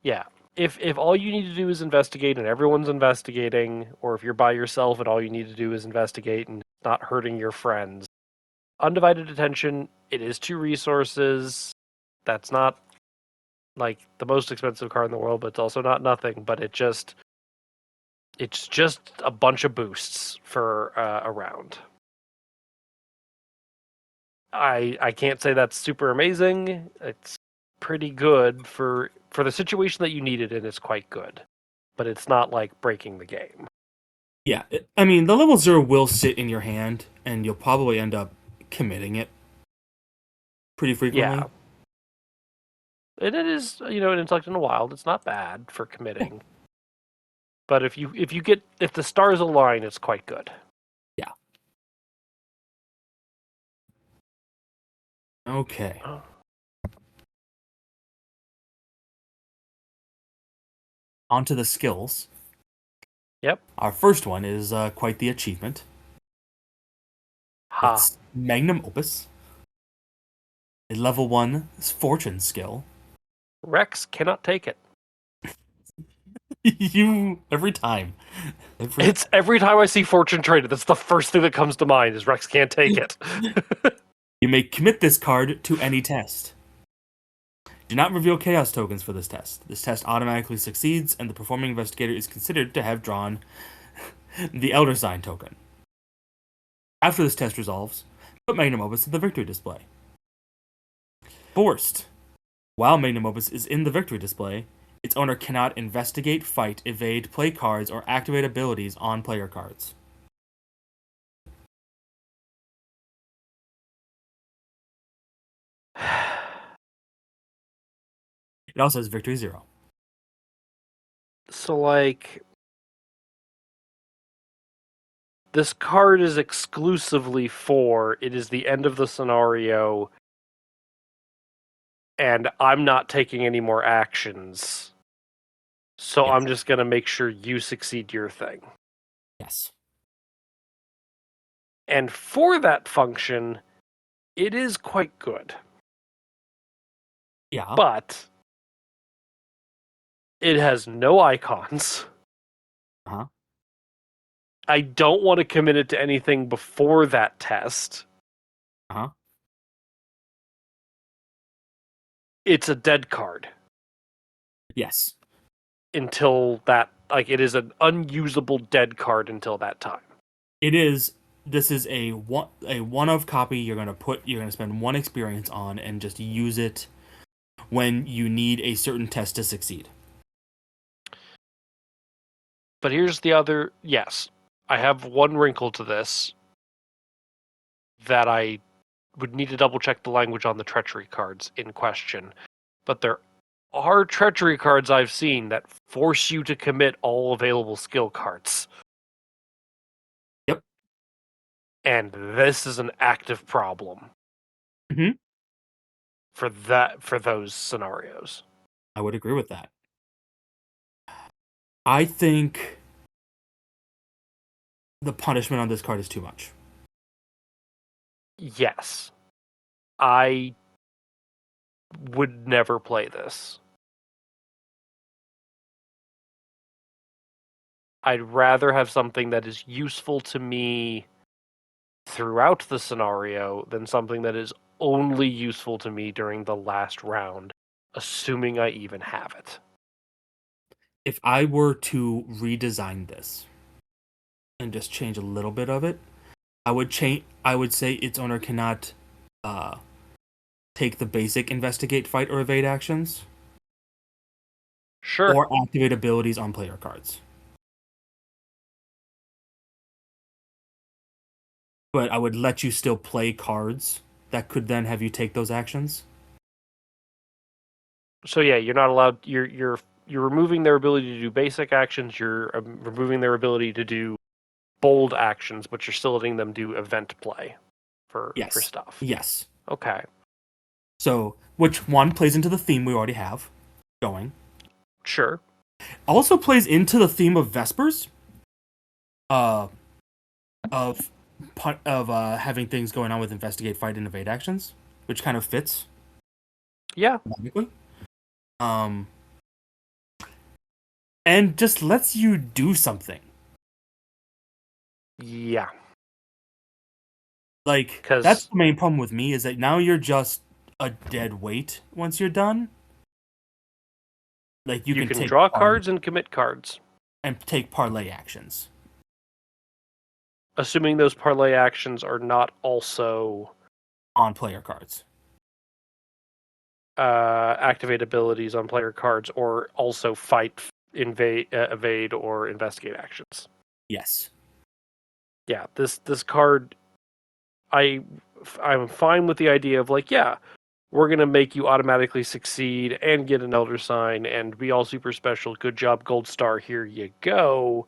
Yeah. If all you need to do is investigate and everyone's investigating, or if you're by yourself and all you need to do is investigate and not hurting your friends, undivided attention. It is 2 resources. That's not like the most expensive card in the world, but it's also not nothing. But it's just a bunch of boosts for a round. I can't say that's super amazing. It's pretty good for the situation that you need it in. It's quite good, but it's not like breaking the game. Yeah, I mean the level 0 will sit in your hand, and you'll probably end up committing it pretty frequently. Yeah, and it is an intellect in the wild. It's not bad for committing, but if the stars align, it's quite good. Yeah. Okay. Oh. Onto the skills. Yep. Our first one is quite the achievement. Ha. It's Magnum Opus, a level 1 fortune skill. Rex cannot take it. You every time. It's every time I see Fortune traded, that's the first thing that comes to mind is Rex can't take it. You may commit this card to any test. Do not reveal chaos tokens for this test. This test automatically succeeds, and the performing investigator is considered to have drawn the Elder Sign token. After this test resolves, put Magnum Opus to the victory display. Forced. While Magnum Opus is in the victory display, its owner cannot investigate, fight, evade, play cards, or activate abilities on player cards. It also has victory 0. So, like, this card is exclusively for it is the end of the scenario, and I'm not taking any more actions. So Yes. I'm just going to make sure you succeed your thing. Yes. And for that function, it is quite good. Yeah. But it has no icons. Uh-huh. I don't want to commit it to anything before that test. Uh-huh. It's a dead card Yes. until that, like, it is an unusable dead card until that time. It is. This is a one of copy you're gonna spend 1 experience on and just use it when you need a certain test to succeed. But here's the other, yes, I have one wrinkle to this that I would need to double check the language on the treachery cards in question. But there are treachery cards I've seen that force you to commit all available skill cards. Yep. And this is an active problem Mm-hmm. for those scenarios. I would agree with that. I think the punishment on this card is too much. Yes. I would never play this. I'd rather have something that is useful to me throughout the scenario than something that is only useful to me during the last round, assuming I even have it. If I were to redesign this and just change a little bit of it, I would say its owner cannot uh, take the basic investigate, fight, or evade actions, Sure. or activate abilities on player cards. But I would let you still play cards that could then have you take those actions. So yeah, you're not allowed. You're removing their ability to do basic actions. You're removing their ability to do bold actions, but you're still letting them do event play for Yes. stuff. Yes. Okay. So, which one plays into the theme we already have going. Sure. Also plays into the theme of Vespers. Uh, of having things going on with investigate, fight, and evade actions, which kind of fits. Yeah. Logically. Um, and just lets you do something. Yeah. Like, that's the main problem with me, is that now you're just a dead weight once you're done. Like, you can take draw cards and commit cards, and take parlay actions. assuming those parlay actions are not also On player cards. activate abilities on player cards, or also fight, evade, or investigate actions. Yes. Yeah, this card, I'm fine with the idea of, like, yeah, we're gonna make you automatically succeed and get an Elder Sign and be all super special. Good job, Gold Star. Here you go.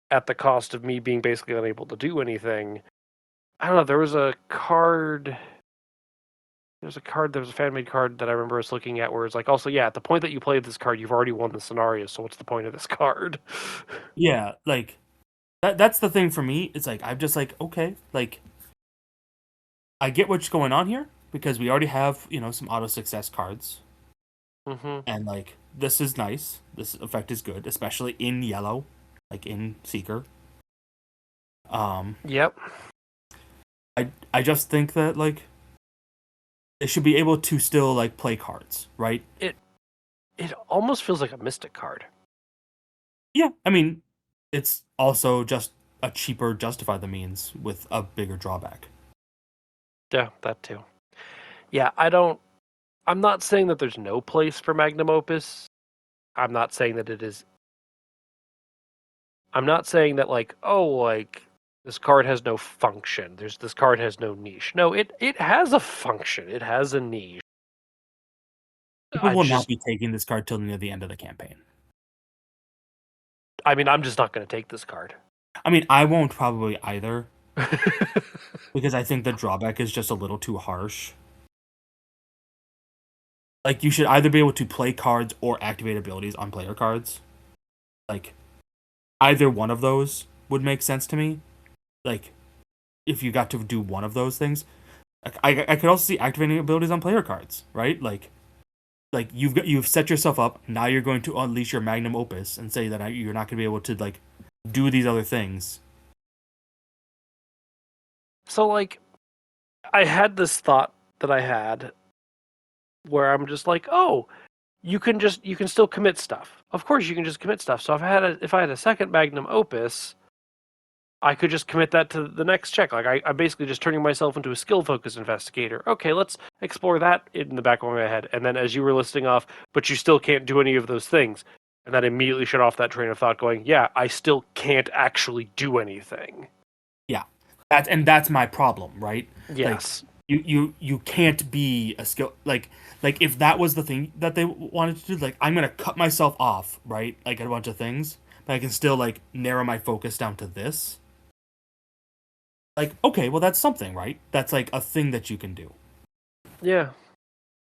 At the cost of me being basically unable to do anything. I don't know. There was a card There's a fan-made card that I remember us looking at where it's like, also, yeah, at the point that you play this card, you've already won the scenario, so what's the point of this card? Yeah, like that's the thing for me. It's like I'm just like, okay, like I get what's going on here because we already have, some auto success cards. Mm-hmm. And like this is nice. This effect is good, especially in yellow, like in Seeker. Um Yep. I just think that like they should be able to still like play cards, right? It almost feels like a Mystic card. Yeah, I mean, it's also just a cheaper justify the means with a bigger drawback. Yeah, that too. Yeah, I'm not saying that there's no place for Magnum Opus. I'm not saying that it is. I'm not saying that like, oh, like this card has no function. This card has no niche. No, it has a function. It has a niche. People I will not just, be taking this card till near the end of the campaign. I mean, I'm just not going to take this card. I mean, I won't probably either because I think the drawback is just a little too harsh. Like you should either be able to play cards or activate abilities on player cards. Like either one of those would make sense to me. Like if you got to do one of those things, I could also see activating abilities on player cards, right? Like you've set yourself up. Now you're going to unleash your magnum opus and say that you're not going to be able to like do these other things. So like, I had this thought that I had where I'm just like, oh, you can still commit stuff. Of course, you can just commit stuff. So if I had a second magnum opus, I could just commit that to the next check. Like I'm basically just turning myself into a skill focused investigator. Okay, let's explore that in the back of my head. And then as you were listing off, but you still can't do any of those things. And that immediately shut off that train of thought going, yeah, I still can't actually do anything. Yeah, that's my problem, right? Like Yes. you can't be a skill like if that was the thing that they wanted to do, like I'm gonna cut myself off, right? Like a bunch of things, but I can still like narrow my focus down to this. Like, okay, well that's something, right? That's like a thing that you can do. Yeah.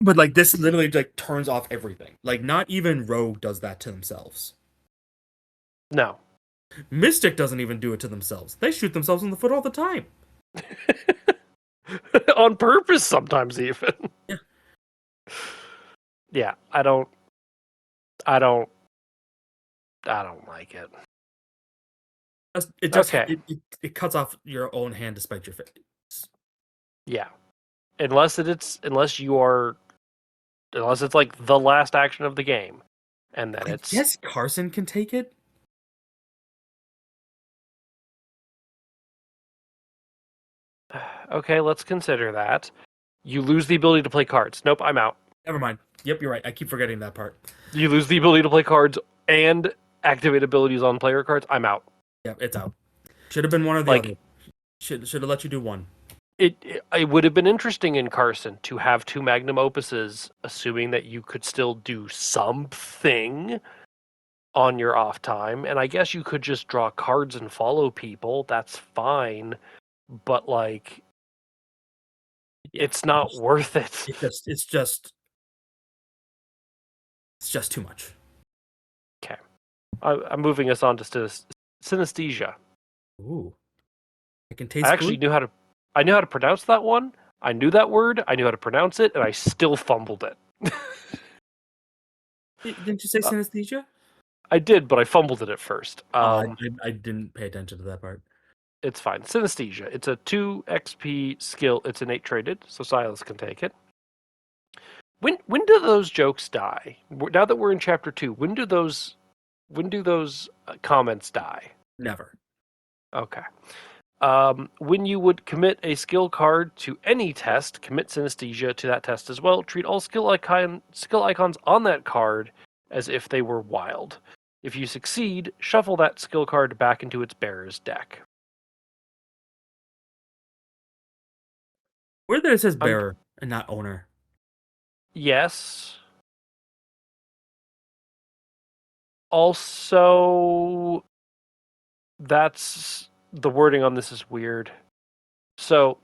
But like this literally like turns off everything. Like not even Rogue does that to themselves. No. Mystic doesn't even do it to themselves. They shoot themselves in the foot all the time. On purpose sometimes even. Yeah. Yeah, I don't I don't like it. It just Okay. it cuts off your own hand despite your face. Yeah. Unless you are unless it's like the last action of the game, and then I it's guess Carson can take it. okay. Let's consider that you lose the ability to play cards. Nope, I'm out. Never mind. Yep, you're right. I keep forgetting that part. You lose the ability to play cards and activate abilities on player cards. I'm out. Yep, it's out. Should have been one or the other. Like Should have let you do one. it would have been interesting in Carson to have two magnum opuses, assuming that you could still do something on your off time, and I guess you could just draw cards and follow people. That's fine, but like Yeah, it's not worth it. it's just too much. Okay, I'm moving us on to synesthesia. Ooh, I can I taste actually food. I knew how to pronounce that one. I knew that word. I knew how to pronounce it, and I still fumbled it. Didn't you say Uh, synesthesia? I did, but I fumbled it at first. Oh, I didn't pay attention to that part. It's fine. Synesthesia. It's a 2 XP skill. It's innate traded, so Silas can take it. When do those jokes die? Now that we're in chapter 2, when do those comments die? Never. Okay. When you would commit a skill card to any test, commit synesthesia to that test as well. Treat all skill icons on that card as if they were wild. If you succeed, shuffle that skill card back into its bearer's deck. Where there it says Un- bearer and not owner. yes. Also, that's the wording on this is weird. So,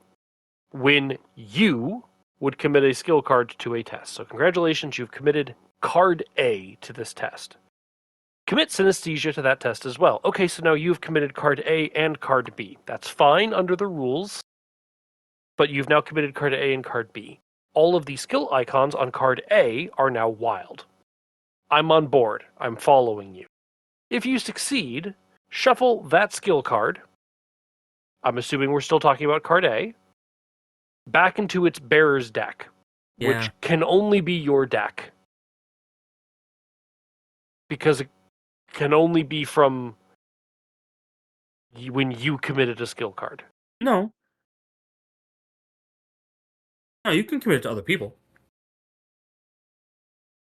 when you would commit a skill card to a test. So congratulations, you've committed card A to this test. Commit synesthesia to that test as well. Okay, so now you've committed card A and card B. That's fine under the rules, but you've now committed card A and card B. All of the skill icons on card A are now wild. I'm on board. I'm following you. If you succeed, shuffle that skill card. I'm assuming we're still talking about card A. Back into its bearer's deck, which can only be your deck. Because it can only be from when you committed a skill card. No. No, you can commit it to other people.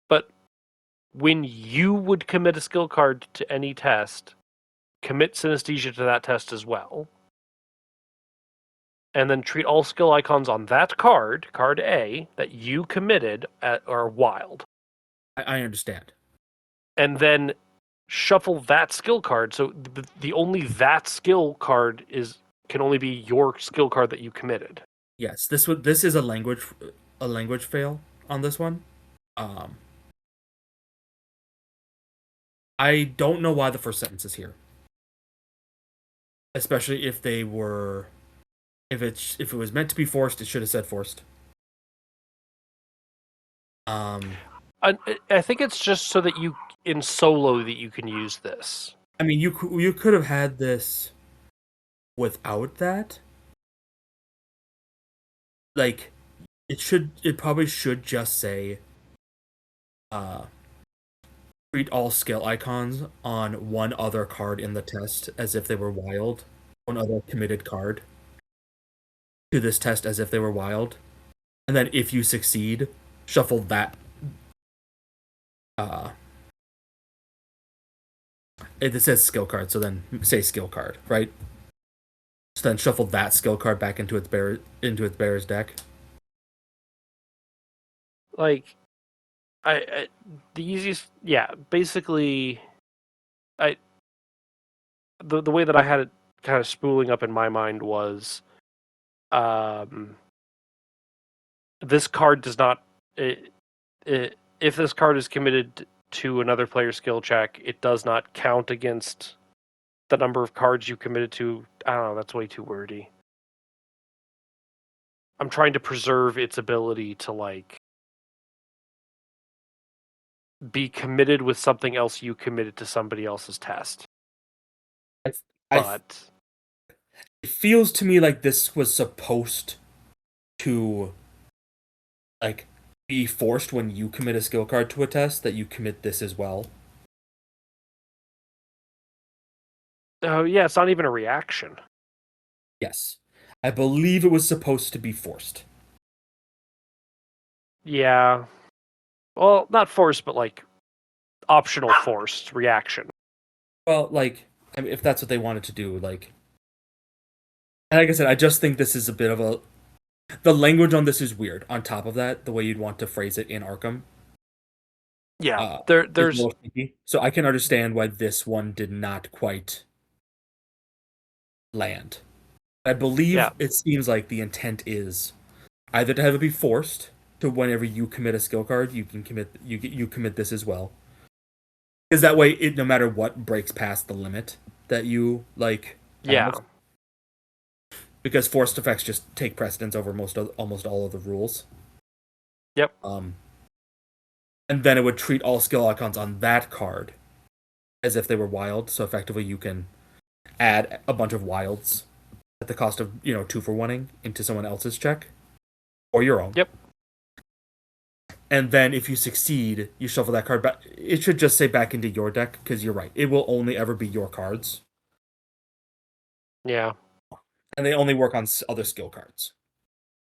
But when you would commit a skill card to any test, commit synesthesia to that test as well. And then treat all skill icons on that card, card A, that you committed are wild. I understand. And then shuffle that skill card. So the only that skill card can only be your skill card that you committed. Yes, this is a language fail on this one. I don't know why the first sentence is here. Especially if they were if it was meant to be forced, it should have said forced. I think it's just so that you in solo that you can use this. I mean, you could have had this without that. Like, it probably should just say, treat all skill icons on one other card in the test as if they were wild. One other committed card to this test as if they were wild. And then if you succeed, shuffle that. It says skill card, so then say skill card, right? So then shuffle that skill card back into its bearer's deck. Like, the easiest, yeah. Basically, the way that I had it kind of spooling up in my mind was, this card does not. If this card is committed to another player's skill check, it does not count against the number of cards you committed to. I don't know. That's way too wordy. I'm trying to preserve its ability to be committed with something else you committed to somebody else's test. But it feels to me like this was supposed to be forced when you commit a skill card to a test that you commit this as well. Oh yeah, it's not even a reaction. Yes. I believe it was supposed to be forced. Yeah. Well, not forced, but optional forced reaction. Well, I mean, if that's what they wanted to do, and like I said, I just think this is a bit of the language on this is weird. On top of that, the way you'd want to phrase it in Arkham. Yeah, there's so I can understand why this one did not quite land. I believe it seems like the intent is either to have it be forced to whenever you commit a skill card, you can commit this as well. Because that way, it no matter what breaks past the limit that you Yeah. Because forced effects just take precedence over almost all of the rules. Yep. And then it would treat all skill icons on that card as if they were wild. So effectively, you can add a bunch of wilds at the cost of 2-for-1ing into someone else's check or your own. Yep. And then if you succeed, you shuffle that card back. It should just say back into your deck because you're right. It will only ever be your cards. Yeah. And they only work on other skill cards.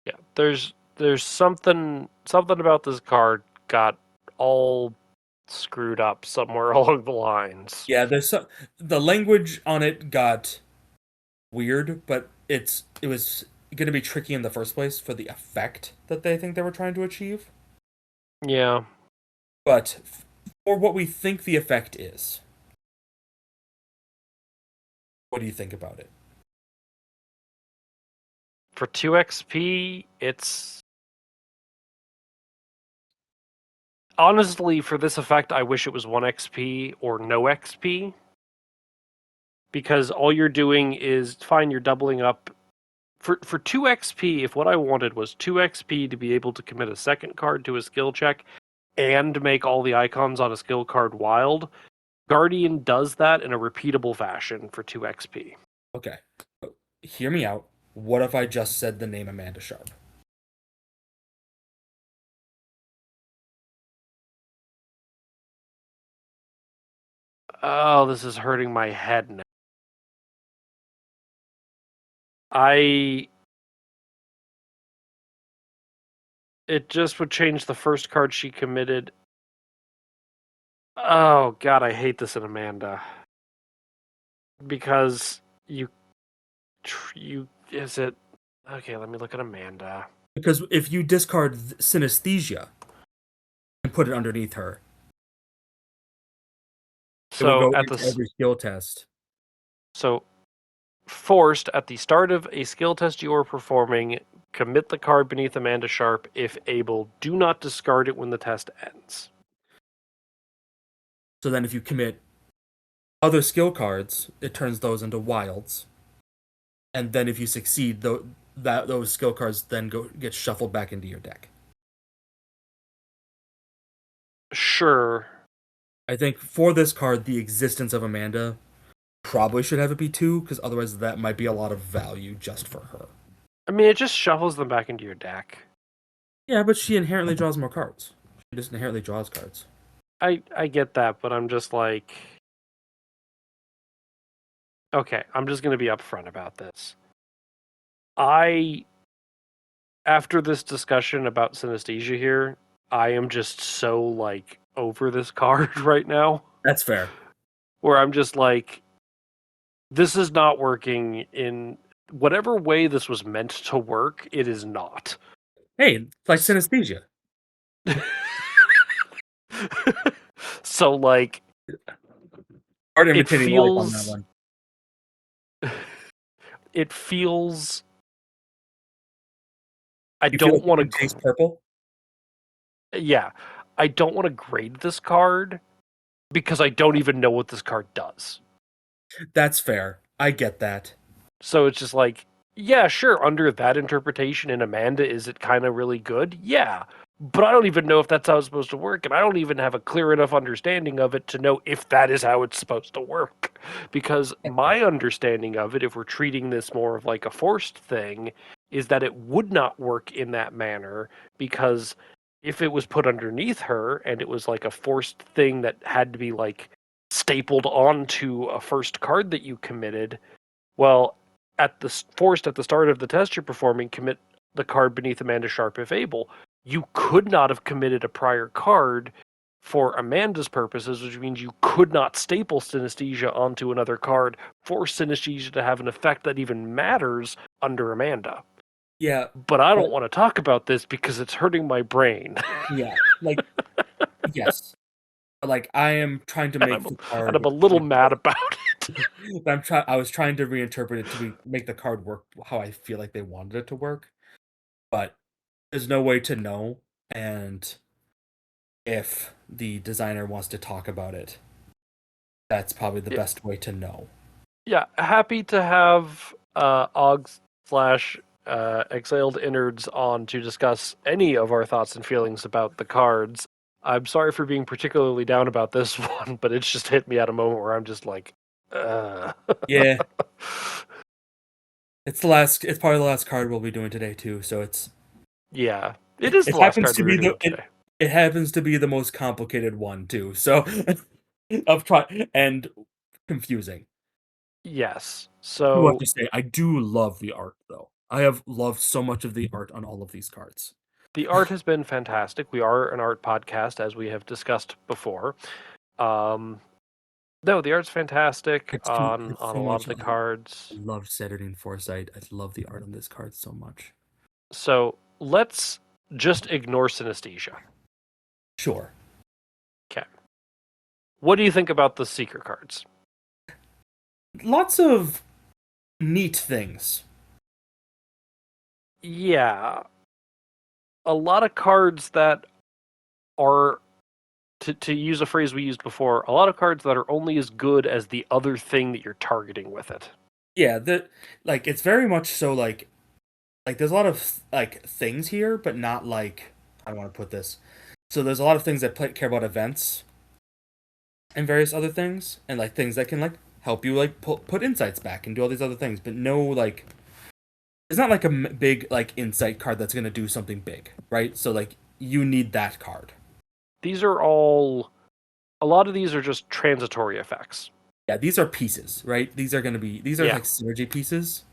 Yeah. There's something about this card got all screwed up somewhere along the lines. Yeah, the language on it got weird, but it was going to be tricky in the first place for the effect that they think they were trying to achieve. Yeah. But for what we think the effect is, what do you think about it? For 2 XP, it's honestly, for this effect, I wish it was 1 XP or no XP. Because all you're doing is, fine, you're doubling up. For 2 XP, if what I wanted was 2 XP to be able to commit a second card to a skill check and make all the icons on a skill card wild, Guardian does that in a repeatable fashion for 2 XP. Okay. Hear me out. What if I just said the name Amanda Sharp? Oh, this is hurting my head now. It just would change the first card she committed. Oh god, I hate this in Amanda. Because you is it okay, let me look at Amanda. Because if you discard synesthesia and put it underneath her, it will So go at into the every skill test. so forced at the start of a skill test you are performing, commit the card beneath Amanda Sharp if able. Do not discard it when the test ends. So then if you commit other skill cards, it turns those into wilds. And then if you succeed, those skill cards then get shuffled back into your deck. Sure. I think for this card, the existence of Amanda probably should have it be 2, because otherwise that might be a lot of value just for her. I mean, it just shuffles them back into your deck. Yeah, but she inherently draws more cards. She just inherently draws cards. I get that, but I'm just like, okay, I'm just going to be upfront about this. After this discussion about synesthesia here, I am just so like over this card right now, That's fair. where I'm just like, this is not working in whatever way this was meant to work. It is not. Hey, it's like synesthesia. So like, Art it imitating life on that feels, one. it feels. I You feel don't like you want can taste to. purple? Yeah, I don't want to grade this card because I don't even know what this card does. That's fair. I get that. So it's just like, yeah, sure, under that interpretation in Amanda, is it kind of really good? Yeah. But I don't even know if that's how it's supposed to work, and I don't even have a clear enough understanding of it to know if that is how it's supposed to work. Because That's fair. my understanding of it, if we're treating this more of like a forced thing, is that it would not work in that manner because if it was put underneath her and it was like a forced thing that had to be like stapled onto a first card that you committed, well, forced at the start of the test you're performing, commit the card beneath Amanda Sharp if able. You could not have committed a prior card for Amanda's purposes, which means you could not staple synesthesia onto another card for synesthesia to have an effect that even matters under Amanda. Yeah, But I but don't want to talk about this because it's hurting my brain. yeah, like yes, like I am trying to and make I'm the and card I'm a little like mad work. about it. I was trying to reinterpret it to make the card work how I feel like they wanted it to work, but there's no way to know. And if the designer wants to talk about it, that's probably the Yeah, best way to know. yeah, happy to have Ogg slash Exiled Innards on to discuss any of our thoughts and feelings about the cards. I'm sorry for being particularly down about this one, but it's just hit me at a moment where I'm just like, uh. Yeah, it's the last. It's probably the last card we'll be doing today too. So Yeah, it is it the last happens card to we were be doing today. it happens to be the most complicated one too. So of try and confusing. Yes. I do have So to say, I do love the art though. I have loved so much of the art on all of these cards. the art has been fantastic. We are an art podcast, as we have discussed before. Um, no, the art's fantastic on It's a so lot much. of the I cards. love Saturday and Foresight. I love the art on this card so much. So let's just ignore synesthesia. Sure. Okay. What do you think about the secret cards? Lots of neat things. Yeah. A lot of cards that are to use a phrase we used before, a lot of cards that are only as good as the other thing that you're targeting with it. Yeah, it's very much so there's a lot of like things here, but not like I don't want to put this. So there's a lot of things that care about events and various other things, and like things that can like help you like put insights back and do all these other things, but no like it's not like a big like insight card that's gonna do something big, right? So like you need that card. These are all. A lot of these are just transitory effects. Yeah, these are pieces, right? These are like synergy pieces.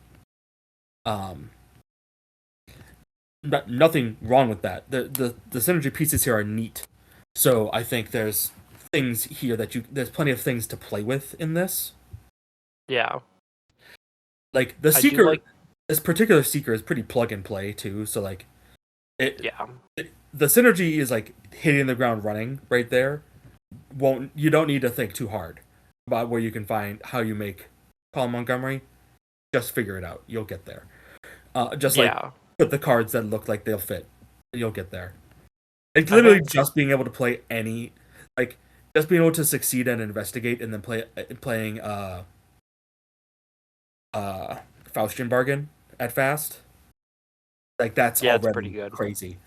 Um, nothing wrong with that. The synergy pieces here are neat. So I think there's things here there's plenty of things to play with in this. Yeah. Like the I do seeker, like. this particular seeker is pretty plug and play too. So like Yeah. the synergy is like hitting the ground running right there. You don't need to think too hard about where you can find how you make Colin Montgomery. Just figure it out. You'll get there. Just like Yeah. put the cards that look like they'll fit. You'll get there. Like I literally think. just being able to play like just being able to succeed and investigate and then playing Faustian Bargain at fast. Like that's Yeah, it's pretty already good. crazy.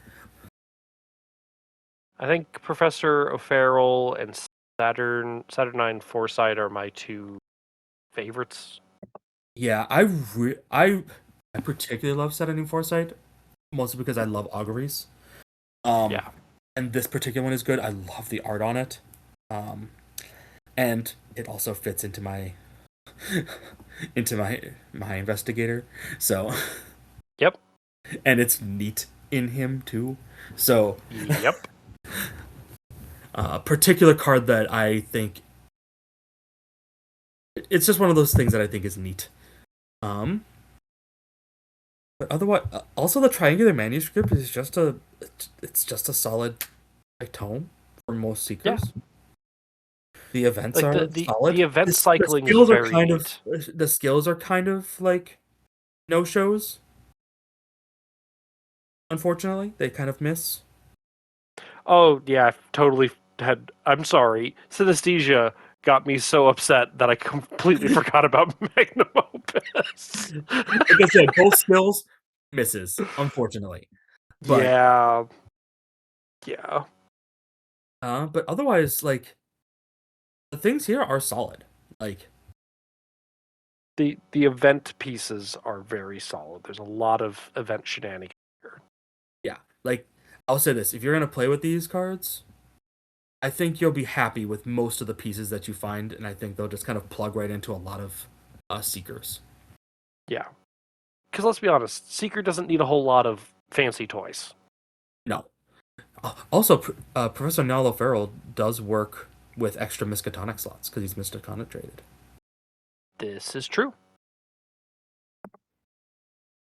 I think Professor O'Farrell and Saturnine Foresight are my two favorites. Yeah, I particularly love Setting Foresight, mostly because I love auguries. Yeah. And this particular one is good. I love the art on it. Um, and it also fits into my my investigator. So Yep. and it's neat in him too. So Yep. a particular card that I think it's just one of those things that I think is neat. But otherwise, also the triangular manuscript is it's just a solid like tome for most Yeah. seekers. The events Like are solid. the event The cycling is skills are very kind neat. of the skills are kind of like no shows. Unfortunately, they kind of miss. Oh yeah, I totally had. I'm sorry. Synesthesia got me so upset that I completely forgot about Magnum Opus. Like I said, both skills misses, unfortunately. But Yeah. Yeah. but otherwise, like the things here are solid. Like The event pieces are very solid. There's a lot of event shenanigans here. yeah, like I'll say this: if you're gonna play with these cards, I think you'll be happy with most of the pieces that you find, and I think they'll just kind of plug right into a lot of seekers. Yeah. Because let's be honest, Seeker doesn't need a whole lot of fancy toys. No. Also, Professor Nalo Farrell does work with extra Miskatonic slots because he's Miskatonic traded. This is true.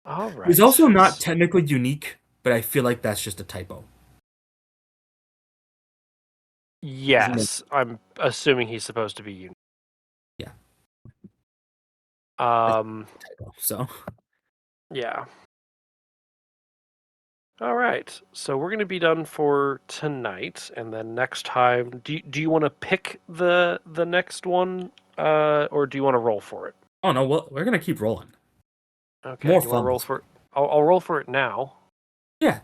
All right. He's also not technically unique, but I feel like that's just a typo. Yes, I'm assuming he's supposed to be unique. Yeah. Typo. So. Yeah. All right. So we're going to be done for tonight, and then next time, do you want to pick the next one, or do you want to roll for it? Oh no, well, we're gonna keep rolling. Okay. More You want to fun. roll for it? I'll roll for it now. Yeah.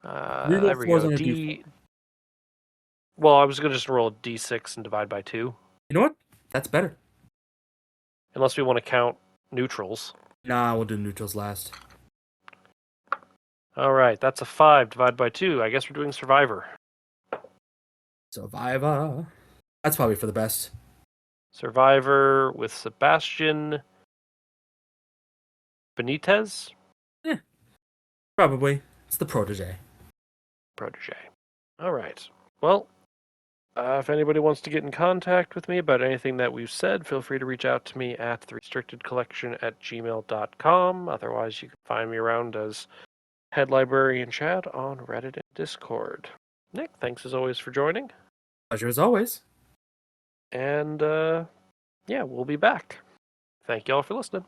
Reroll There we fours go. on a D4. Well, I was going to just roll a D6 and divide by 2. You know what? That's better. Unless we want to count neutrals. Nah, we'll do neutrals last. All right, that's a 5 divided by 2. I guess we're doing Survivor. Survivor. That's probably for the best. Survivor with Sebastian Benitez? Yeah. Probably. It's the protege. Protege. All right. Well, if anybody wants to get in contact with me about anything that we've said, feel free to reach out to me at therestrictedcollection@gmail.com. Otherwise, you can find me around as Head Librarian Chad on Reddit and Discord. Nick, thanks as always for joining. Pleasure as always. And, yeah, we'll be back. Thank you all for listening.